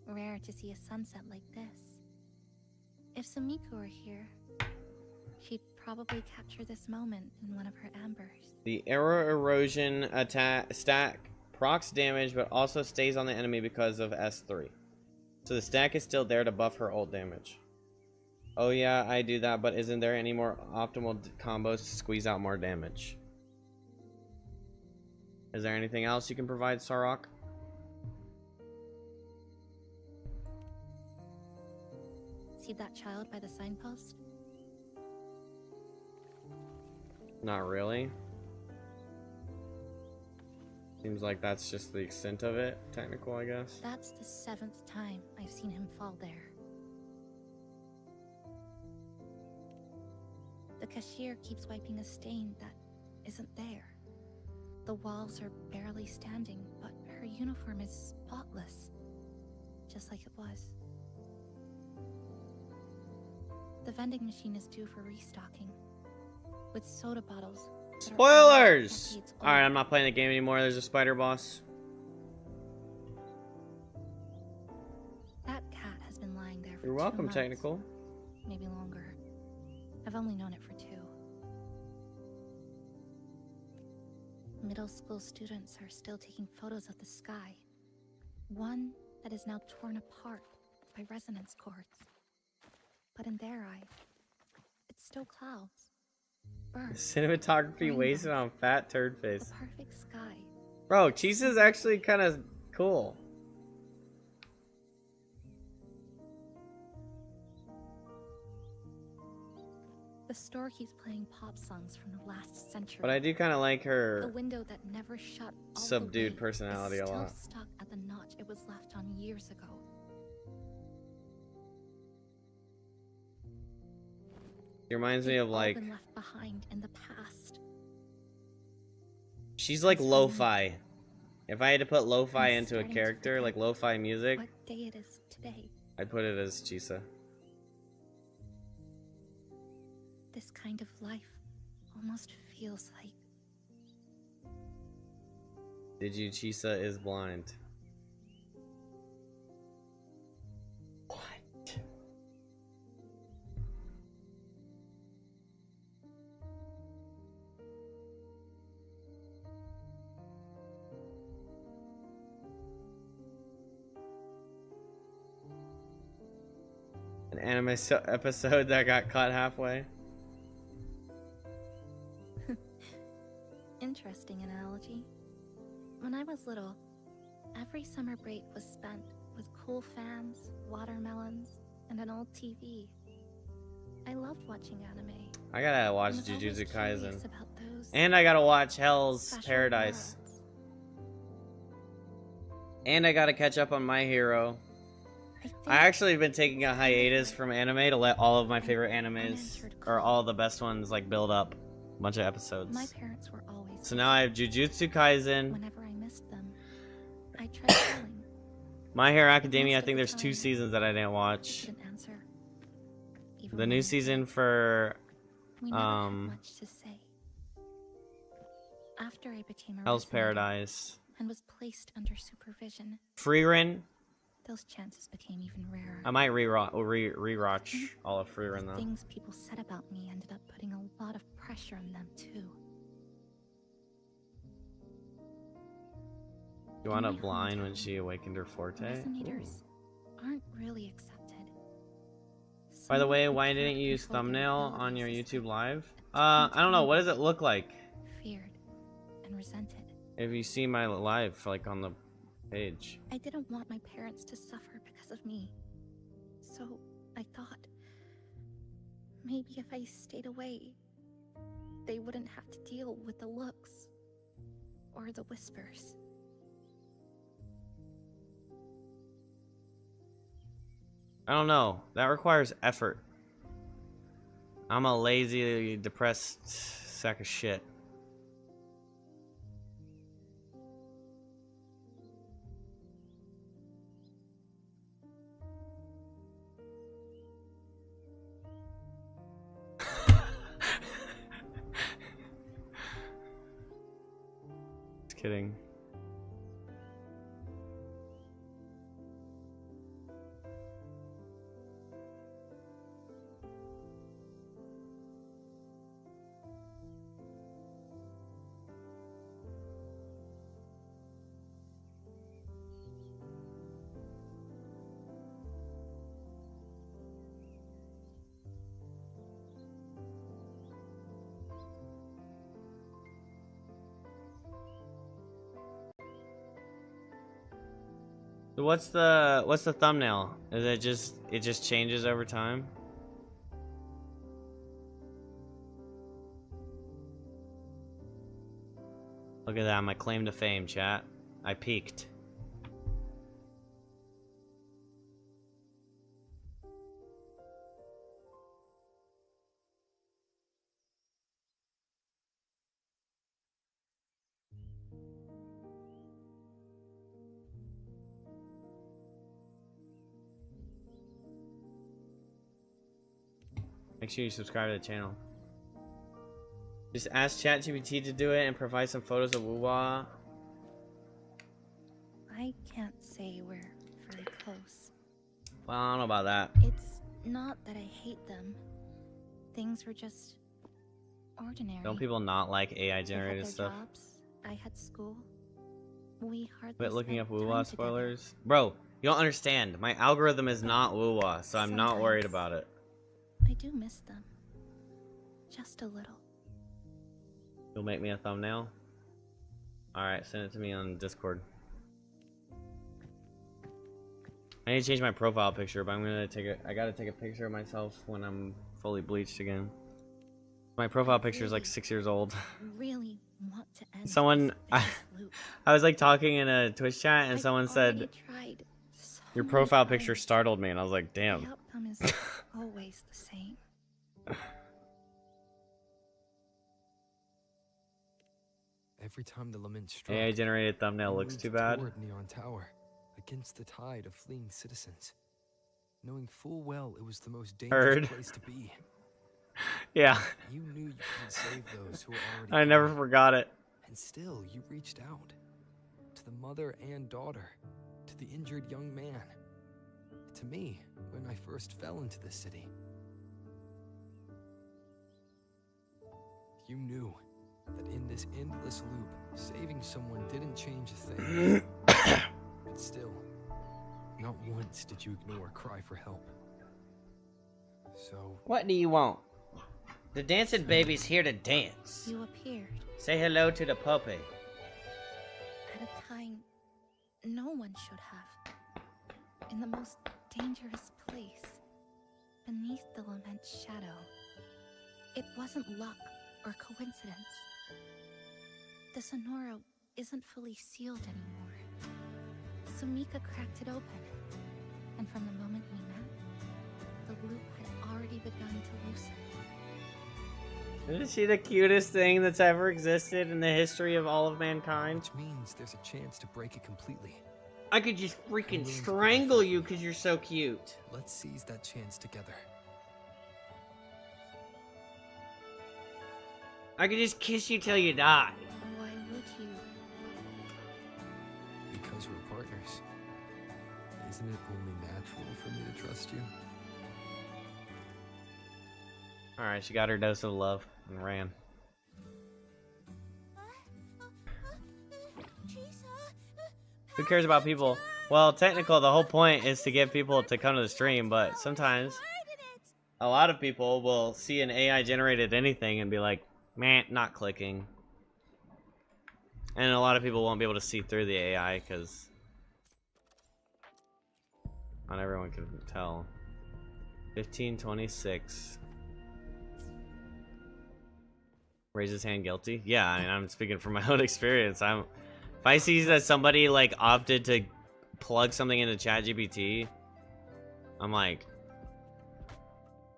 Rare to see a sunset like this. If Sumiko were here, she'd probably capture this moment in one of her ambers. The arrow erosion attack stack procs damage, but also stays on the enemy because of S3. So the stack is still there to buff her ult damage. Oh yeah, I do that, but isn't there any more optimal combos to squeeze out more damage? Is there anything else you can provide, Sarok? See that child by the signpost? Not really. Seems like that's just the extent of it. Technical, I guess. That's the 7th time I've seen him fall there. The cashier keeps wiping a stain that isn't there. The walls are barely standing, but her uniform is spotless, just like it was. The vending machine is due for restocking, with soda bottles. Spoilers! Alright, I'm not playing the game anymore. There's a spider boss. That cat has been lying there for You're 2 welcome, months, Technical. maybe longer. I've only known it for 2. Middle school students are still taking photos of the sky. One that is now torn apart by resonance cords. But in their eye, it's still clouds. Birds. Cinematography rainbows, wasted on fat turd the face. perfect sky. Bro, Chisa's actually kind of cool. The store keeps playing pop songs from the last century. But I do kind of like The her window that never shut all subdued the way personality is a still lot. stuck at the notch it was left on years ago. She reminds me They've of all like, been left behind in the past. she's like As for me, lo-fi. If I had to put lo-fi I'm into a starting to character, like forget lo-fi music, what day it is today. I'd put it as Chisa. This kind of life almost feels like Did you Chisa is blind? What? An anime episode that got cut halfway. interesting analogy. When I was little, every summer break was spent with cool fans, watermelons, and an old TV. I loved watching anime. I gotta watch and was always Jujutsu curious Kaisen. about those And I gotta watch Hell's special Paradise. worlds. And I gotta catch up on My Hero. I actually have been taking a hiatus from anime to let all of my favorite animes, or all the best ones, like build up a bunch of episodes. My parents were always So now I have Jujutsu Kaisen, whenever I missed them, I tried calling. My Hero Academia. I Most of think the there's 2 time, seasons that I didn't watch. Didn't answer. Even The when new I season did. for We never had much to say. After I became a Hell's resonator Paradise. and was placed under supervision, Freerin. those chances became even rarer. I might rewatch all of Freerin The though. things people said about me ended up putting a lot of pressure on them too. You wound In up my blind when hometown, she awakened her forte. Resonators aren't really accepted. By the Some way, who why can't didn't you use control their thumbnail on your abilities is YouTube live? took I some don't know. time, What does it look like? feared and resented. If you see my live, like on the page. I didn't want my parents to suffer because of me. So I thought maybe if I stayed away, they wouldn't have to deal with the looks or the whispers. I don't know. That requires effort. I'm a lazy, depressed sack of shit. Just kidding. What's the thumbnail? Is it just changes over time? Look at that, my claim to fame, chat. I peaked. Make sure you subscribe to the channel. Just ask ChatGPT to do it and provide some photos of WUWA. I can't say we're very close. Well, I don't know about that. It's not that I hate them. Things were just ordinary. Don't people not like AI They had generated their stuff? jobs, I had school. We hardly Quit looking up spent WUWA time spoilers. together. Bro, you don't understand. My algorithm is not WUWA, so I'm not worried Sometimes. about it. I do miss them. Just a little. You'll make me a thumbnail? Alright, send it to me on Discord. I need to change my profile picture, but I gotta take a picture of myself when I'm fully bleached again. My profile picture is like 6 years old. Really want to end Someone, this I vicious loop. was like talking in a Twitch chat and I've someone already said, tried so your many profile picture times. startled me, and I was like, The damn. outcome is always the same. Every time the lament struck, AI generated thumbnail we looks moved too bad. toward Neon Tower, against the tide of fleeing citizens, knowing full well it was the most dangerous Heard. place to be. Yeah. You knew you couldn't save those who were already I never gone, forgot it. and still you reached out to the mother and daughter, to the injured young man, to me when I first fell into the city. You knew that in this endless loop, saving someone didn't change a thing. But still, not once did you ignore a cry for help. So, What do you want? The dancing baby's here to dance. You appeared Say hello to the puppy. at a time no one should have. In the most dangerous place, beneath the lament's shadow. It wasn't luck or coincidence. The Sonoro isn't fully sealed anymore. Sumika cracked it open, and from the moment we met, the loop had already begun to loosen. Isn't she the cutest thing that's ever existed in the history of all of mankind? which means there's a chance to break it completely. I could just freaking strangle you because you're so cute. Let's seize that chance together. I could just kiss you till you die. Why would you? Because we're partners. Isn't it only natural for me to trust you? Alright, she got her dose of love and ran. Who cares about people? Well, technical, the whole point is to get people to come to the stream, but sometimes a lot of people will see an AI generated anything and be like, man, not clicking. And a lot of people won't be able to see through the AI because not everyone can tell. 1526. Raise his hand guilty? Yeah, I mean, I'm speaking from my own experience. If I see that somebody like opted to plug something into ChatGPT, I'm like,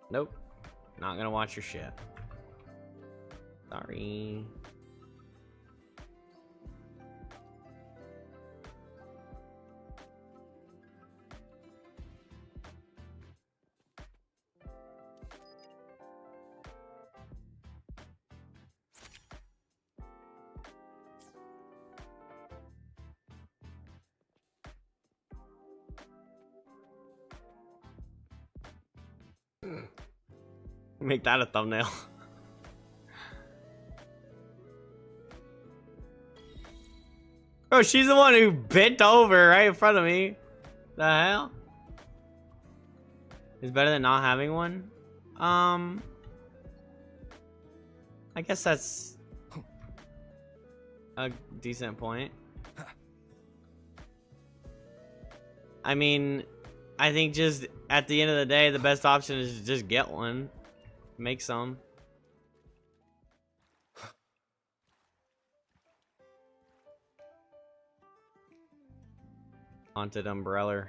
nope, not gonna watch your shit. Sorry. Make that a thumbnail. Oh, she's the one who bent over right in front of me. The hell? It's better than not having one? I guess that's a decent point. I mean, I think just at the end of the day, the best option is to just get one. Make some. Haunted umbrella.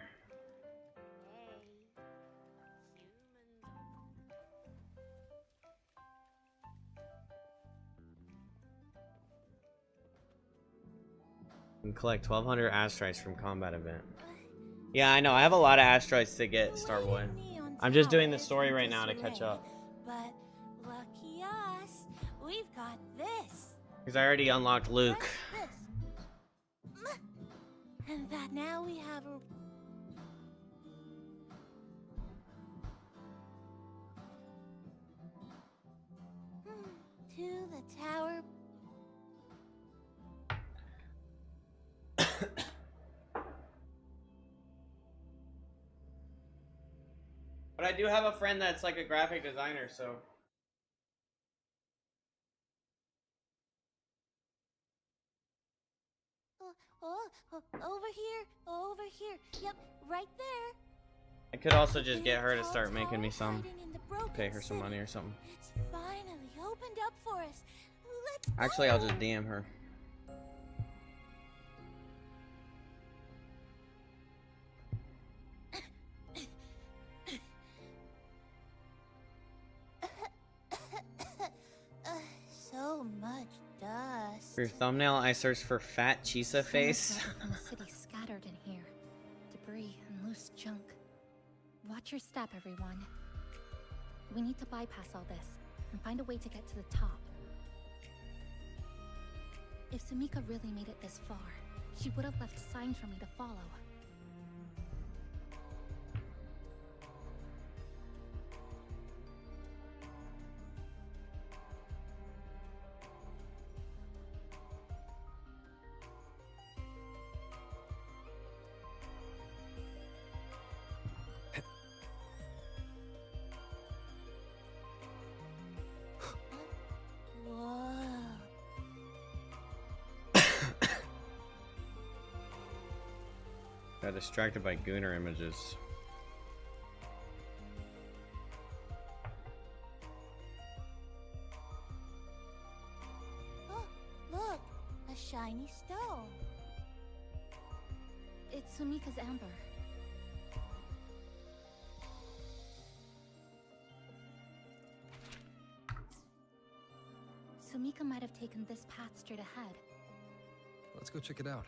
You can collect 1,200 asteroids from combat event. Yeah, I know. I have a lot of asteroids to get, Starboy. I'm just doing the story right now to catch up. But lucky us, we've got this. Because I already unlocked Luuk. This. And that now we have a... To the tower. But I do have a friend that's like a graphic designer, so... Over here. Yep, right there. I could also just get her to start making me some. Pay her some money or something. It's finally opened up for us. Let's Actually, I'll just DM her. So much dust. For your thumbnail, I searched for fat Chisa face. From the city scattered in here. Debris and loose junk. Watch your step, everyone. We need to bypass all this and find a way to get to the top. If Sumika really made it this far, she would have left signs for me to follow. Got distracted by Gooner images. Oh, look, a shiny stone. It's Sumika's amber. Sumika might have taken this path straight ahead. Let's go check it out.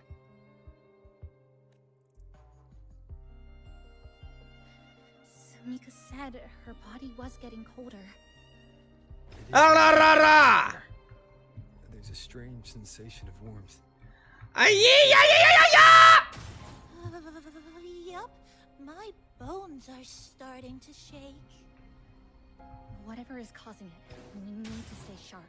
Sumika said her body was getting colder. There's a strange sensation of warmth. Yup, my bones are starting to shake. Whatever is causing it, we need to stay sharp.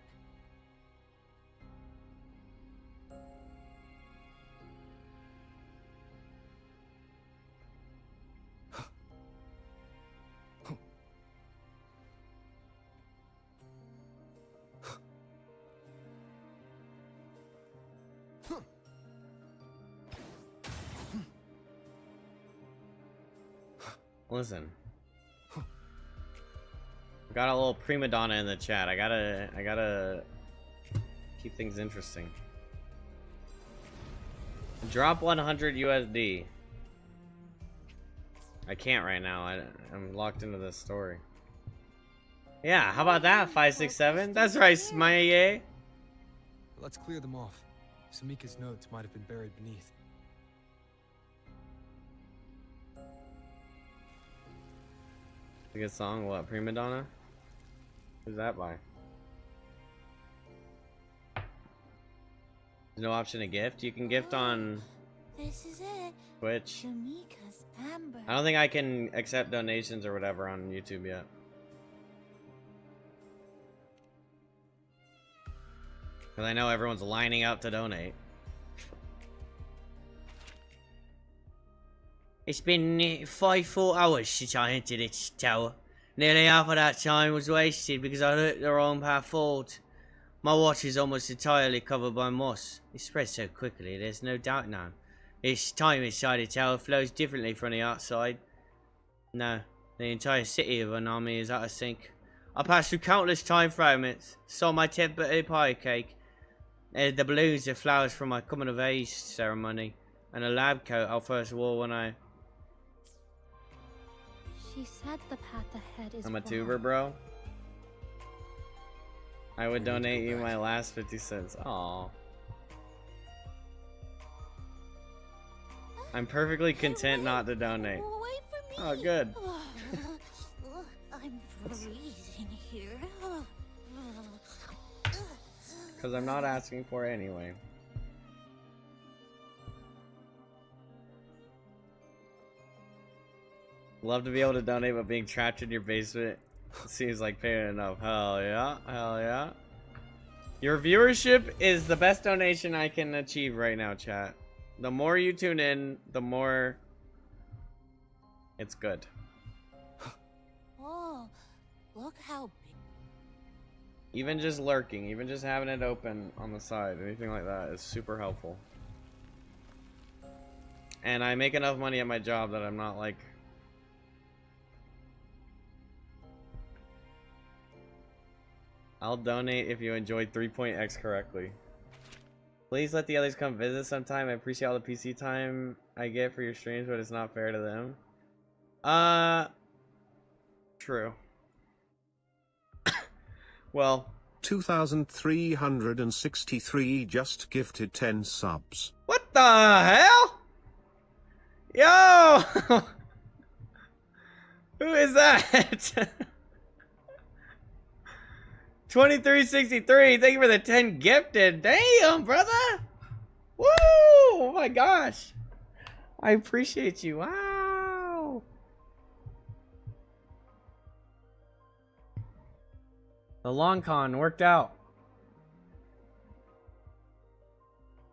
Listen. Got a little prima donna in the chat. I gotta keep things interesting. Drop 100 USD. I can't right now. I'm locked into this story. Yeah, how about that? 567. That's right, Smiley. Let's clear them off. Sumika's notes might have been buried beneath. A good song. What? Prima Donna? Who's that by? There's no option to gift. You can gift on This is it. Twitch. Sumika's amber. I don't think I can accept donations or whatever on YouTube yet. Because I know everyone's lining up to donate. It's been 5 full hours since I entered this tower. Nearly half of that time was wasted because I took the wrong path forward. My watch is almost entirely covered by moss. It spreads so quickly, there's no doubt now Its time inside the tower flows differently from the outside. No, the entire city of Hanami is out of sync. I passed through countless time fragments, saw my 10th birthday pie cake, the balloons and flowers from my coming of age ceremony, and a lab coat I first wore when I... She said the path ahead is I'm a wrong. tuber, bro. I would donate you my last 50 cents. Aww. I'm perfectly content not to donate. Away from me. Oh, good. I'm freezing here. Because I'm not asking for it anyway. Love to be able to donate, but being trapped in your basement seems like pain enough. Hell yeah. Hell yeah. Your viewership is the best donation I can achieve right now, chat. The more you tune in, the more it's good. Oh, look how big. Even just lurking, even just having it open on the side, anything like that is super helpful. And I make enough money at my job that I'm not like... I'll donate if you enjoyed 3.x correctly. Please let the others come visit sometime. I appreciate all the PC time I get for your streams, but it's not fair to them. True. Well, 2,363 just gifted 10 subs. what the hell? Yo! Who is that? 2363, thank you for the 10 gifted. Damn, brother! Woo! Oh my gosh. I appreciate you. Wow. The long con worked out.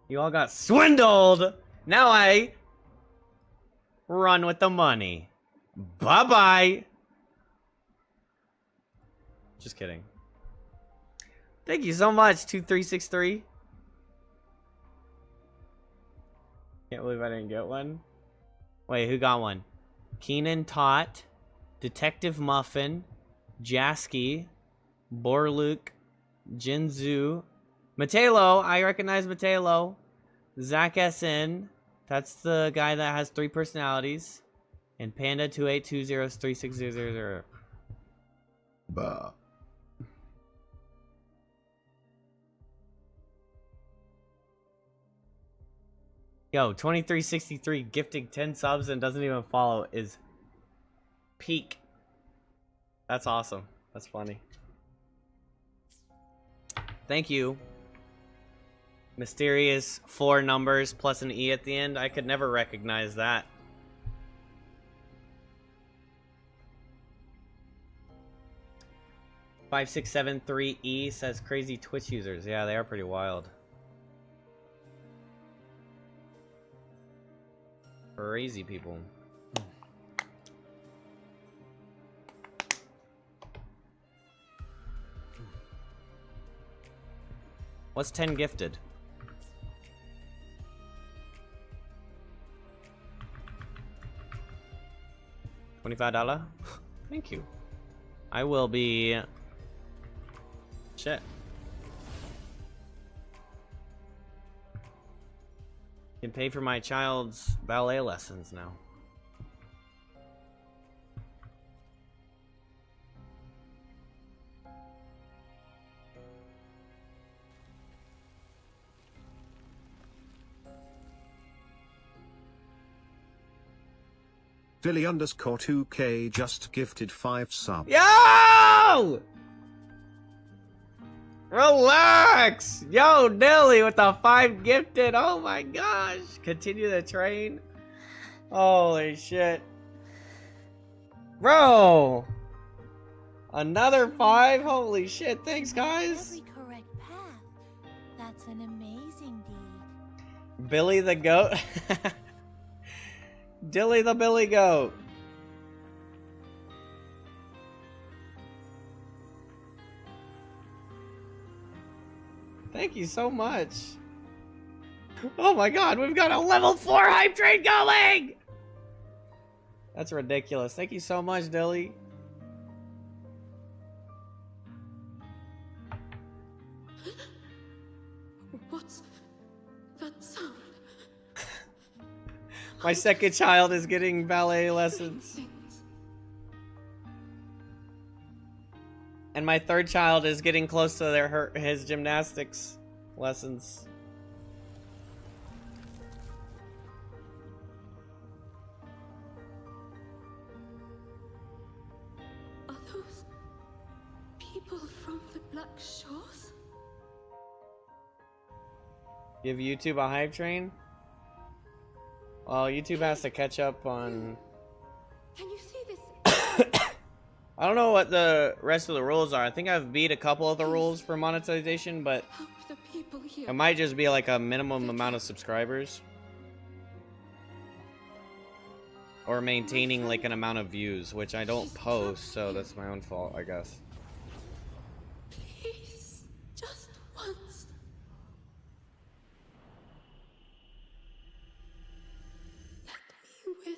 You all got swindled. Now I run with the money. Bye-bye. Just kidding. Thank you so much, 2363. Can't believe I didn't get one. Wait, who got one? Keenan Tot, Detective Muffin, Jasky, Luuk, Jinzu, Matelo. I recognize Matelo. Zach SN. That's the guy that has 3 personalities. And Panda 28203600. Bah. Yo, 2363 gifting 10 subs and doesn't even follow is peak. That's awesome. That's funny. Thank you. Mysterious 4 numbers plus an E at the end. I could never recognize that. $5673E says crazy Twitch users. Yeah, they are pretty wild. Crazy people. What's 10 gifted? $25? Thank you. I will be... Shit. Can pay for my child's ballet lessons now. Dilly_2K just gifted 5 subs. Yo! Relax! Yo, Nelly with the 5 gifted. Oh my gosh. Continue the train. Holy shit. Bro! Another 5? Holy shit. Thanks, guys. Every correct path. That's an amazing deed. Billy the goat. Dilly the Billy goat. Thank you so much. Oh my god, we've got a level 4 hype train going! That's ridiculous. Thank you so much, Dilly. What's that sound? My second child is getting ballet lessons. And my third child is getting close to his gymnastics lessons. Are those people from the Black Shores? Give YouTube a hype train? Well, YouTube has to catch up on... Can you see this? I don't know what the rest of the rules are. I think I've beat a couple of the rules for monetization, but Help the people here. it might just be like a minimum amount of subscribers. Or maintaining like an amount of views, which I don't post, so that's my own fault, I guess. Please, just once. Let me win.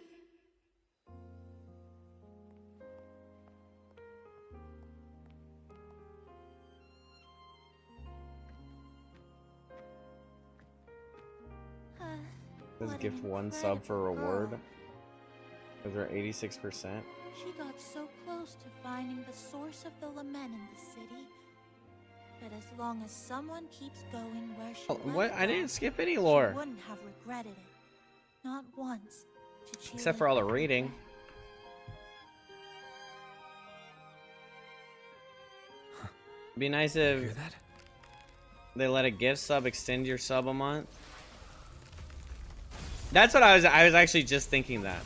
Does gift 1 sub for reward? Because they're 86%. She got so close to finding the source of the lament in the city. But as long as someone keeps going where she What? left I didn't off, skip any she lore. wouldn't have regretted it. Not once. Did she Except live for all the with reading. regret. It'd be nice if they let a gift sub extend your sub a month. That's what I was actually just thinking that.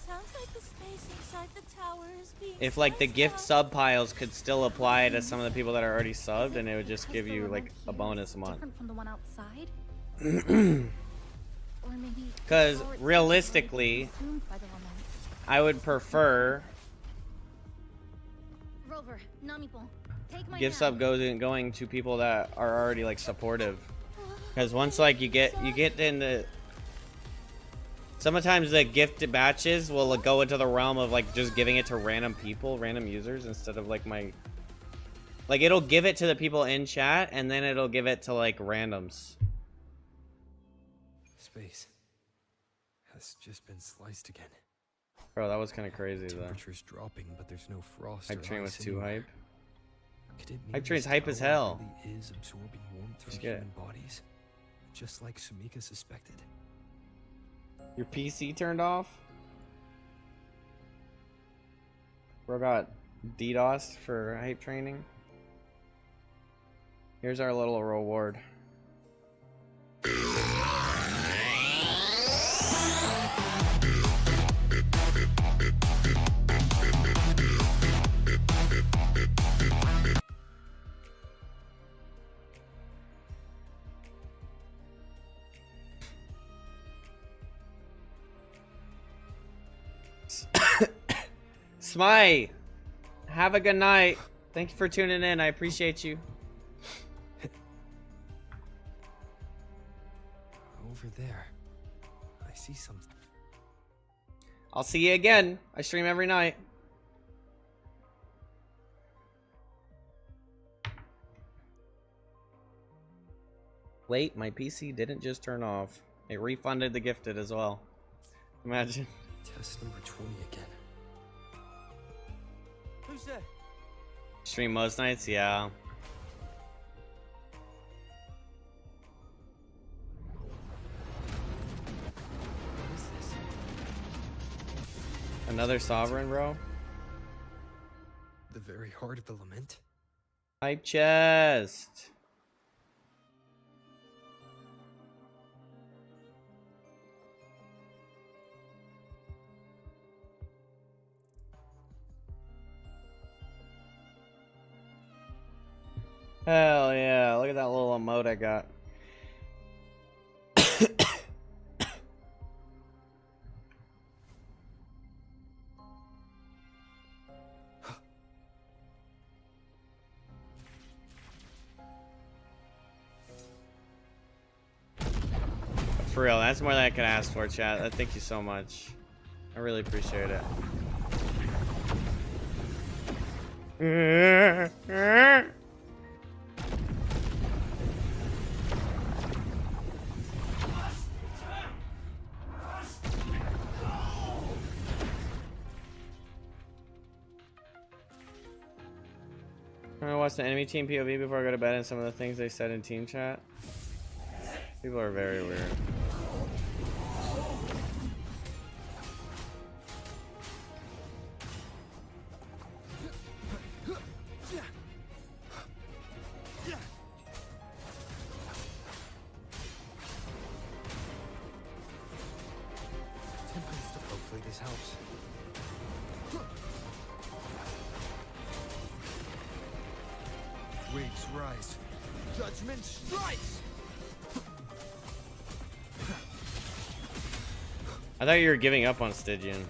Sounds like the space inside the tower is being If like the sliced gift up. sub piles could still apply to some of the people that are already subbed, and it would just give you like a bonus a month. Different from the one outside? Or maybe Because the tower itself is realistically, already consumed by the lament. I would prefer Rover, Namipon, take my gift hand. sub going to people that are already like supportive. Because once like you get into, sometimes the gift batches will like, go into the realm of like just giving it to random people, random users, instead of like like it'll give it to the people in chat and then it'll give it to like randoms. Space has just been sliced again. Bro, that was kind of crazy though. Temperature's dropping, but there's no frost. Hype or train was ice too anywhere. hype. Could it mean Hype train's this hype as tower hell. really is absorbing warmth from Just get it. human bodies, just like Sumika suspected? Your PC turned off? Bro got DDoS for hype training. Here's our little reward. Smite, have a good night. Thank you for tuning in. I appreciate you. Over there, I see something. I'll see you again. I stream every night. Wait, my PC didn't just turn off. It refunded the gifted as well. Imagine. Test number 20 again. Who's there? Stream most nights? Yeah. What is this? Another sovereign, bro? The very heart of the lament? Hype chest. Hell yeah, look at that little emote I got. for real. That's more than I could ask for, chat. Thank you so much. I really appreciate it. I'm gonna watch the enemy team POV before I go to bed, and some of the things they said in team chat. People are very weird. Hopefully this helps. Waves rise. Judgment strikes! I thought you were giving up on Stygian.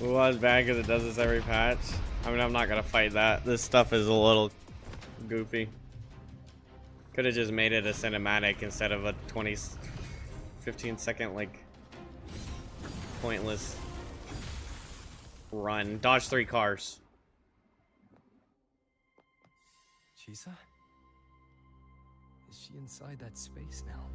Wuwa's bad because it does this every patch. I mean, I'm not gonna fight that. This stuff is a little goofy. Could have just made it a cinematic instead of a 15-second, like, pointless run. Dodge 3 cars. Chisa? Is she inside that space now?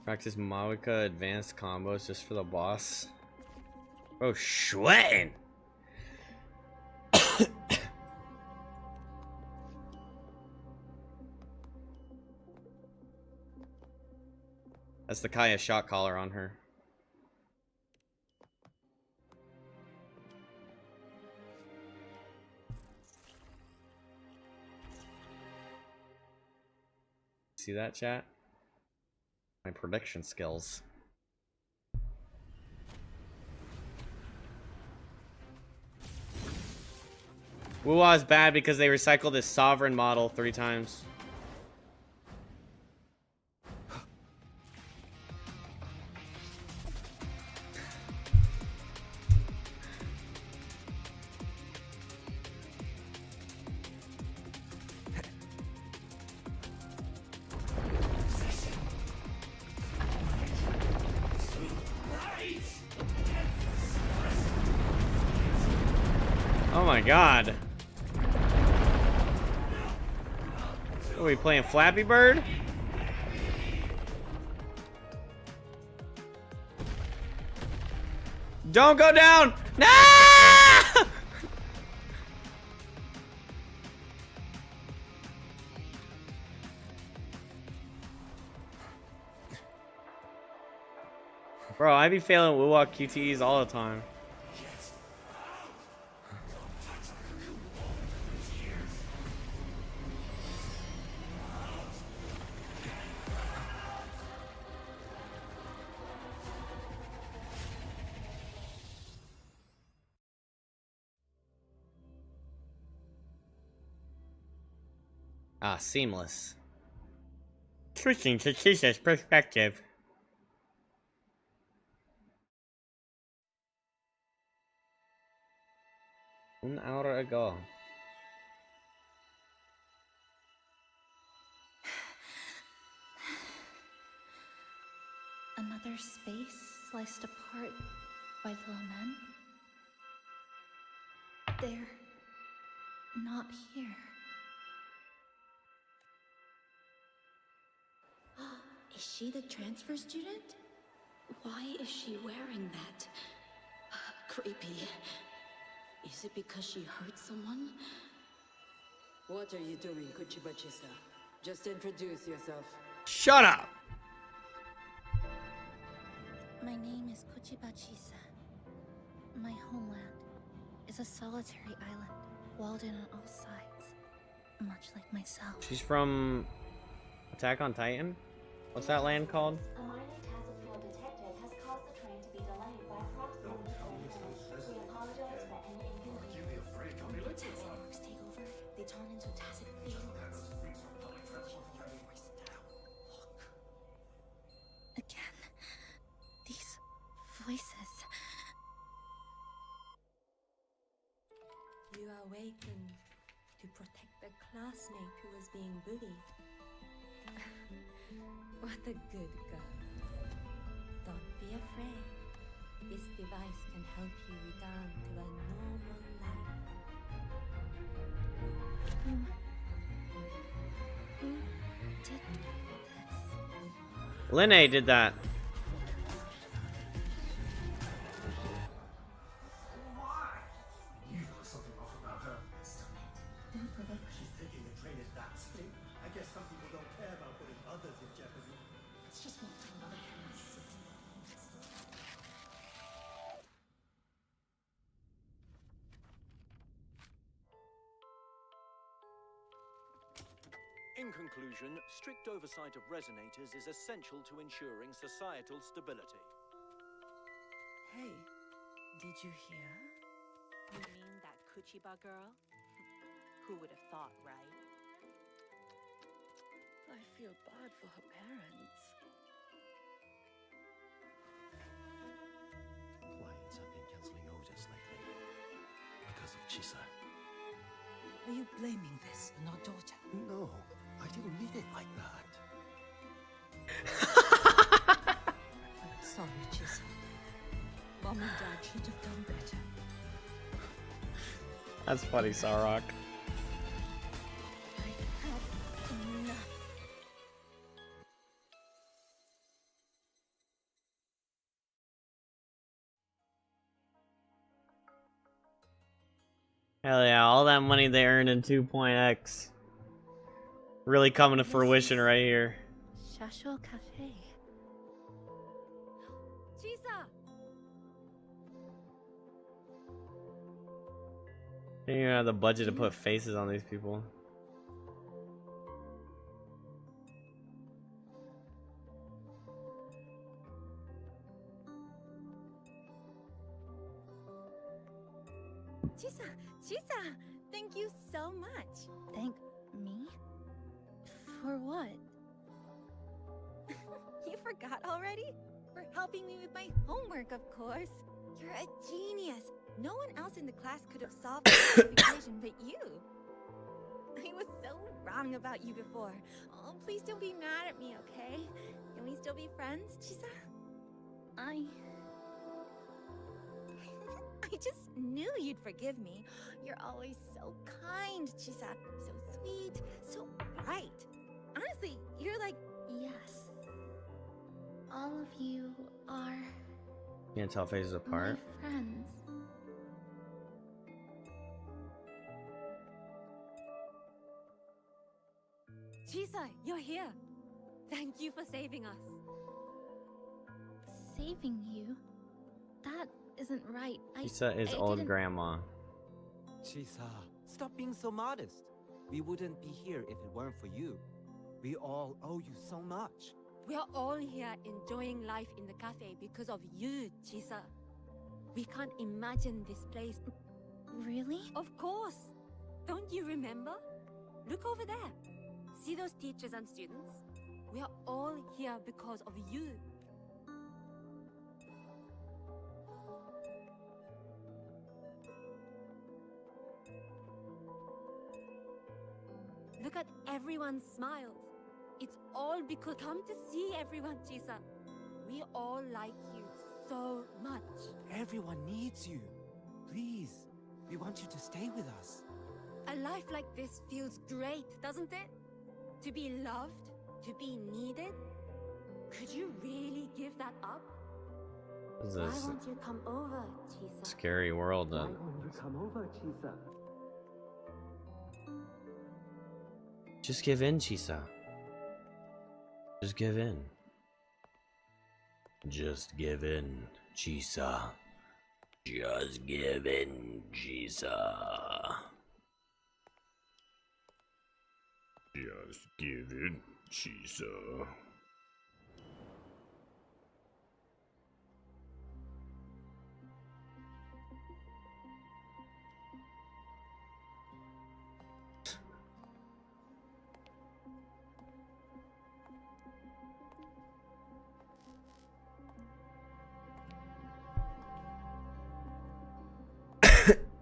Practice Mawika advanced combos just for the boss. Oh, sweating! That's the Kaya shot collar on her. See that, chat? My prediction skills. Wuwa is bad because they recycled his sovereign model 3 times. Oh my god. Are we playing Flappy Bird? Don't go down! No! Bro, I be failing Wuwa QTEs all the time. Ah, seamless. Switching to Chisa's perspective. An hour ago. Another space sliced apart by the lament? They're not here. Is she the transfer student? Why is she wearing that? Creepy. Is it because she hurt someone? What are you doing, Kuchibachisa? Just introduce yourself. Shut up! My name is Kuchibachisa. My homeland is a solitary island, walled in on all sides, much like myself. She's from Attack on Titan? What's that land called? A minor task force detected has caused the train to be delayed by approximately 20 minutes. We apologize for any inconvenience. When taxi networks take over, they turn into tacit fiends. Again, these voices. You awakened to protect the classmate who was being bullied. What a good girl. Don't be afraid. This device can help you return to a normal life. Who did this? Linnae did that. She's taking the train at that speed. I guess some people don't care about putting others in jeopardy. Let's just move to another city. In conclusion, strict oversight of resonators is essential to ensuring societal stability. Hey, did you hear? You mean that Kuchiba girl? Who would have thought, right? I feel bad for her parents. Clients have been cancelling orders lately because of Chisa. Are you blaming this on our daughter? No, I didn't mean it like that. Sorry, Chisa. Mom and Dad should have done better. That's funny, Sarok. Hell yeah, all that money they earned in 2.x. Really coming to fruition right here. Shasho Cafe. Chisa! They didn't even have the budget to put faces on these people. Chisa! Thank you so much. Thank me? For what? You forgot already? For helping me with my homework, of course. You're a genius. No one else in the class could have solved this equation but you. I was so wrong about you before. Oh, please don't be mad at me, okay? Can we still be friends, Chisa? I just knew you'd forgive me. You're always so kind, Chisa. So sweet, so bright. Honestly, you're like... Yes. All of you are... Can't tell faces apart. my friends. Chisa, you're here. Thank you for saving us. Saving you? That isn't right. Chisa is old didn't... grandma. Chisa, stop being so modest. We wouldn't be here if it weren't for you. We all owe you so much. We're all here enjoying life in the cafe because of you, Chisa. We can't imagine this place. Really? Of course. Don't you remember? Look over there. See those teachers and students? We are all here because of you. Look at everyone's smiles. It's all because come to see everyone, Chisa. We all like you so much. Everyone needs you. Please, we want you to stay with us. A life like this feels great, doesn't it? To be loved, to be needed. Could you really give that up? This Why is won't you come over, Chisa? a scary world. Why won't you come over, Chisa? Just give in, Chisa. Just give in. Just give in, Chisa. Just give in, Chisa. Just give in, Chisa.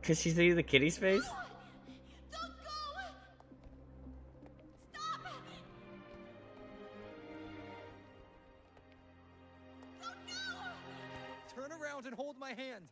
Can she see the kitty's face? Turn around and hold my hand.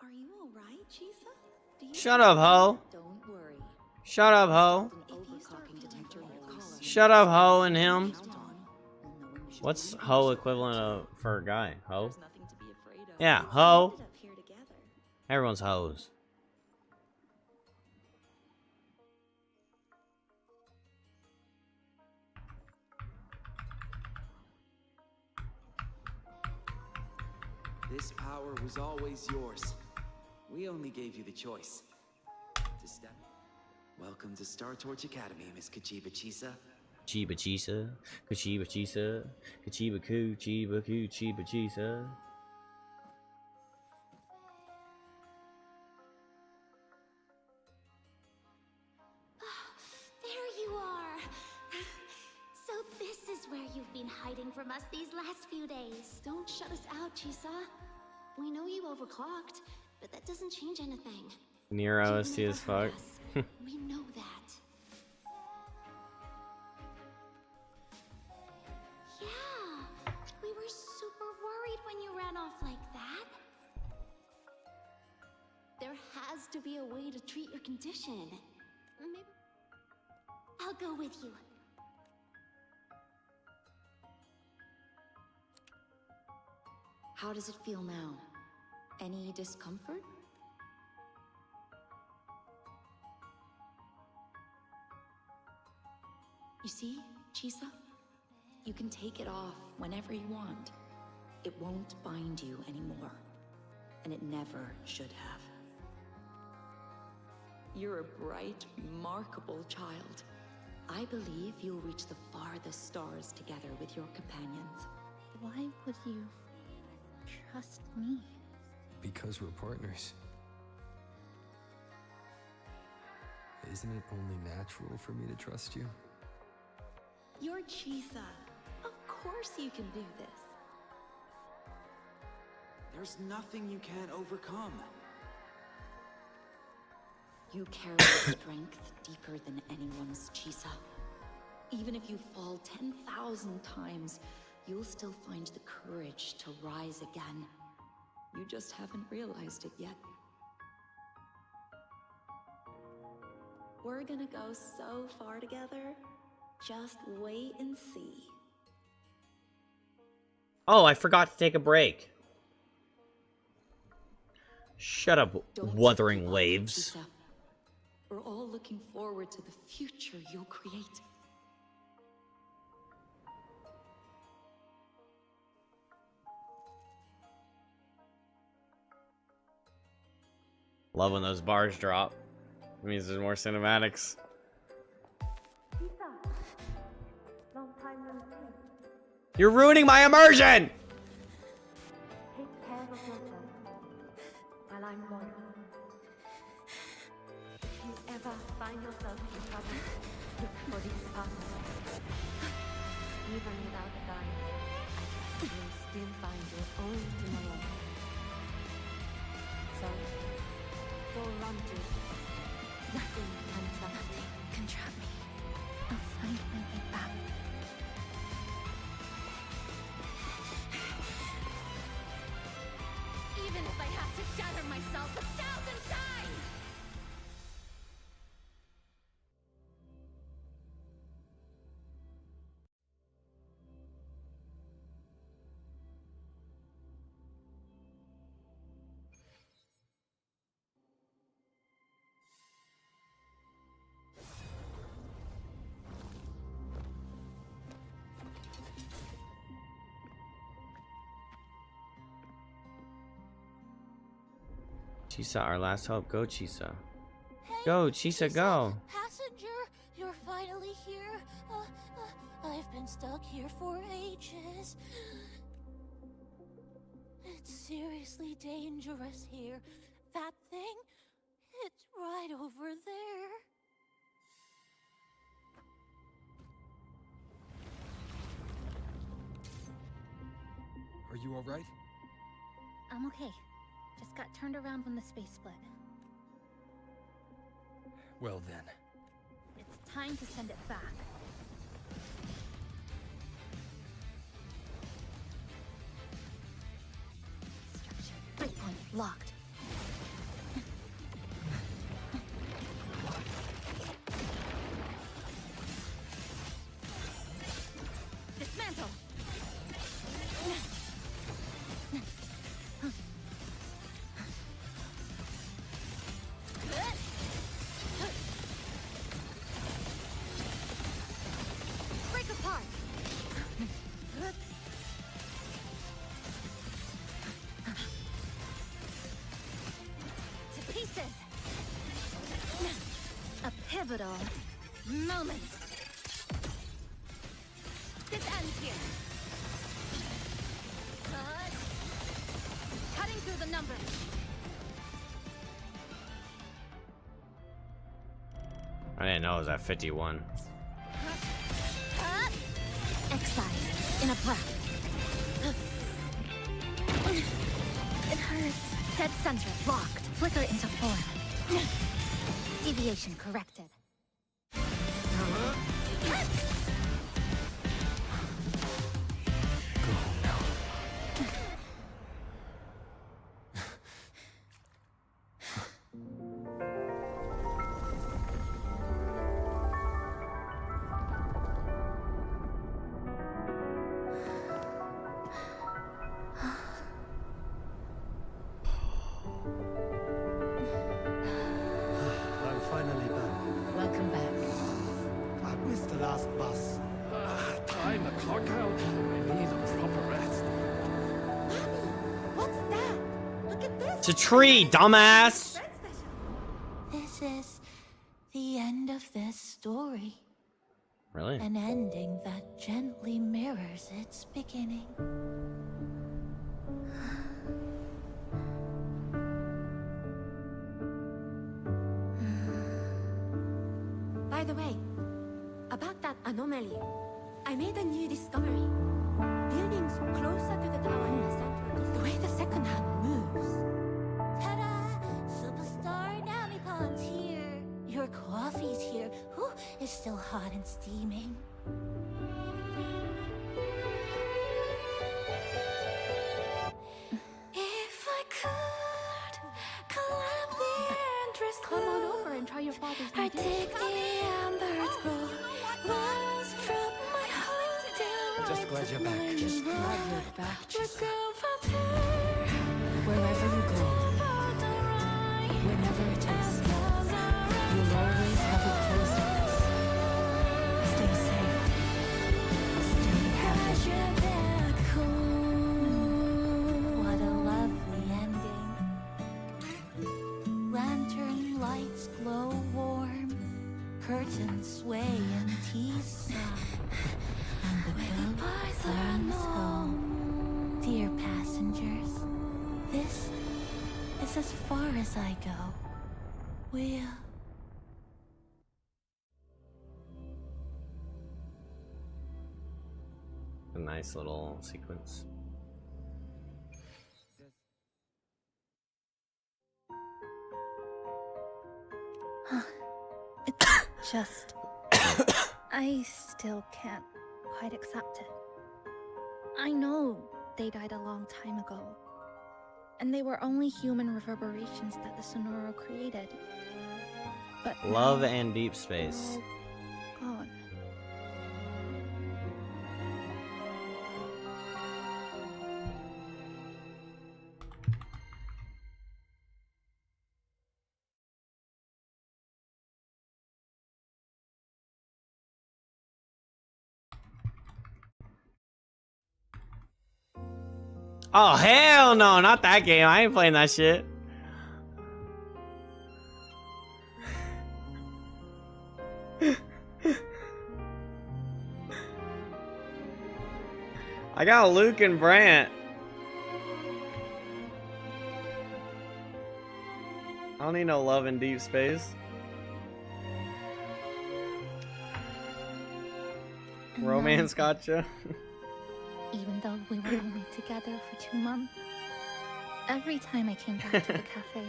Are you alright, Chisa? Do you Shut up, ho. Don't worry. Shut up, ho. An overclocking detector in your collar. Shut up, ho, and him. What's ho equivalent of for a guy? Ho? Yeah, ho. Everyone's hoes. This power was always yours. We only gave you the choice. To step. Welcome to Star Torch Academy, Miss Kachiba Chisa. Chiba Chisa, Kachiba Chisa, Kachiba Koo, Chiba Koo, Chiba Chisa. There you are! So this is where you've been hiding from us these last few days. Don't shut us out, Chisa. We know you overclocked, but that doesn't change anything. Near OST as fuck. We know that. Yeah, we were super worried when you ran off like that. There has to be a way to treat your condition. Maybe I'll go with you. How does it feel now? Any discomfort? You see, Chisa? You can take it off whenever you want. It won't bind you anymore. And it never should have. You're a bright, remarkable child. I believe you'll reach the farthest stars together with your companions. Why would you trust me? Because we're partners. Isn't it only natural for me to trust you? You're Chisa. Of course you can do this. There's nothing you can't overcome. You carry a strength deeper than anyone's, Chisa. Even if you fall 10,000 times, you'll still find the courage to rise again. You just haven't realized it yet. We're gonna go so far together. Just wait and see. Oh, I forgot to take a break. Shut up, Wuthering Waves. Chisa. We're all looking forward to the future you'll create. Love when those bars drop. It means there's more cinematics. Long time no see. You're ruining my immersion! Take care of yourself while I'm gone. If you ever find yourself in trouble, look for these paths. Even without a gun, I trust you'll still find your own tomorrow. So, go run to. Nothing can trap me. Can trap me. I'll find my way back. Even if I have to shatter myself 1,000 times! Chisa, our last hope. Go, Chisa. Hey, Go, Chisa, go. Passenger, you're finally here. I've been stuck here for ages. It's seriously dangerous here. That thing, it's right over there. Are you alright? I'm okay. Just got turned around when the space split. Well then. It's time to send it back. Structure. Breakpoint locked. Dismantle. Break apart. To pieces. A pivotal moment. This ends here. Cutting through the numbers. I didn't know it was at 51. Excise in a breath. It hurts. Dead center locked. Flicker into form. Deviation corrected. Go home now. I'm finally back. Welcome back. I missed the last bus. Time to clock out. I need a proper rest. What's that? Look at this. It's a tree, dumbass! This is the end of this story. Really? An ending that gently mirrors its beginning. By the way, about that anomaly, I made a new discovery. Buildings closer to the tower in the center, the way the second hand moves. Ta-da! Superstar Namipon's here. Your coffee's here. Whew, it's still hot and steaming. If I could climb the entrance Come on over and try your father's new I dish. take the amber's glow, rise from my heart. Just glad you're back. Just glad you're back, Chisa. Wherever Wherever you go, whenever it is, you'll always have a place with us. Stay safe. Stay happy. What a lovely ending. Lantern lights glow warm, curtains sway and teas sigh, and the boat turns home. Dear passengers, this is as far as I go. We'll A nice little sequence. It's just... I still can't quite accept it. I know they died a long time ago, and they were only human reverberations that the Sonoro created. But Love now and deep space. they're all gone. Oh hell no, not that game. I ain't playing that shit. I got Luke and Brant. I don't need no love in deep space. And Romance then, gotcha. even though we were only together for 2 months, every time I came back to the cafe,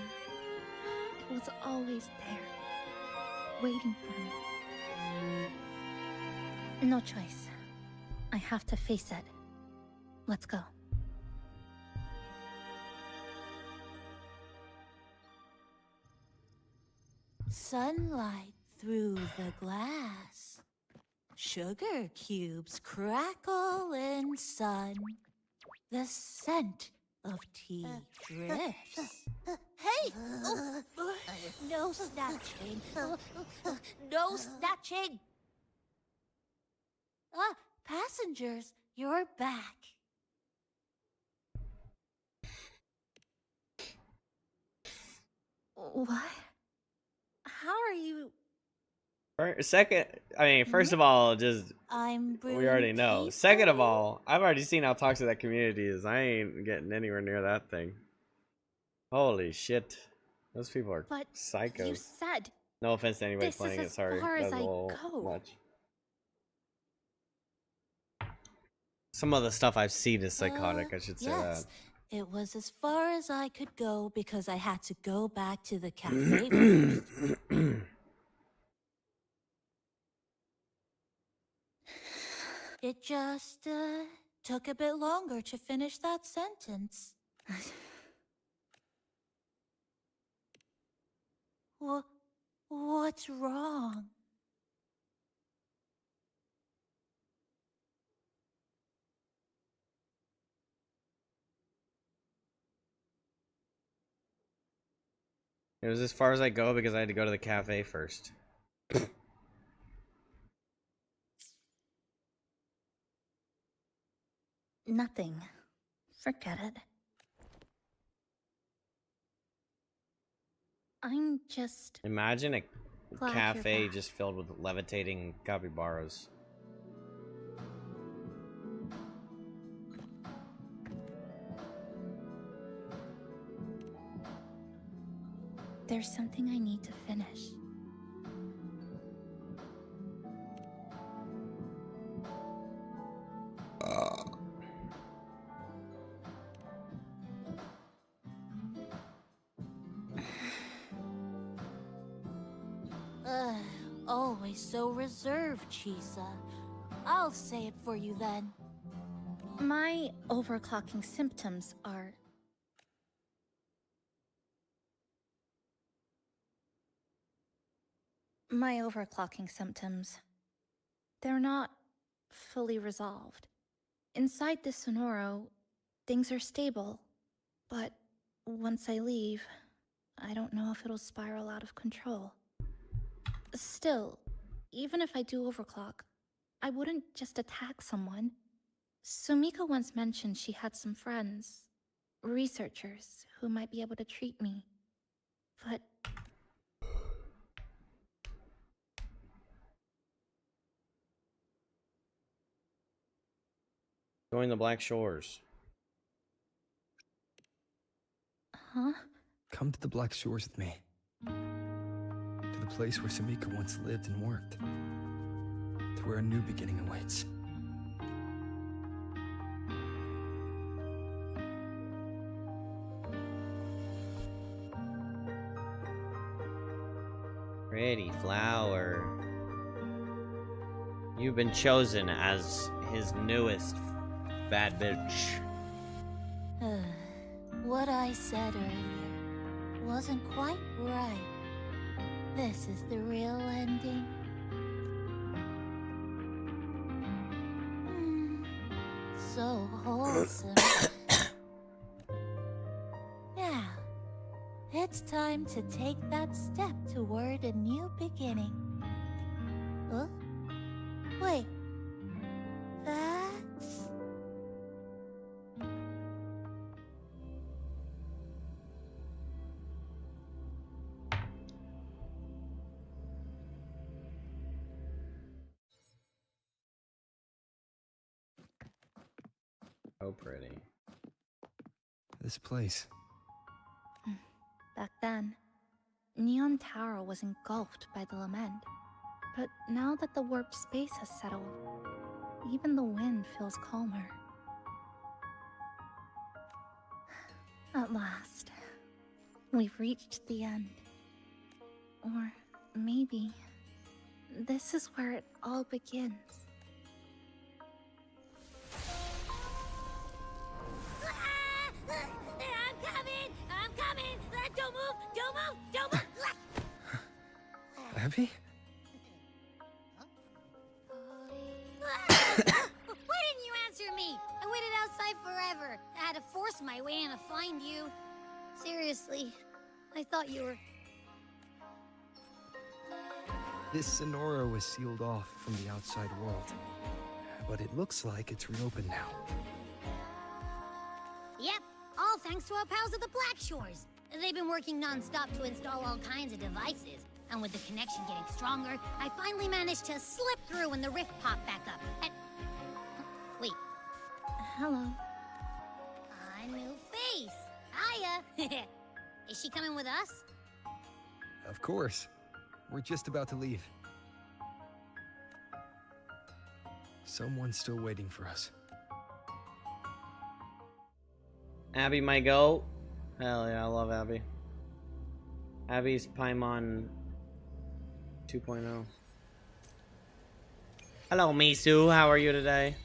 it was always there, waiting for me. No choice. I have to face it. Let's go. Sunlight through the glass. Sugar cubes crackle in sun. The scent of tea drifts. Hey! Oh, no snatching. No snatching! Ah, passengers, you're back. What? How are you? Second, I mean, first of all, just I'm we already know. Second of all, I've already seen how toxic that community is. I ain't getting anywhere near that thing. Holy shit, those people are But psycho. you said No offense to anybody this is playing it. as Sorry, far that as was a I little go. much. Some of the stuff I've seen is psychotic. I should say yes. that. It was as far as I could go because I had to go back to the cafe first. It just took a bit longer to finish that sentence. What's wrong? It was as far as I go because I had to go to the cafe first. Nothing. Forget it. I'm just... Imagine a glad you're cafe back. just filled with levitating capybaras. There's something I need to finish. Always so reserved, Chisa. I'll say it for you then. My overclocking symptoms are... They're not fully resolved. Inside this Sonoro, things are stable, but once I leave, I don't know if it'll spiral out of control. Still, even if I do overclock, I wouldn't just attack someone. Sumika once mentioned she had some friends, researchers, who might be able to treat me. But... Join the Black Shores. Huh? Come to the Black Shores with me. To the place where Sumika once lived and worked. To where a new beginning awaits. Pretty flower. You've been chosen as his newest bad bitch. What I said earlier wasn't quite right. This is the real ending. So wholesome. Now, it's time to take that step toward a new beginning. Huh? Wait. That's... So pretty. This place. Back then, Neon Tower was engulfed by the lament. But now that the warped space has settled, even the wind feels calmer. At last, we've reached the end. Or maybe this is where it all begins. I'm coming! Don't move! Don't move! Don't move! Abby? Why didn't you answer me? I waited outside forever. I had to force my way in to find you. Seriously, I thought you were... This Sonora was sealed off from the outside world. But it looks like it's reopened now. Yep, all thanks to our pals at the Black Shores. They've been working non-stop to install all kinds of devices. And with the connection getting stronger, I finally managed to slip through when the rift popped back up. And... Wait. Hello. A new face. Hiya. Is she coming with us? Of course. We're just about to leave. Someone's still waiting for us. Abby, my goat. Hell yeah, I love Abby. Abby's Paimon 2.0. Hello, Misu. How are you today?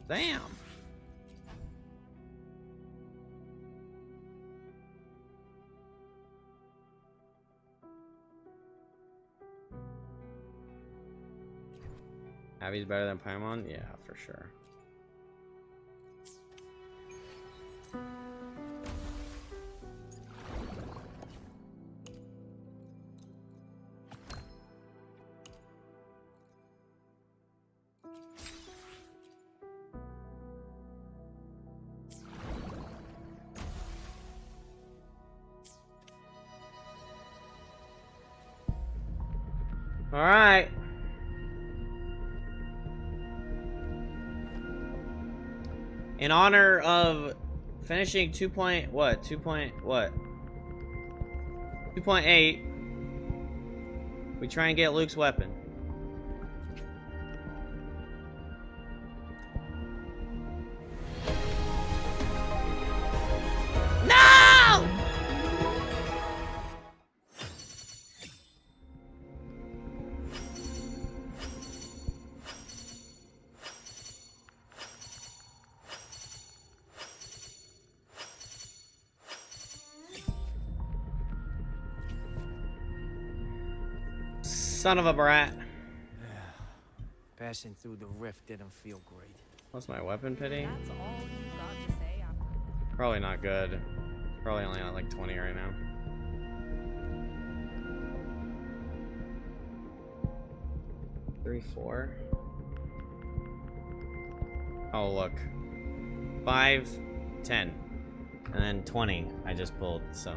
Damn. Abby's better than Paimon? Yeah, for sure. All right. In honor of finishing 2.8, we try and get Luke's weapon. No! Son of a brat. Passing through the rift didn't feel great. What's my weapon pity? That's all you got to say after. Probably not good. Probably only at like 20 right now. Three, 4. Oh look. 5, 10. And then 20 I just pulled, so.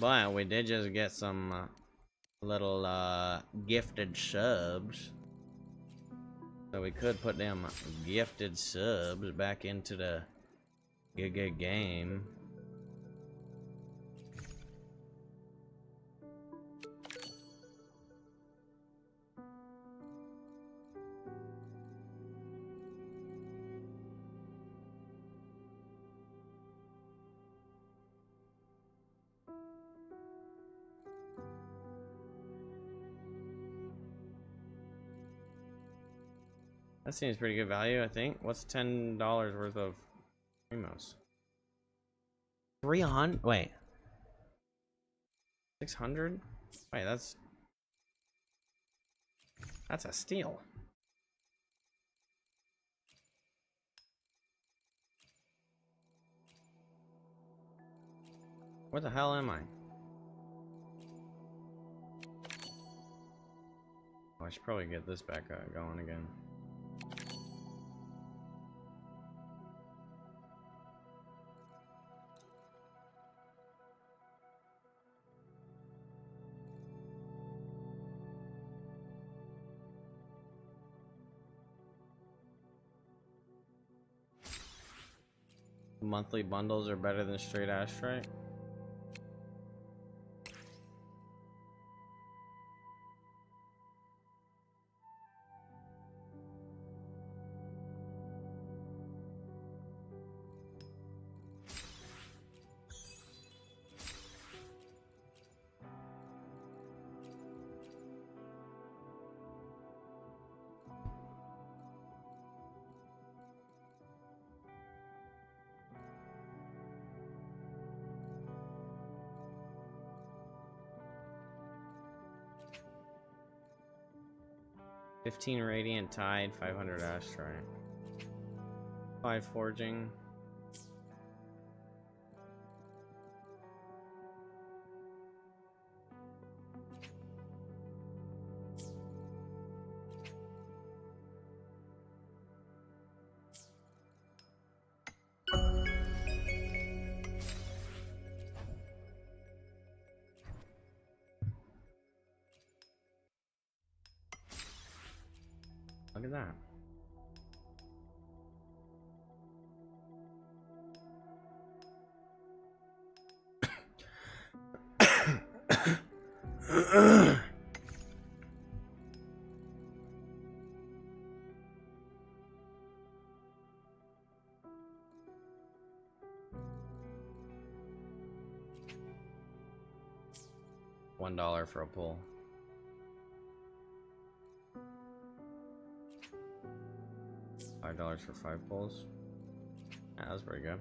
But we did just get some little gifted subs. So we could put them gifted subs back into the game. That seems pretty good value, I think. What's $10 worth of Primos? 300? Wait. 600? Wait, that's a steal. Where the hell am I? Oh, I should probably get this back going again. Monthly bundles are better than straight Astrite. $15 Radiant Tide, 500 Astrite. 5 Forging. Look at that. $1 for a pull. $5 for 5 pulls. Yeah, that was pretty good.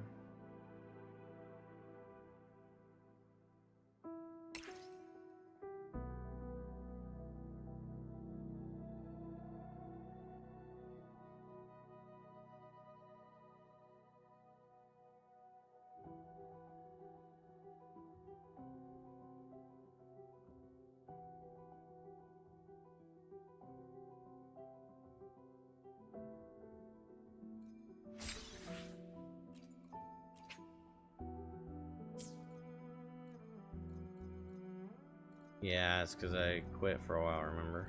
Yeah, it's because I quit for a while, remember?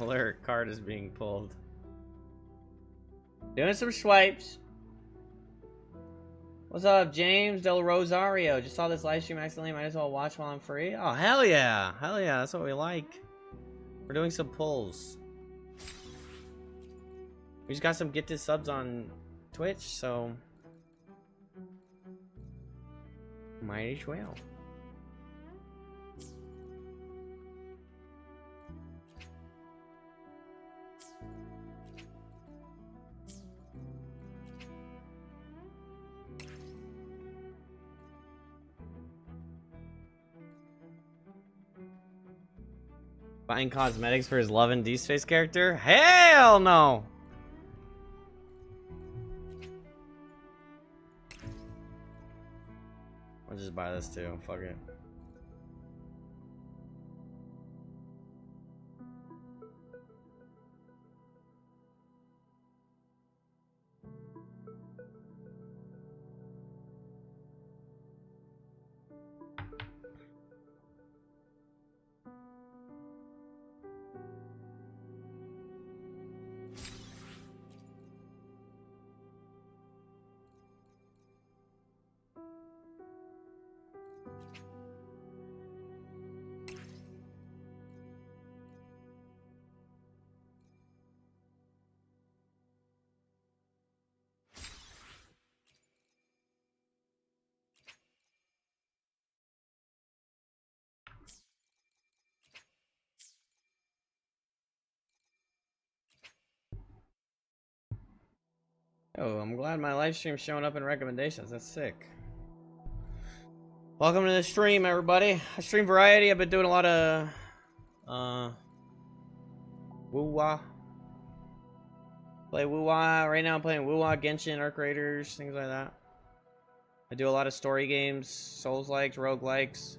Alert, card is being pulled. Doing some swipes. What's up, James Del Rosario? Just saw this live stream accidentally. Might as well watch while I'm free. Oh, hell yeah. Hell yeah, that's what we like. We're doing some pulls. We just got some gifted subs on Twitch, so might as well. Buying cosmetics for his Love and D-Space character? Hell no! I'll just buy this too. Fuck it. Oh, I'm glad my live stream's showing up in recommendations. That's sick. Welcome to the stream, everybody. I stream variety. I've been doing a lot of WUWA. Play WUWA. Right now I'm playing WUWA, Genshin, Arc Raiders, things like that. I do a lot of story games, Souls-likes, roguelikes.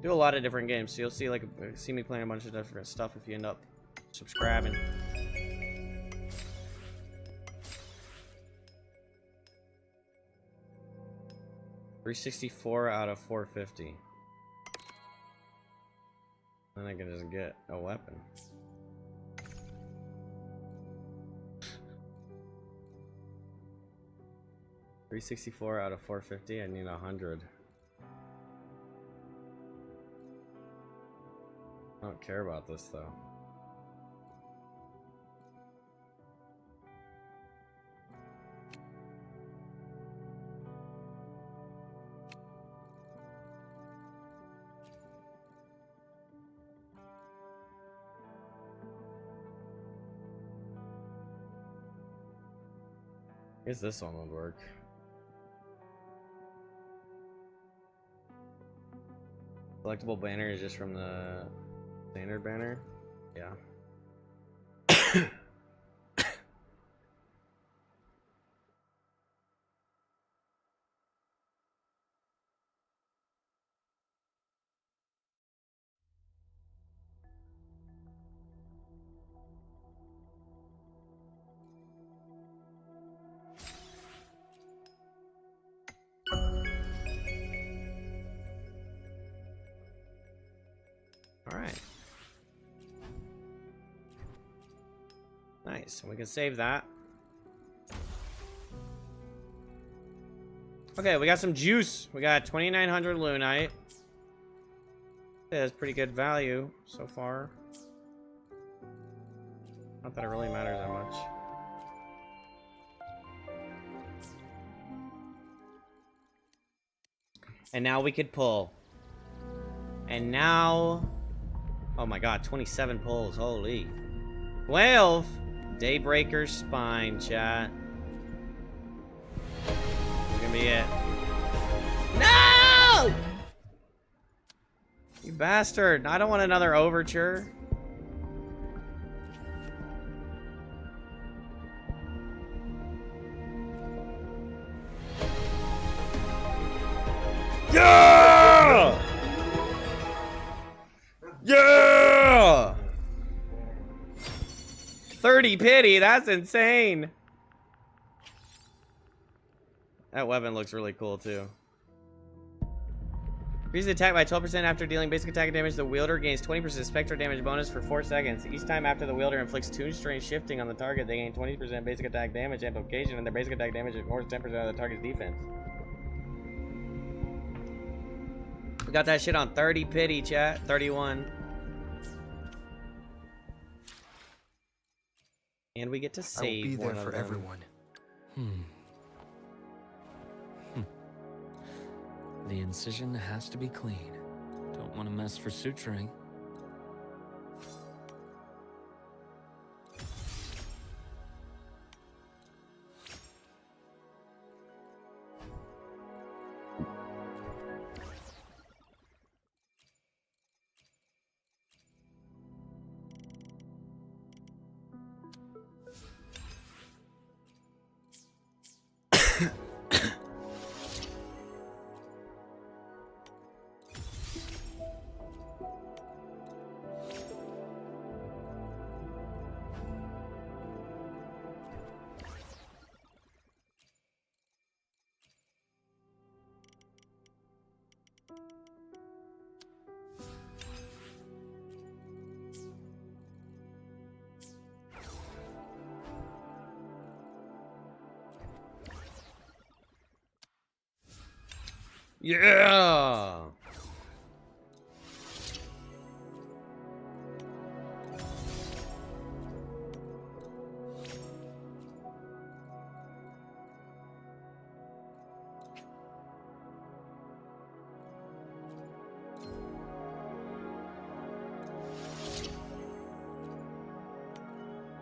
Do a lot of different games, so you'll see see me playing a bunch of different stuff if you end up subscribing. $364 out of 450. Then I can just get a weapon. $364 out of 450. I need 100. I don't care about this though. I guess this one would work. Selectable banner is just from the standard banner. Yeah. All right. Nice. We can save that. Okay, we got some juice. We got 2,900 Lunite. That's pretty good value so far. Not that it really matters that much. And now we could pull. And now... Oh my god, 27 pulls. Holy. 12! Daybreaker's Spine, chat. That's gonna be it. No! You bastard. I don't want another overture. Yeah! Yeah! 30 pity, that's insane. That weapon looks really cool too. Increases attack by 12% after dealing basic attack damage. The wielder gains 20% spectral damage bonus for 4 seconds. Each time after the wielder inflicts Toon Strain shifting on the target, they gain 20% basic attack damage amplification, and their basic attack damage ignores 10% of the target's defense. We got that shit on 30 pity, chat. 31. And we get to save. I will be there one for of them. everyone. The incision has to be clean. Don't want to mess for suturing. Yeah!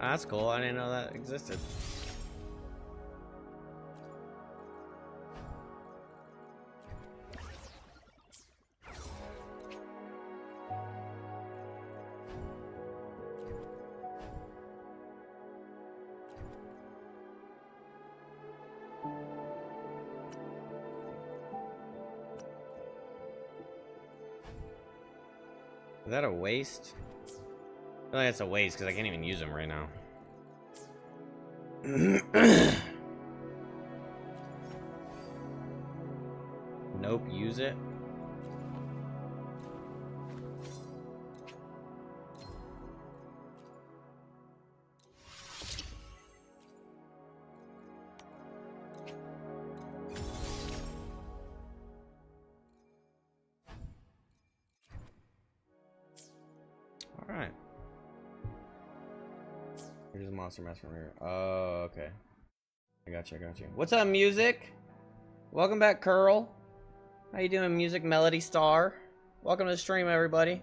That's cool. I didn't know that existed. Is that a waste? I feel like it's a waste because I can't even use them right now. Nope, use it. Alright. Here's a monster mask from here. Oh, okay. I got you, I got you. What's up, music? Welcome back, Curl. How you doing, music melody star? Welcome to the stream, everybody.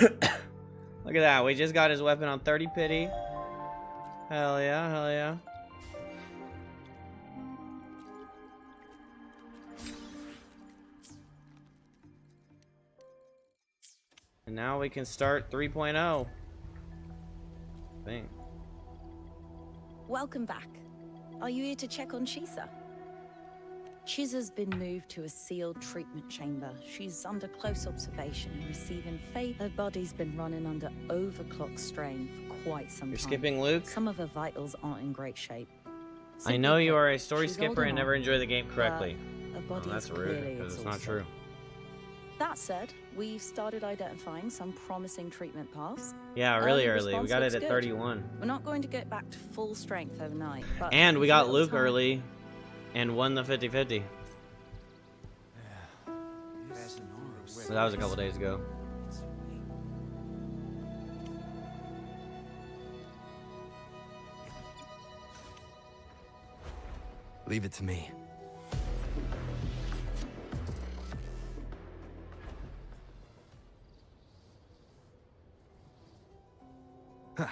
Look at that. We just got his weapon on 30 pity. Hell yeah, hell yeah. And now we can start 3.0. I think. Welcome back. Are you here to check on Chisa? Chisa's been moved to a sealed treatment chamber. She's under close observation and receiving favor. Her body's been running under overclock strain for quite some time. You're skipping Luke? Some of her vitals aren't in great shape. I know you are a story she's skipper old and never enough, enjoy the game correctly. Her Well, body's that's rude, clearly because it's not exhausted. true. That said, we've started identifying some promising treatment paths. Yeah, really Early early. We response got it looks at good. 31. We're not going to get back to full strength overnight, but And we with a got little Luke time- early and won the 50-50. So that was a couple days ago. Leave it to me. Huh.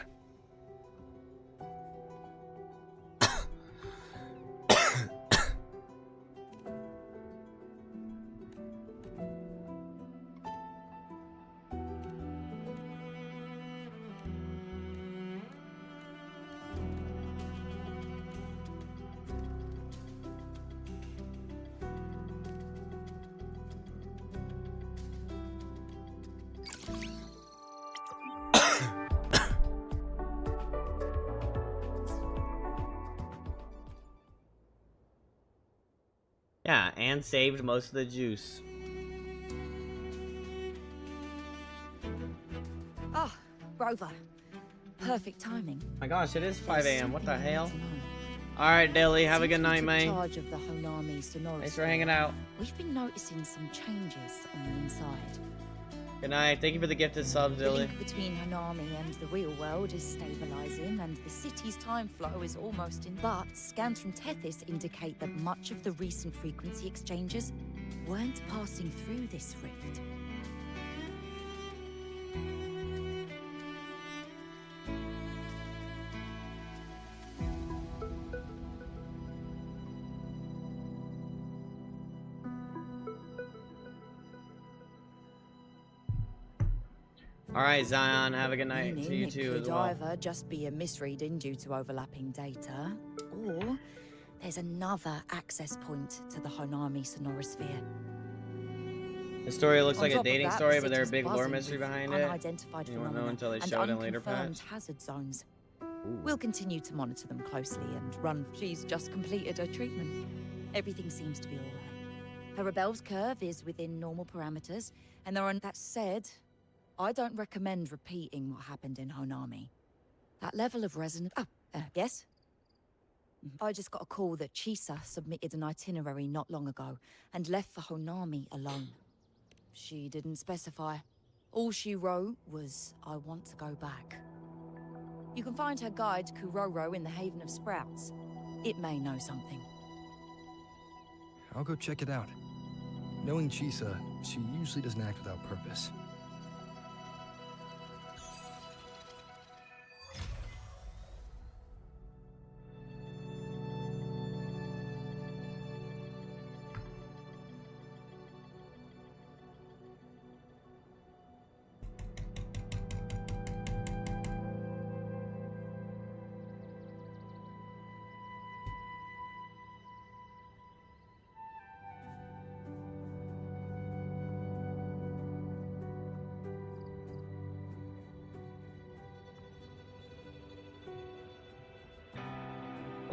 Yeah, and saved most of the juice. Ah, Rover. Perfect timing. My gosh, it is 5 a.m. What the hell? Alright, Dilly, have a good night, mate. Charge of the Honami Sonoris. Thanks for hanging out. We've been noticing some changes on the inside. Good night. Thank you for the gifted sub, The Dilly. link between Honami and the real world is stabilizing, and the city's time flow is almost in. But scans from Tethys indicate that much of the recent frequency exchanges weren't passing through this rift. Alright, Zion, have a good night. Meaning To you it too could as well. either just be a misreading due to overlapping data, or there's another access point to the Honami Sonorosphere. The story looks On like a top of dating that, story, the but there's a city's big lore buzzing mystery with behind it. unidentified You won't know phenomena until they and show it in later unconfirmed patch. hazard zones. We'll continue to monitor them closely and run. She's just completed her treatment. Everything seems to be all right. Her rebel's curve is within normal parameters, and there are. That said, I don't recommend repeating what happened in Honami. That level of resonance. Oh, yes? I just got a call that Chisa submitted an itinerary not long ago and left for Honami alone. She didn't specify. All she wrote was, I want to go back. You can find her guide, Kuroro, in the Haven of Sprouts. It may know something. I'll go check it out. Knowing Chisa, she usually doesn't act without purpose.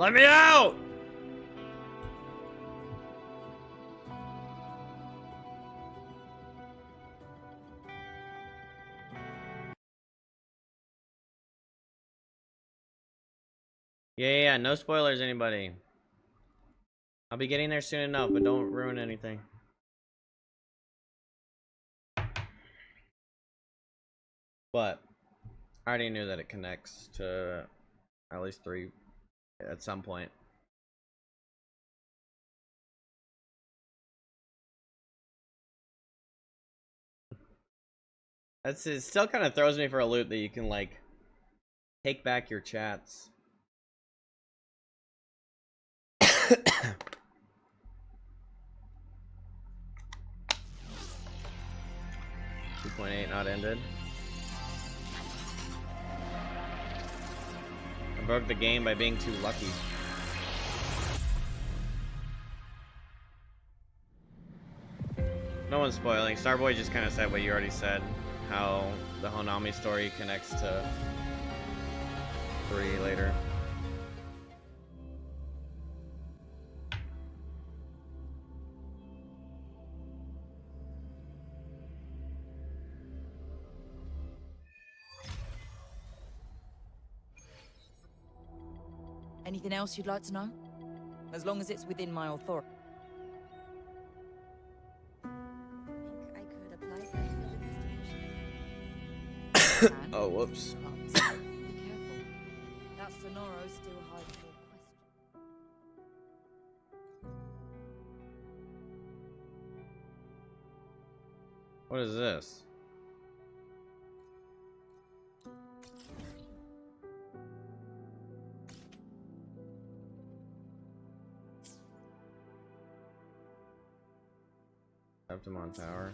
Let me out! Yeah, no spoilers, anybody. I'll be getting there soon enough, but don't ruin anything. But I already knew that it connects to at least 3 at some point. It still kind of throws me for a loop that you can like take back your chats. 2.8 not ended. I broke the game by being too lucky. No one's spoiling. Starboy just kind of said what you already said. How the Honami story connects to 3 later. Anything else you'd like to know? As long as it's within my authority. I could apply for a field investigation. Oh, whoops. Be careful. That Sonoro still hides more questions. What is this? Optimon Tower.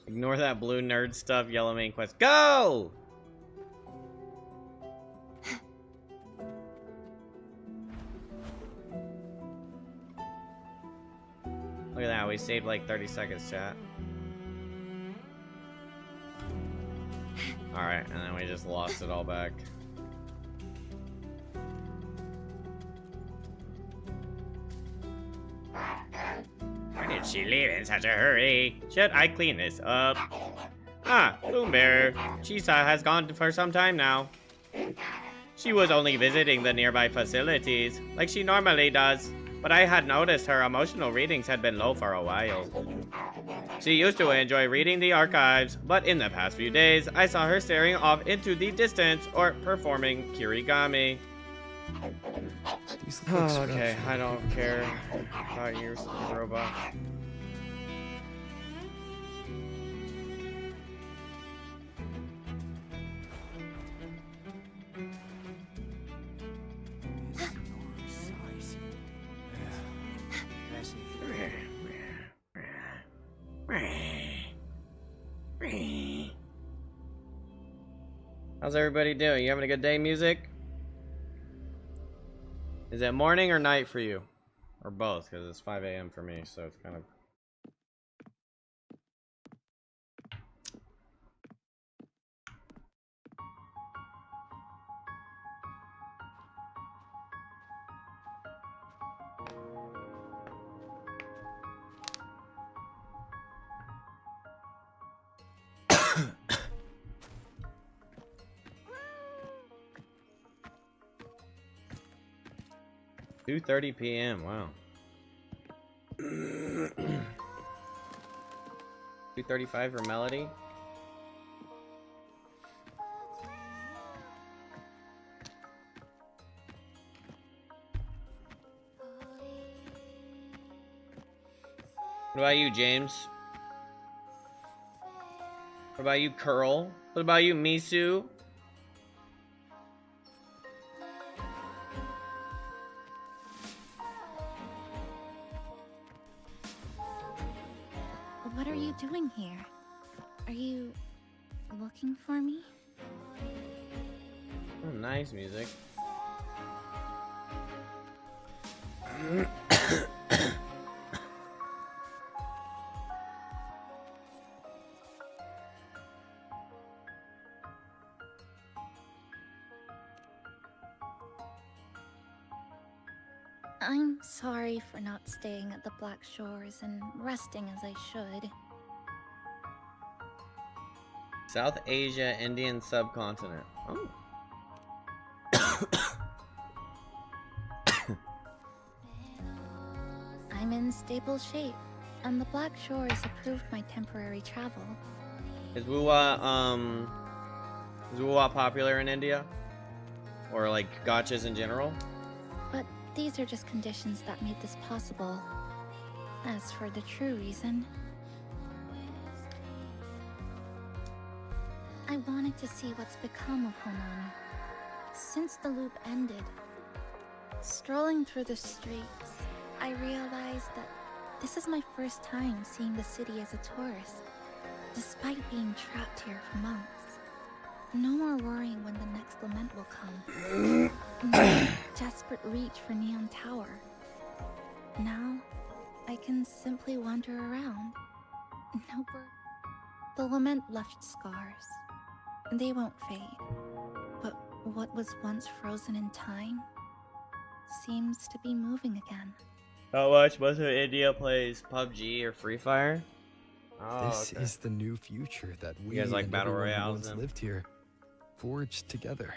Ignore that blue nerd stuff, yellow main quest. Go! Look at that, we saved like 30 seconds, chat. Alright, and then we just lost it all back. Why did she leave in such a hurry? Should I clean this up? Ah, Bloombear. Chisa has gone for some time now. She was only visiting the nearby facilities, like she normally does, but I had noticed her emotional readings had been low for a while. She used to enjoy reading the archives, but in the past few days, I saw her staring off into the distance or performing kirigami. Oh, okay, I don't care about your robot. How's everybody doing? You having a good day, music? Is it morning or night for you? Or both, because it's 5 a.m. for me, so it's kind of... $2:30 p.m. Wow. 2:35 for Melody. What about you, James? What about you, Curl? What about you, Misu? What are you doing here? Are you looking for me? Oh, nice music. I'm sorry for not staying at the Black Shores and resting as I should. South Asia, Indian subcontinent. Oh. I'm in stable shape, and the Black Shores approved my temporary travel. Is WUWA popular in India? Or like gachas in general? But these are just conditions that made this possible. As for the true reason, I wanted to see what's become of Honami. Since the loop ended, strolling through the streets, I realized that this is my first time seeing the city as a tourist, despite being trapped here for months. No more worrying when the next lament will come. No desperate reach for Neon Tower. Now, I can simply wander around. No bird. The lament left scars. They won't fade. But what was once frozen in time seems to be moving again. How much most of India plays PUBG or Free Fire? Oh, This is the new future that we You guys like and battle everyone who royales once then? lived here forged together.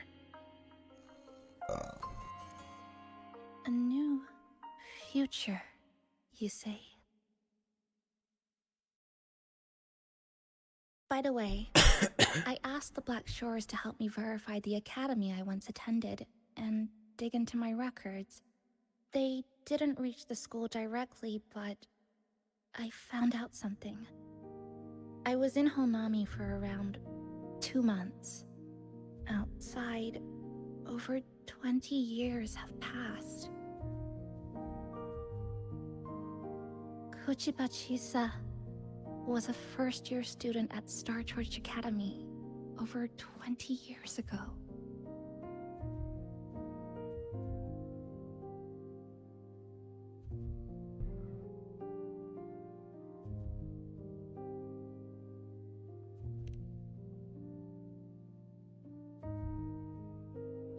A new future, you say? By the way, I asked the Black Shores to help me verify the academy I once attended and dig into my records. They didn't reach the school directly, but I found out something. I was in Honami for around 2 months. Outside, over 20 years have passed. Kuchibachisa was a first-year student at Star Torch Academy over 20 years ago.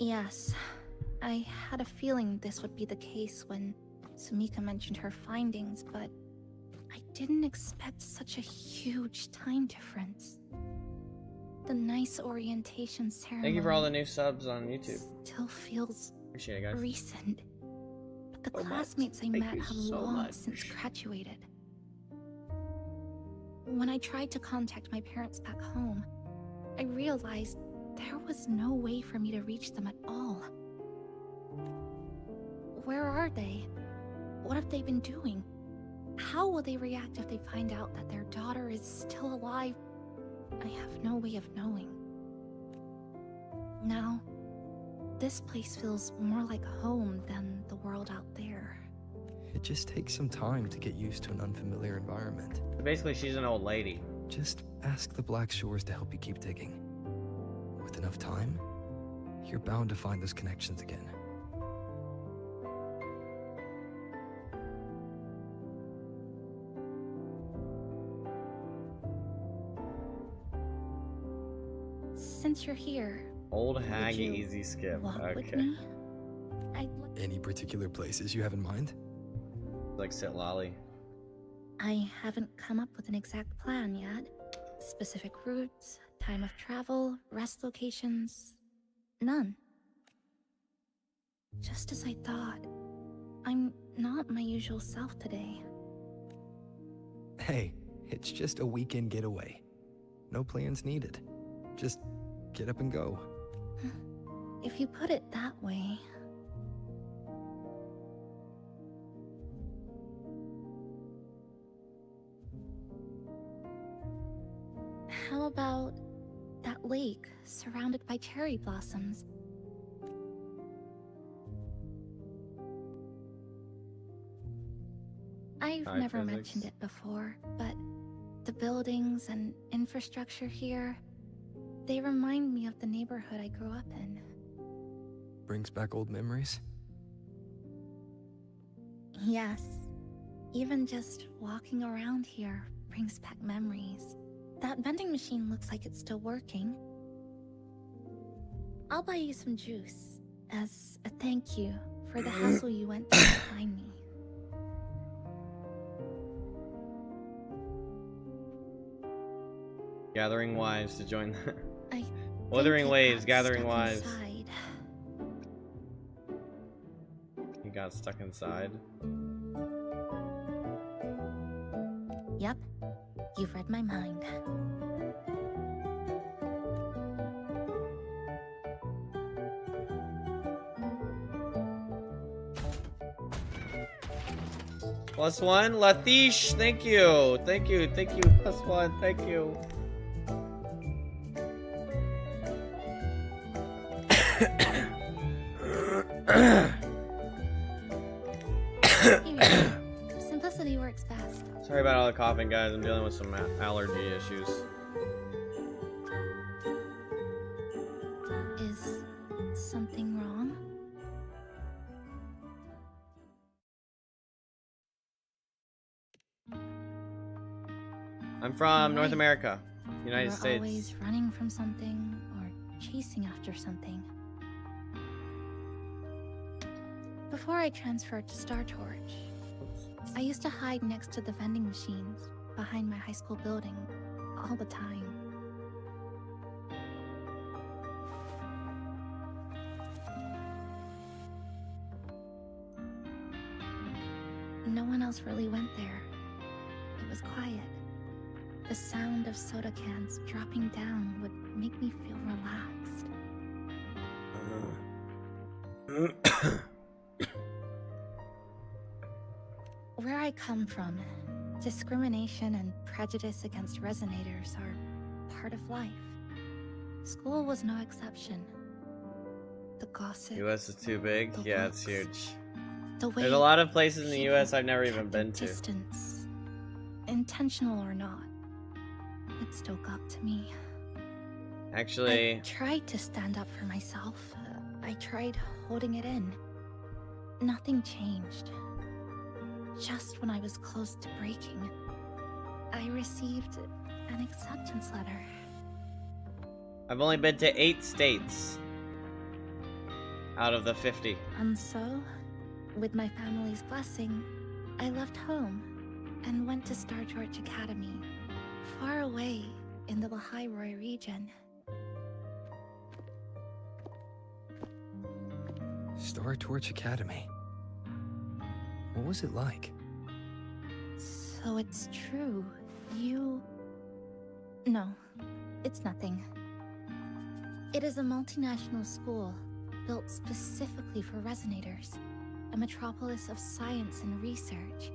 Yes, I had a feeling this would be the case when Sumika mentioned her findings, but I didn't expect such a huge time difference. The nice orientation ceremony Thank you for all the new subs on YouTube. still feels Appreciate it, guys. recent. But the So much. classmates I Thank met you have so long much. since graduated. When I tried to contact my parents back home, I realized there was no way for me to reach them at all. Where are they? What have they been doing? How will they react if they find out that their daughter is still alive? I have no way of knowing. Now, this place feels more like home than the world out there. It just takes some time to get used to an unfamiliar environment. Basically, she's an old lady. Just ask the Black Shores to help you keep digging. With enough time, you're bound to find those connections again. Since you're here, Old hag, you easy skip. walk with Okay. me? I'd Any particular places you have in mind? Like sit lolly. I haven't come up with an exact plan yet. Specific routes, time of travel, rest locations, none. Just as I thought, I'm not my usual self today. Hey, it's just a weekend getaway. No plans needed. Just get up and go. If you put it that way. How about that lake surrounded by cherry blossoms? I've High never physics. mentioned it before, but the buildings and infrastructure here, they remind me of the neighborhood I grew up in. Brings back old memories? Yes. Even just walking around here brings back memories. That vending machine looks like it's still working. I'll buy you some juice as a thank you for the hassle you went through to find me. Gathering wives to join the I Wuthering think it Waves, got gathering stuck wives. inside. He got stuck inside. Yep, you've read my mind. +1, Latish, thank you. Thank you, +1, thank you. Here you go. Simplicity works best. Sorry about all the coughing, guys. I'm dealing with some allergy issues. Is something wrong? I'm from You're North right. America, United You're States. always running from something or chasing after something. Before I transferred to Star Torch, I used to hide next to the vending machines behind my high school building all the time. No one else really went there. It was quiet. The sound of soda cans dropping down would make me feel relaxed. Where I come from, discrimination and prejudice against resonators are part of life. School was no exception. The gossip. US is too big? Yeah, it's huge. The way There's a lot of places in the people US I've never even kept their been to. Distance, intentional or not, it still got to me. Actually, I tried to stand up for myself. I tried holding it in. Nothing changed. Just when I was close to breaking, I received an acceptance letter. I've only been to 8 states out of the 50. And so, with my family's blessing, I left home and went to Star Torch Academy, far away in the Lahai region. Star Torch Academy. What was it like? So it's true. You... No, it's nothing. It is a multinational school built specifically for resonators, a metropolis of science and research.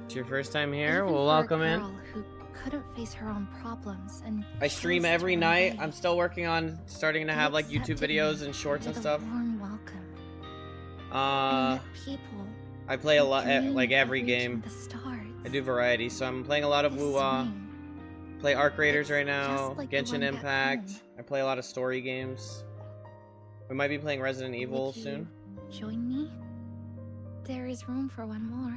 It's your first time here? Even Well, for welcome a in. girl who couldn't face her own problems and I stream chose every to night. obey. I'm still working on starting to have like YouTube accepted videos me and shorts and with stuff. a warm welcome. Uh, And people I play a lot, dreamed like of every reaching game. the stars. I do variety, so I'm playing a lot of This WUWA. swing, Play Arc Raiders right now. just like the Genshin one back Impact. home. I play a lot of story games. We might be playing Resident Evil Would you soon. join me? There is room for one more.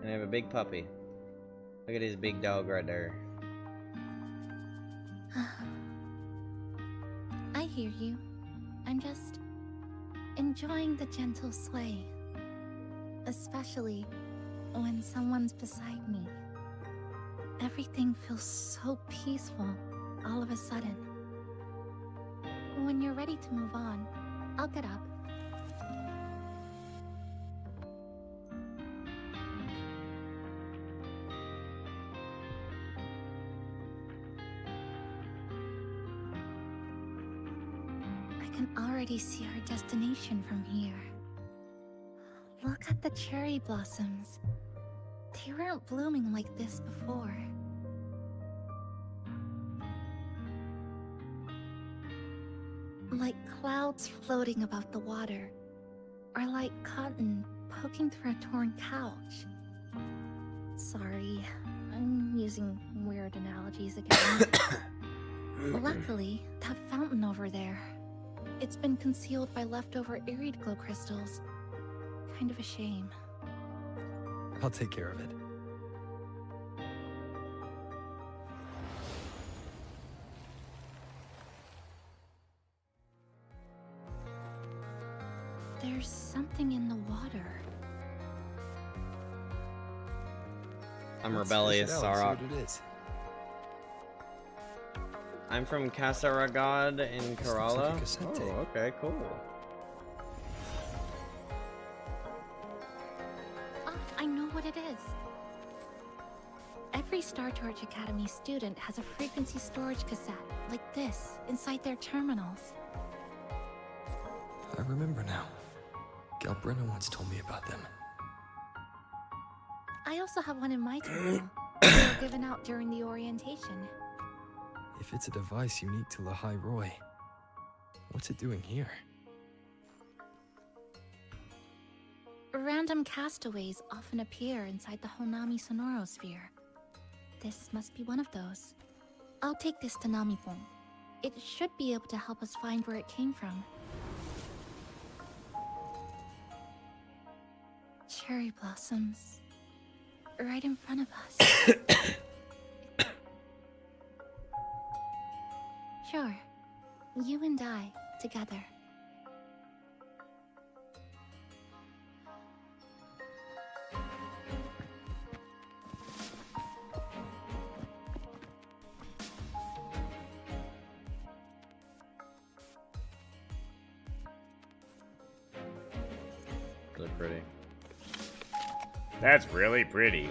And I have a big puppy. Look at his big dog right there. I hear you. I'm just enjoying the gentle sway. Especially when someone's beside me. Everything feels so peaceful all of a sudden. When you're ready to move on, I'll get up. I can already see our destination from here. Look at the cherry blossoms. They weren't blooming like this before. Like clouds floating above the water, or like cotton poking through a torn couch. Sorry, using weird analogies again. Luckily, that fountain over there, it's been concealed by leftover Irid glow crystals. Kind of a shame. I'll take care of it. There's something in the water. I'm Let's rebellious, fish it out and see Sarah. what it is. I'm from Kasaragod in This looks like a Kerala. cassette tape. Oh, okay, cool. Oh, I know what it is. Every Star Torch Academy student has a frequency storage cassette like this inside their terminals. I remember now. Galbrina once told me about them. I also have one in my terminal. They were given out during the orientation. If it's a device unique to Lahai Roy, what's it doing here? Random castaways often appear inside the Honami sonorosphere. This must be one of those. I'll take this to Namipon. It should be able to help us find where it came from. Cherry blossoms. Right in front of us. Sure. You and I, together. They're pretty. That's really pretty.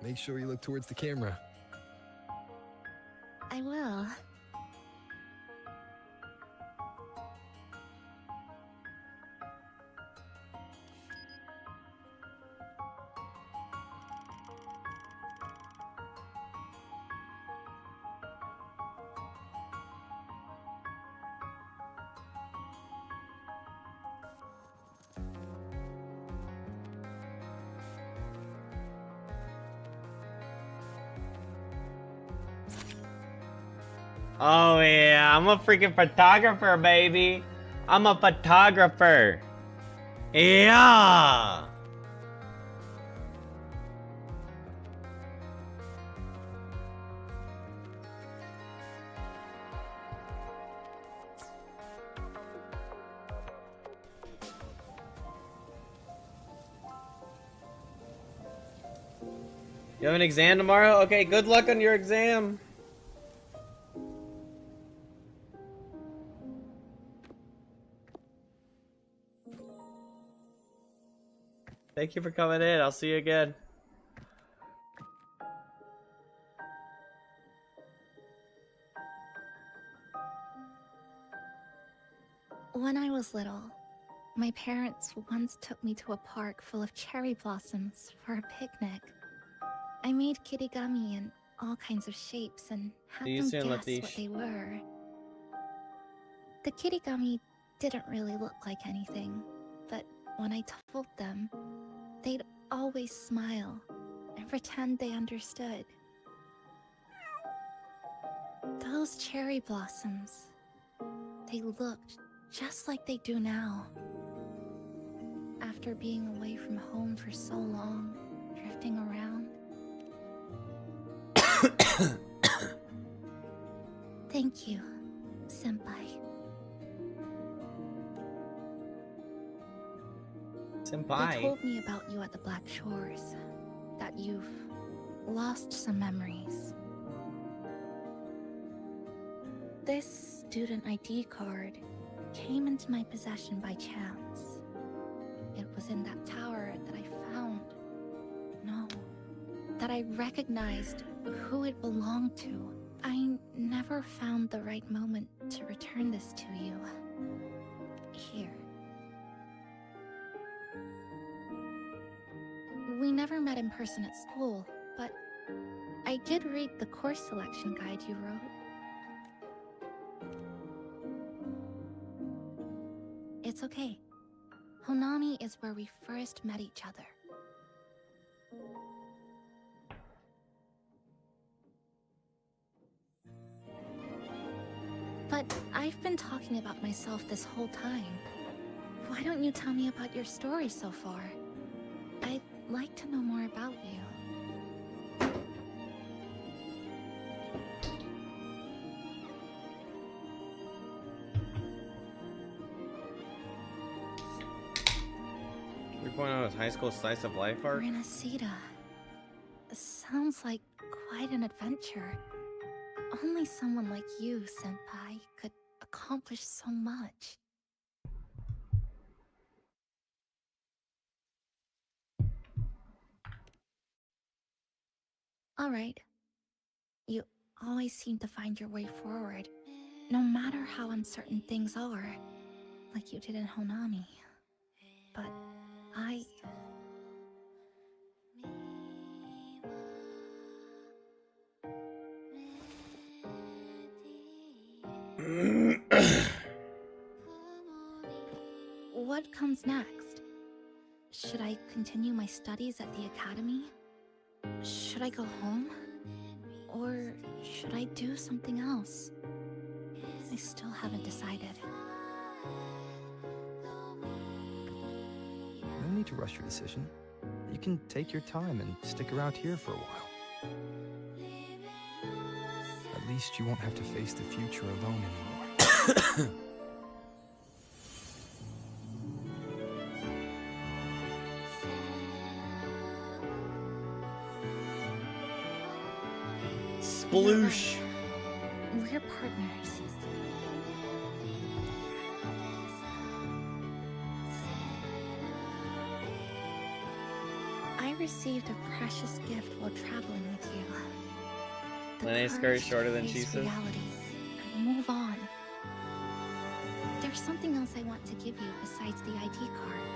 Make sure you look towards the camera. I will. Oh yeah, I'm a freaking photographer, baby. I'm a photographer. Yeah. You have an exam tomorrow? Okay, good luck on your exam. Thank you for coming in. I'll see you again. When I was little, my parents once took me to a park full of cherry blossoms for a picnic. I made kirigami in all kinds of shapes and had See you them soon, guess Latish. what they were. The kirigami didn't really look like anything, but when I told them, they'd always smile and pretend they understood. Those cherry blossoms, they looked just like they do now. After being away from home for so long, drifting around. Thank you, Senpai. Senpai. They told me about you at the Black Shores, that you've lost some memories. This student ID card came into my possession by chance. It was in that tower that I found. No, that I recognized who it belonged to. I never found the right moment to return this to you. Here. We never met in person at school, but I did read the course selection guide you wrote. It's okay. Honami is where we first met each other. But I've been talking about myself this whole time. Why don't you tell me about your story so far? I'd like to know more about you. You're pointing out his high school slice of life arc? Renacida. Sounds like quite an adventure. Only someone like you, Senpai, could accomplish so much. Alright. You always seem to find your way forward, no matter how uncertain things are, like you did in Honami. But I... What comes next? Should I continue my studies at the academy? Should I go home? Or should I do something else? I still haven't decided. No need to rush your decision. You can take your time and stick around here for a while. At least you won't have to face the future alone anymore. Sploosh! We're partners. I received a precious gift while traveling with you. Lene's skirt shorter than she says. Reality and move on. There's something else I want to give you besides the ID card.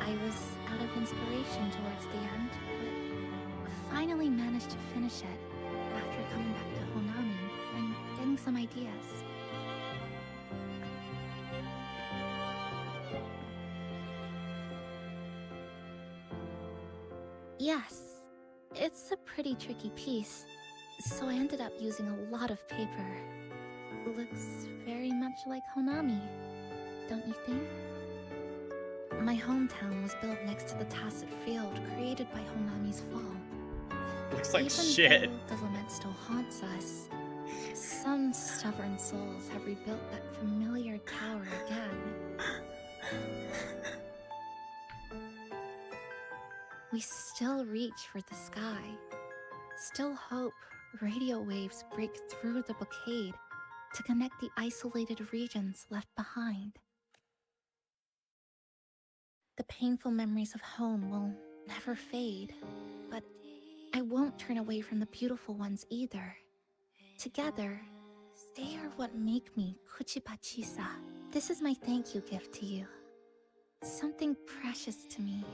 I was out of inspiration towards the end, but finally managed to finish it after coming back to Honami and getting some ideas. Yes, it's a pretty tricky piece, so I ended up using a lot of paper. Looks very much like Honami, don't you think? My hometown was built next to the tacit field created by Honami's fall. Looks like Even shit. though the lament still haunts us, some stubborn souls have rebuilt that familiar tower again. We still reach for the sky, still hope radio waves break through the blockade to connect the isolated regions left behind. The painful memories of home will never fade, but I won't turn away from the beautiful ones either. Together, they are what make me Kuchibachisa. This is my thank you gift to you. Something precious to me.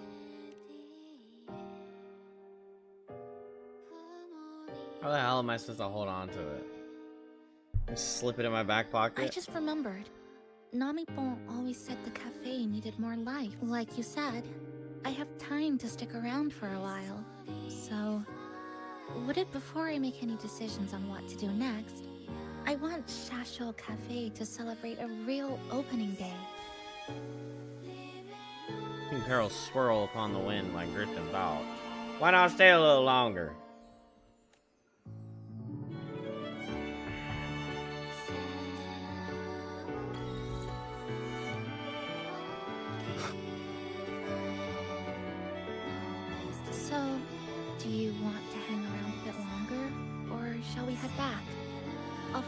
How the hell am I supposed to hold on to it? Just slip it in my back pocket? I just remembered. Namipon always said the cafe needed more life. Like you said, I have time to stick around for a while. So, would it before I make any decisions on what to do next, I want Shasho Cafe to celebrate a real opening day. Pink perils swirl upon the wind like drifting about. Why not stay a little longer? So, do you want to hang around a bit longer, or shall we head back? I'll...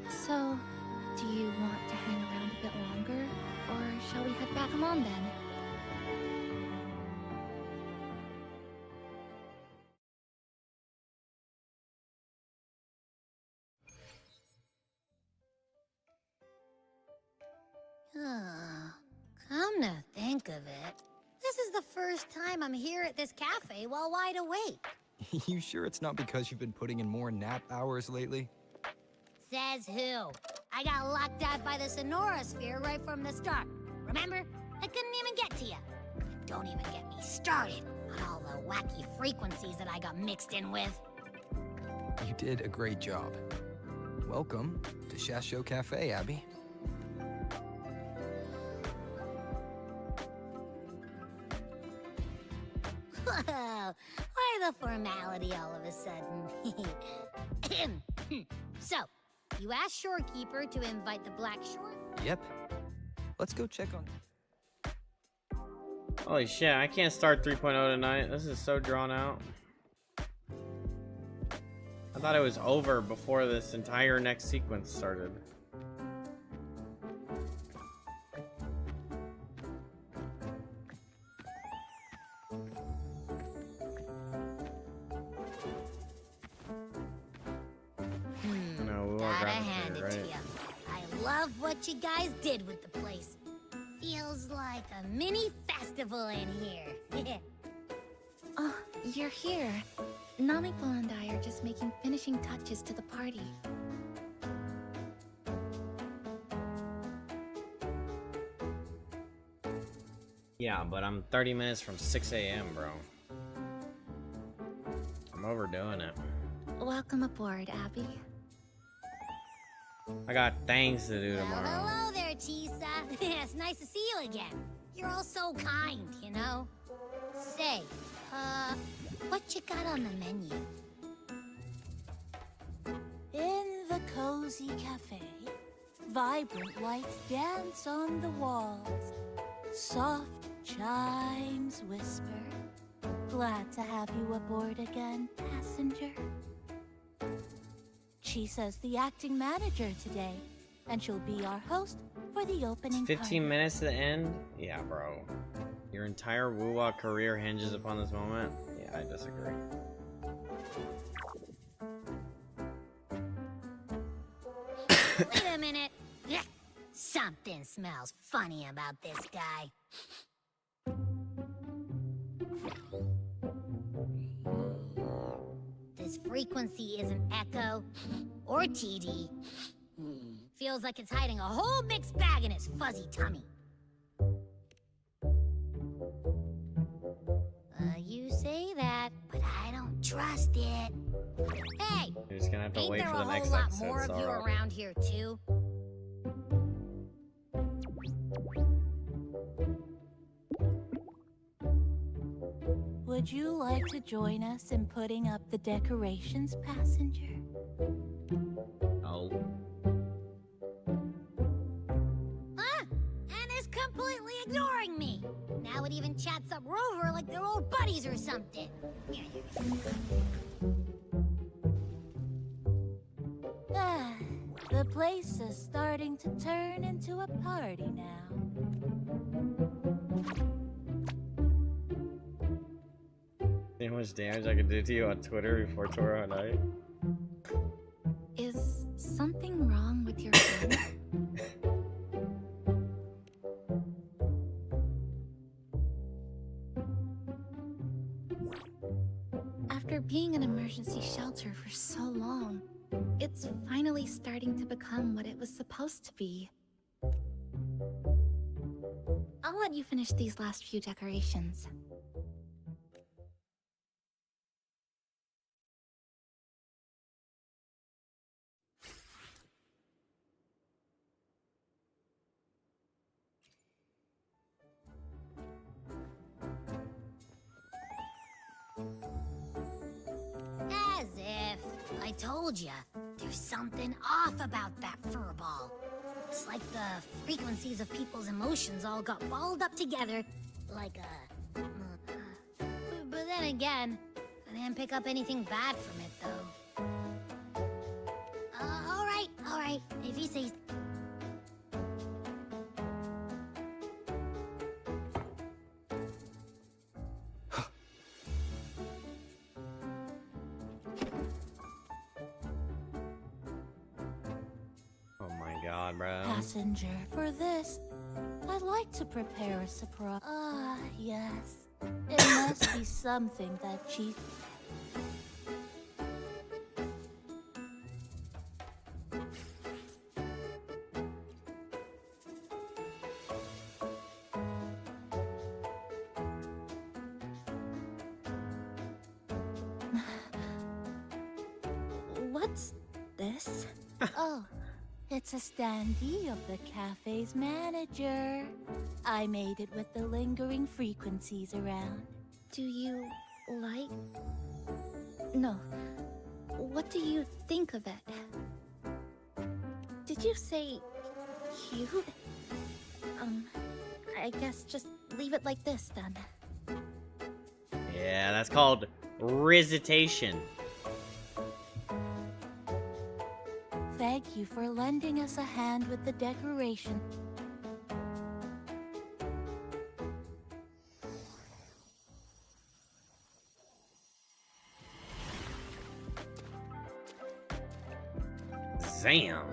So, do you want to hang around a bit longer, or shall we head back? Come on then. Oh, come to think of it, This is the first time I'm here at this cafe while wide awake. You sure it's not because you've been putting in more nap hours lately? Says who? I got locked out by the Sonorosphere right from the start. Remember? I couldn't even get to you. Don't even get me started on all the wacky frequencies that I got mixed in with. You did a great job. Welcome to Shasho Cafe, Abby. Whoa, why the formality all of a sudden? So, you asked Shorekeeper to invite the Black Shore? Yep. Let's go check on... Holy shit, I can't start 3.0 tonight. This is so drawn out. I thought it was over before this entire next sequence started. No, Gotta hand it to you. I love what you guys did with the place. Feels like a mini festival in here. Oh, you're here. Namiko and I are just making finishing touches to the party. Yeah, but I'm 30 minutes from 6 a.m., bro. I'm overdoing it. Welcome aboard, Abby. I got things to do Well, tomorrow. hello there, Chisa. It's nice to see you again. You're all so kind, you know? Say, what you got on the menu? In the cozy cafe, vibrant lights dance on the walls. Soft chimes whisper. Glad to have you aboard again, passenger. Chisa's the acting manager today, and she'll be our host for the opening 15 minutes to the end? Yeah, bro. Your entire WUWA career hinges upon this moment? Yeah, I disagree. Wait a minute. Something smells funny about this guy. This frequency isn't echo or TD. Feels like it's hiding a whole mixed bag in its fuzzy tummy. You say that, but I don't trust it. Hey, You're just gonna have to ain't wait there for a the whole next lot episode. more of you Sorrow. around here too? Would you like to join us in putting up the decorations, passenger? Oh. And is completely ignoring me. Now it even chats up Rover like they're old buddies or something. Ah, the place is starting to turn into a party now. See how much damage I could do to you on Twitter before tomorrow night? Is something wrong with your phone? After being an emergency shelter for so long, it's finally starting to become what it was supposed to be. I'll let you finish these last few decorations. As if. I told ya, there's something off about that furball. It's like the frequencies of people's emotions all got balled up together like a... But then again, I didn't pick up anything bad from it, though. All right, if he says... Oh my god, bro. Passenger, for this, I'd like to prepare a surprise. Yes, it must be something that she... What's this? Oh, it's a standee of the cafe's manager. I made it with the lingering frequencies around. Do you like... No. What do you think of it? Did you say cute? I guess just leave it like this then. Yeah, that's called risitation. Thank you for lending us a hand with the decoration. Zam.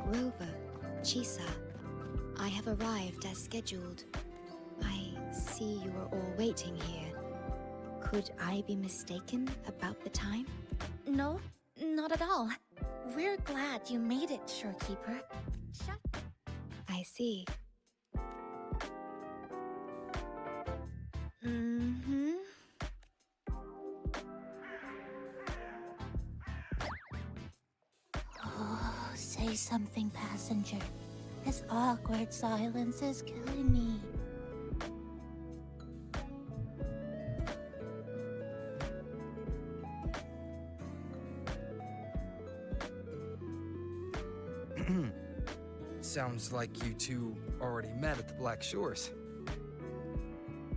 Rover, Chisa, I have arrived as scheduled. I see you are all waiting here. Could I be mistaken about the time? No, not at all. We're glad you made it, Shorekeeper. I see. Mm-hmm. Oh, say something, passenger. This awkward silence is killing me. Sounds like you two already met at the Black Shores.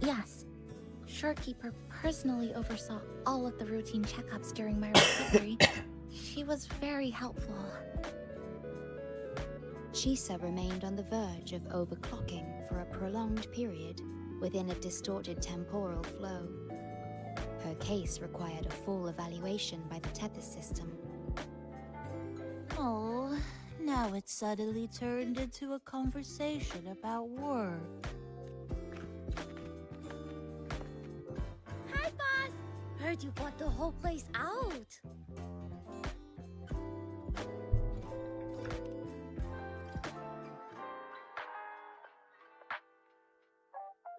Yes. Shorekeeper personally oversaw all of the routine checkups during my recovery. She was very helpful. Chisa remained on the verge of overclocking for a prolonged period within a distorted temporal flow. Her case required a full evaluation by the Tethys system. Oh, now it's suddenly turned into a conversation about work. Hi, boss! Heard you bought the whole place out.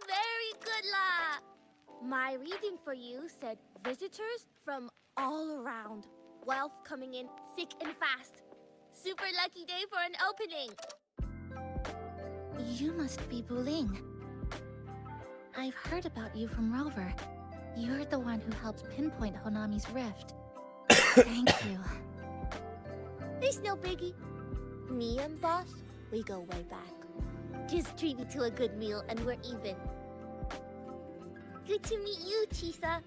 Very good, La! My reading for you said visitors from all around. Wealth coming in thick and fast. Super lucky day for an opening. You must be Buling. I've heard about you from Rover. You're the one who helped pinpoint Honami's rift. Thank you. It's no biggie. Me and boss, we go way back. Just treat me to a good meal and we're even. Good to meet you, Chisa.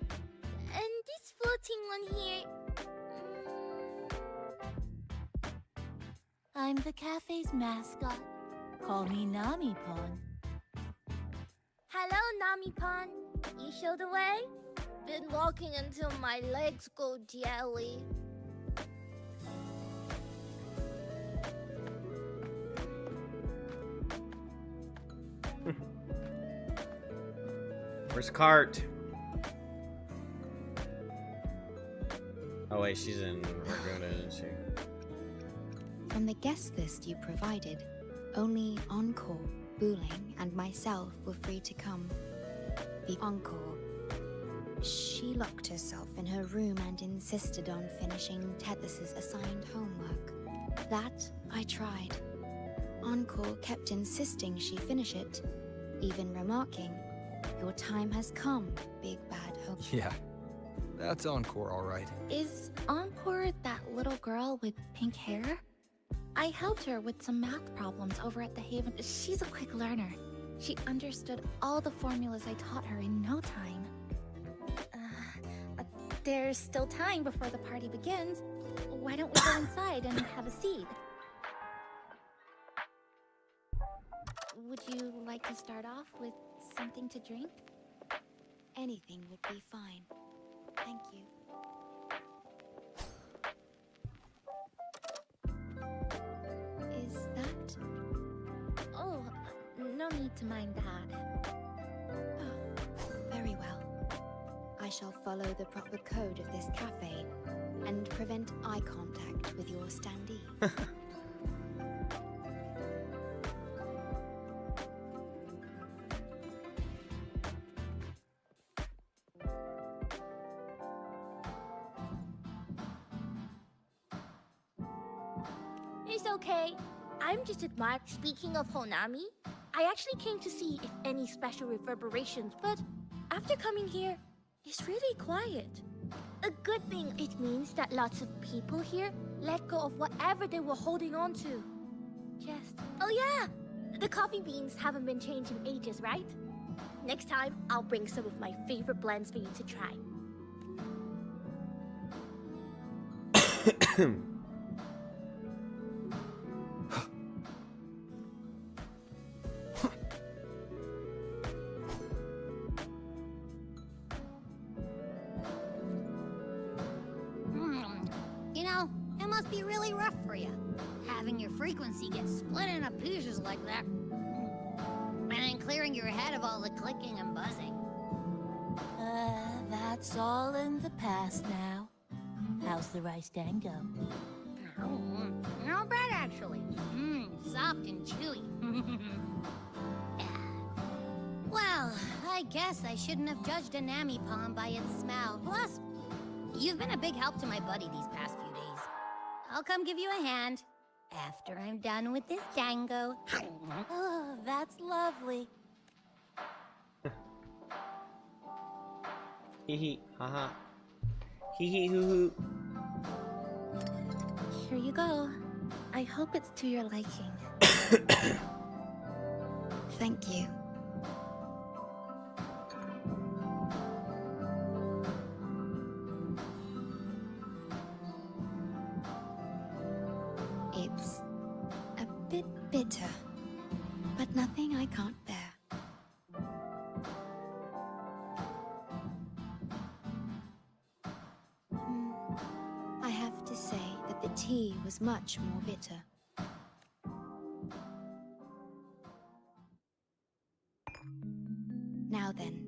And this floating one here... I'm the cafe's mascot. Call me Nami-pon. Hello, Nami-pon. You show the way? Been walking until my legs go jelly. Where's Cart? Oh wait, she's in Raguda, isn't she? From the guest list you provided, only Encore, Buling, and myself were free to come. The Encore. She locked herself in her room and insisted on finishing Tethys's assigned homework. That I tried. Encore kept insisting she finish it, even remarking, "Your time has come, Big Bad Hope." Yeah, that's Encore, all right. Is Encore that little girl with pink hair? I helped her with some math problems over at the Haven. She's a quick learner. She understood all the formulas I taught her in no time. There's still time before the party begins. Why don't we go inside and have a seat? Would you like to start off with something to drink? Anything would be fine. Thank you. Is that no need to mind that. Oh, very well. I shall follow the proper code of this cafe and prevent eye contact with your standee. It's okay. I'm just admiring. Speaking of Honami, I actually came to see if any special reverberations, but after coming here, it's really quiet. A good thing. It means that lots of people here let go of whatever they were holding on to. Just... Oh yeah! The coffee beans haven't been changed in ages, right? Next time, I'll bring some of my favorite blends for you to try. You know, it must be really rough for you, having your frequency get split into pieces like that. And then clearing your head of all the clicking and buzzing. That's all in the past now. How's the rice dango? Oh, not bad actually. Soft and chewy. Well, I guess I shouldn't have judged a Nami palm by its smell. Plus, you've been a big help to my buddy these past few days. I'll come give you a hand after I'm done with this dango. Oh, that's lovely. Hee hee, haha. Hee hee hoo hoo. Here you go. I hope it's to your liking. Thank you. It's a bit bitter, but nothing I can't bear. I have to say that the tea was much more bitter. Now then,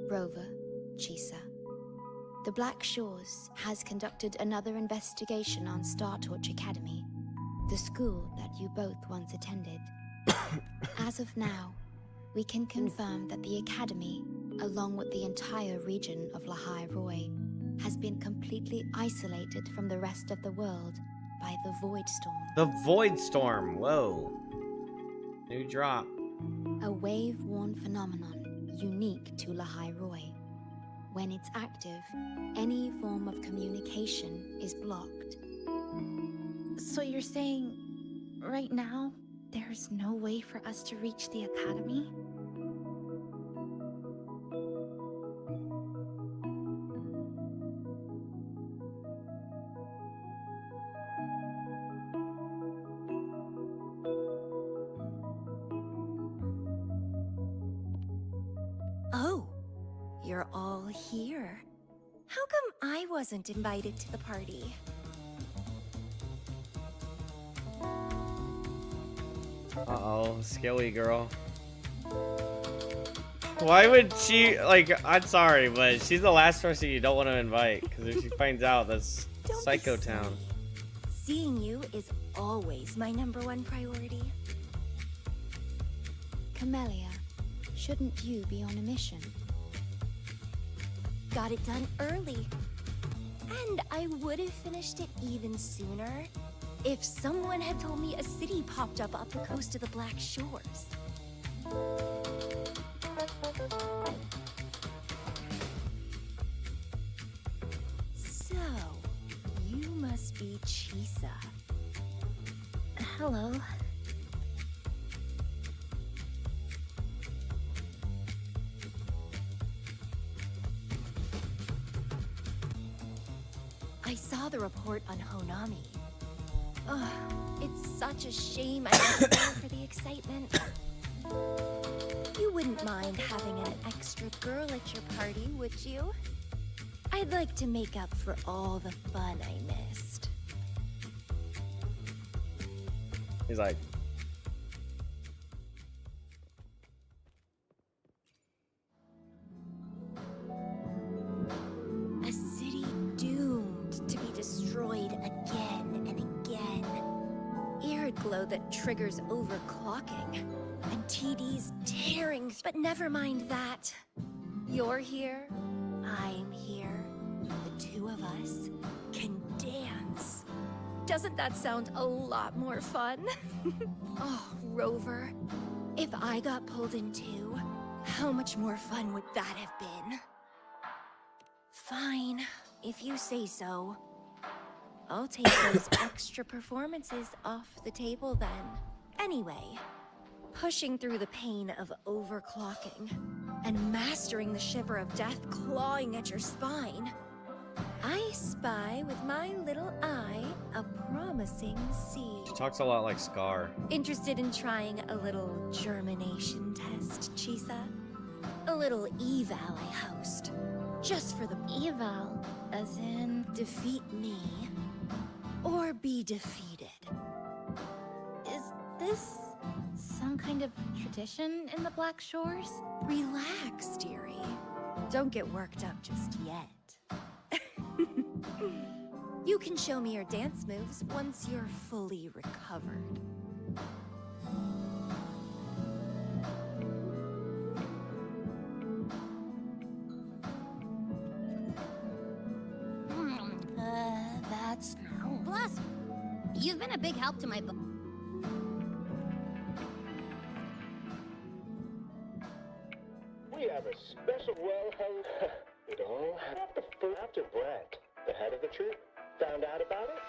Rover, Chisa. The Black Shores has conducted another investigation on Star Torch Academy, the school that you both once attended. As of now, we can confirm that the Academy, along with the entire region of Lahai Roy, has been completely isolated from the rest of the world by the Void Storm. The Void Storm, whoa. New drop. A wave-worn phenomenon unique to Lahai Roy. When it's active, any form of communication is blocked. So you're saying, right now, there's no way for us to reach the Academy? Oh, you're all here. How come I wasn't invited to the party? Uh-oh, skilly girl. Why would she, like, I'm sorry, but she's the last person you don't want to invite, because if she finds out, that's Psycho Town. Seeing you is always my #1 priority. Camellia, shouldn't you be on a mission? Got it done early. And I would have finished it even sooner if someone had told me a city popped up the coast of the Black Shores. So, you must be Chisa. Hello. I saw the report on Honami. Ugh, it's such a shame I wasn't there for the excitement. You wouldn't mind having an extra girl at your party, would you? I'd like to make up for all the fun I missed. He's like, though, that triggers overclocking. And TD's tearing, but never mind that. You're here, I'm here. The two of us can dance. Doesn't that sound a lot more fun? Oh, Rover, if I got pulled in too, how much more fun would that have been? Fine, if you say so. I'll take those extra performances off the table then. Anyway, pushing through the pain of overclocking and mastering the shiver of death clawing at your spine, I spy with my little eye a promising seed. She talks a lot like Scar. Interested in trying a little germination test, Chisa? A little eval I host. Just for the Eval, as in... defeat me, or be defeated. Is this some kind of tradition in the Black Shores? Relax, dearie. Don't get worked up just yet. You can show me your dance moves once you're fully recovered. That's no. Plus, you've been a big help to my book. We have a special well-hung... It all happened after Brent, the head of the troop, found out about it.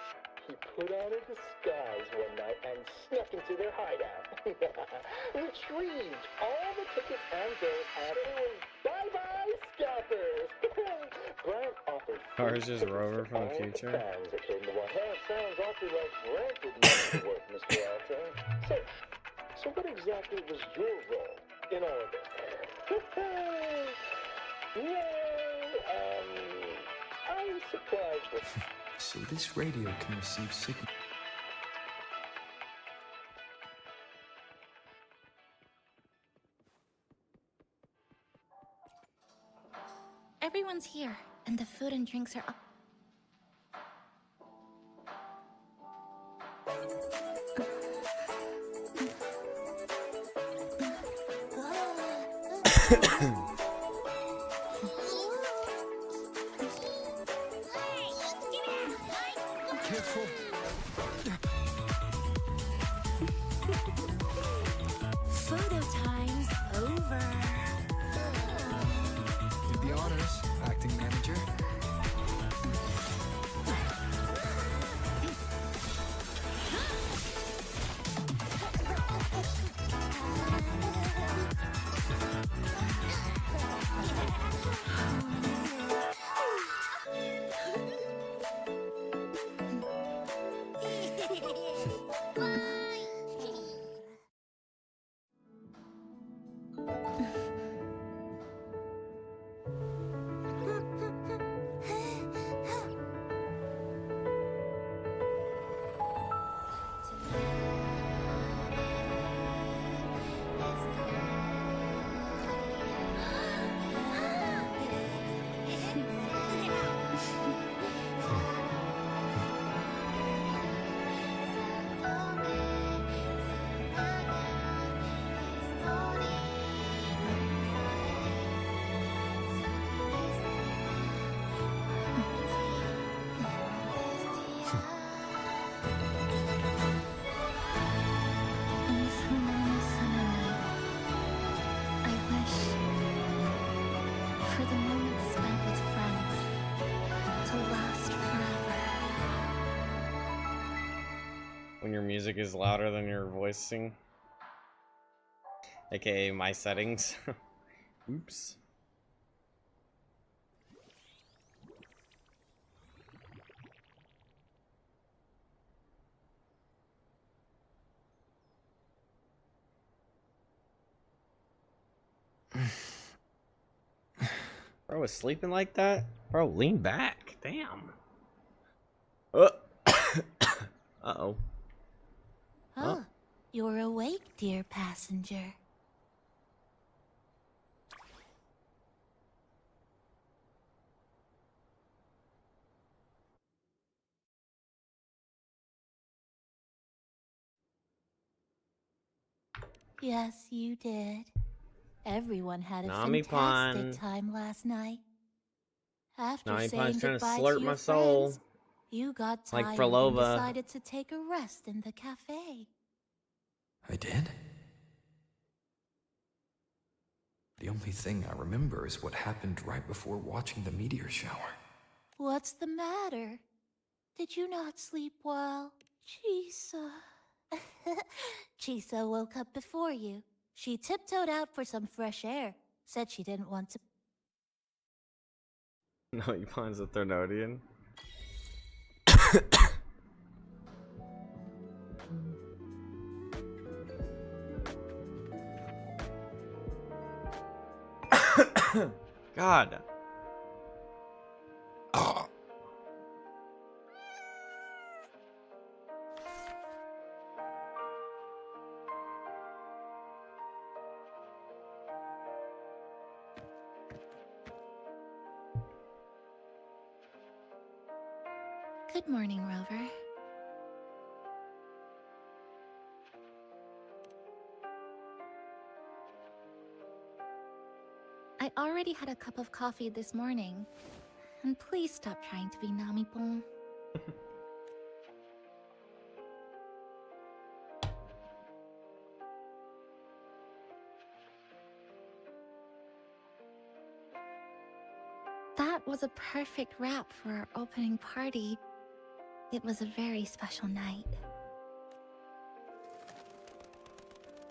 He put on a disguise one night and snuck into their hideout. Retrieved all the tickets and bills, and it was bye-bye scalpers. Grant offered... Or is just Rover from the future? Fans that came to watch. Well, it sounds awfully like Grant did most of the work, Mr. Alta. So what exactly was your role in all of this? I'm surprised with... So this radio can receive signal. Everyone's here, and the food and drinks are up. Careful. Photo time's over. Did the honors, acting manager. When your music is louder than your voicing, aka my settings. Oops. Bro was sleeping like that? Bro, lean back. Damn. Uh-oh. Oh, you're awake, dear passenger. Yes, you did. Everyone had a Nami fantastic Pon. time last night. After Nami saying Pon's trying to goodbye to slurp your my soul. friends, you got Like tired and Frolova. decided to take a rest in the cafe. I did? The only thing I remember is what happened right before watching the meteor shower. What's the matter? Did you not sleep well? Chisa. Chisa woke up before you. She tiptoed out for some fresh air. Said she didn't want to. Nami Pon's a Thermodian. God. Good morning, Rover. I already had a cup of coffee this morning. And please stop trying to be Namipon. That was a perfect wrap for our opening party. It was a very special night.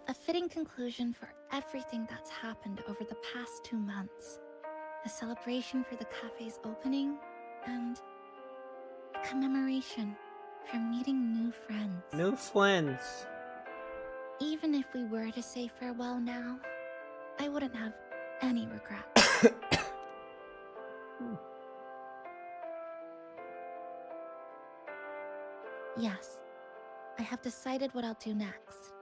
A fitting conclusion for everything that's happened over the past 2 months. A celebration for the cafe's opening, and a commemoration for meeting new friends. New friends. Even if we were to say farewell now, I wouldn't have any regret. Yes, I have decided what I'll do next.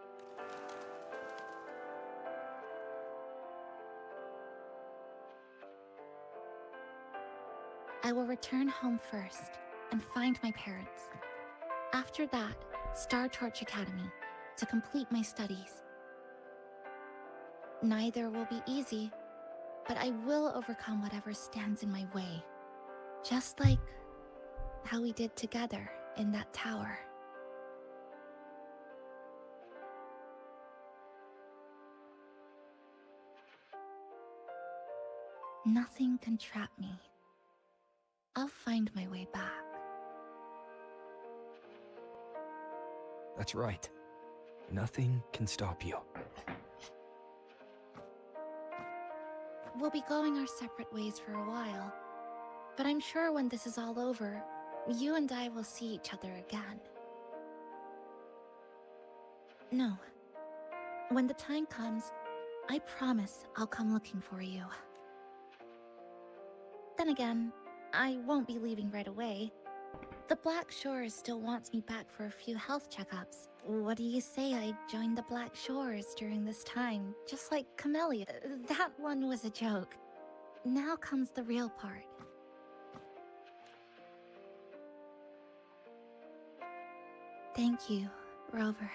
I will return home first and find my parents. After that, Star Torch Academy to complete my studies. Neither will be easy, but I will overcome whatever stands in my way. Just like how we did together in that tower. Nothing can trap me. I'll find my way back. That's right. Nothing can stop you. We'll be going our separate ways for a while, but I'm sure when this is all over, you and I will see each other again. No. When the time comes, I promise I'll come looking for you. Then again, I won't be leaving right away. The Black Shores still wants me back for a few health checkups. What do you say I joined the Black Shores during this time, just like Camellia? That one was a joke. Now comes the real part. Thank you, Rover.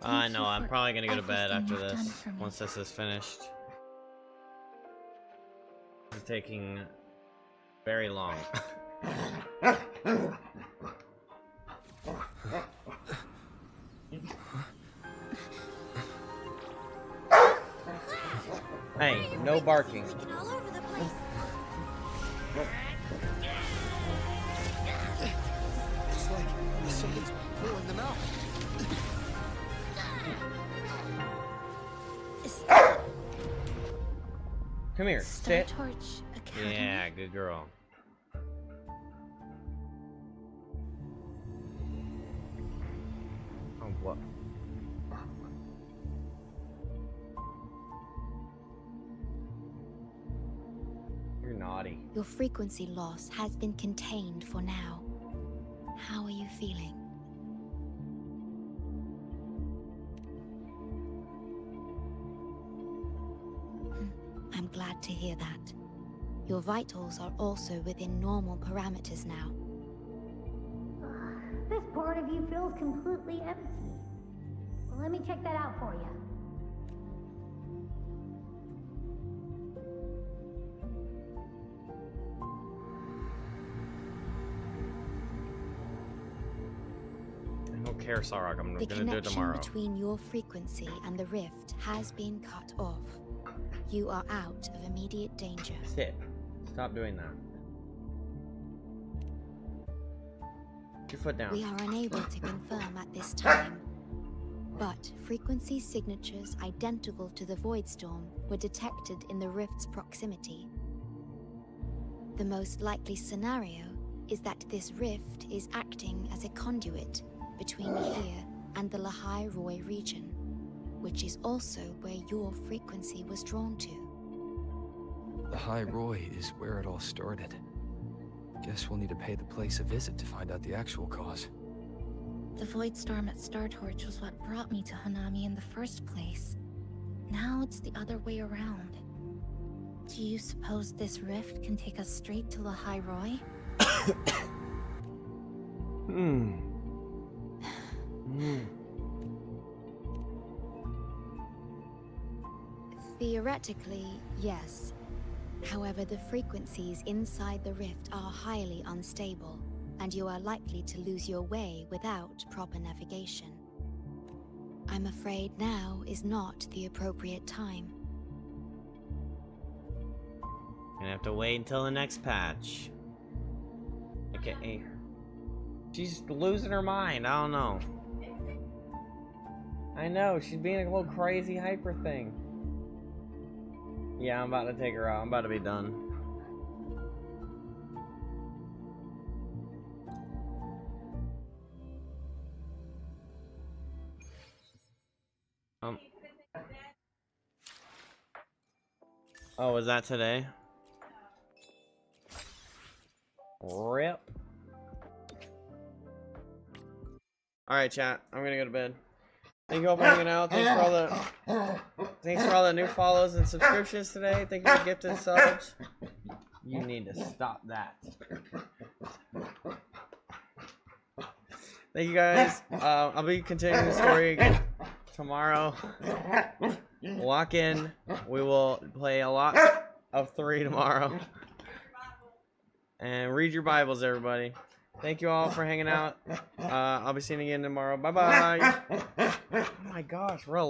I know, I'm probably gonna go to bed after everything you've done this, for me. once this is finished. This is taking very long. Hey, no barking. All over the place. It's like someone's pulling them out. Come here, Star sit. Torch Academy? Yeah, good girl. Oh, what? You're naughty. Your frequency loss has been contained for now. How are you feeling? I'm glad to hear that. Your vitals are also within normal parameters now. This part of you feels completely empty. Let me check that out for you. I don't care, Sarok. I'm The gonna do it connection tomorrow. between your frequency and the rift has been cut off. You are out of immediate danger. Sit. Stop doing that. Put your foot down. We are unable to confirm at this time, but frequency signatures identical to the Void Storm were detected in the rift's proximity. The most likely scenario is that this rift is acting as a conduit between here and the Lahai Roy region, which is also where your frequency was drawn to. Lahai Roy is where it all started. Guess we'll need to pay the place a visit to find out the actual cause. The Void Storm at Startorch was what brought me to Hanami in the first place. Now it's the other way around. Do you suppose this rift can take us straight to Lahai Roy? Theoretically, yes. However, the frequencies inside the rift are highly unstable, and you are likely to lose your way without proper navigation. I'm afraid now is not the appropriate time. Gonna have to wait until the next patch. Okay. She's losing her mind. I don't know. I know, she's being a little crazy hyper thing. Yeah, I'm about to take her out. I'm about to be done. Oh, was that today? Rip. Alright, chat. I'm gonna go to bed. Thank you all for hanging out. Thanks for all the new follows and subscriptions today. Thank you for gifted subs. You need to stop that. Thank you guys. I'll be continuing the story again tomorrow. Walk in. We will play a lot of 3 tomorrow. And read your Bibles, everybody. Thank you all for hanging out. I'll be seeing you again tomorrow. Bye-bye. Oh my gosh, relax.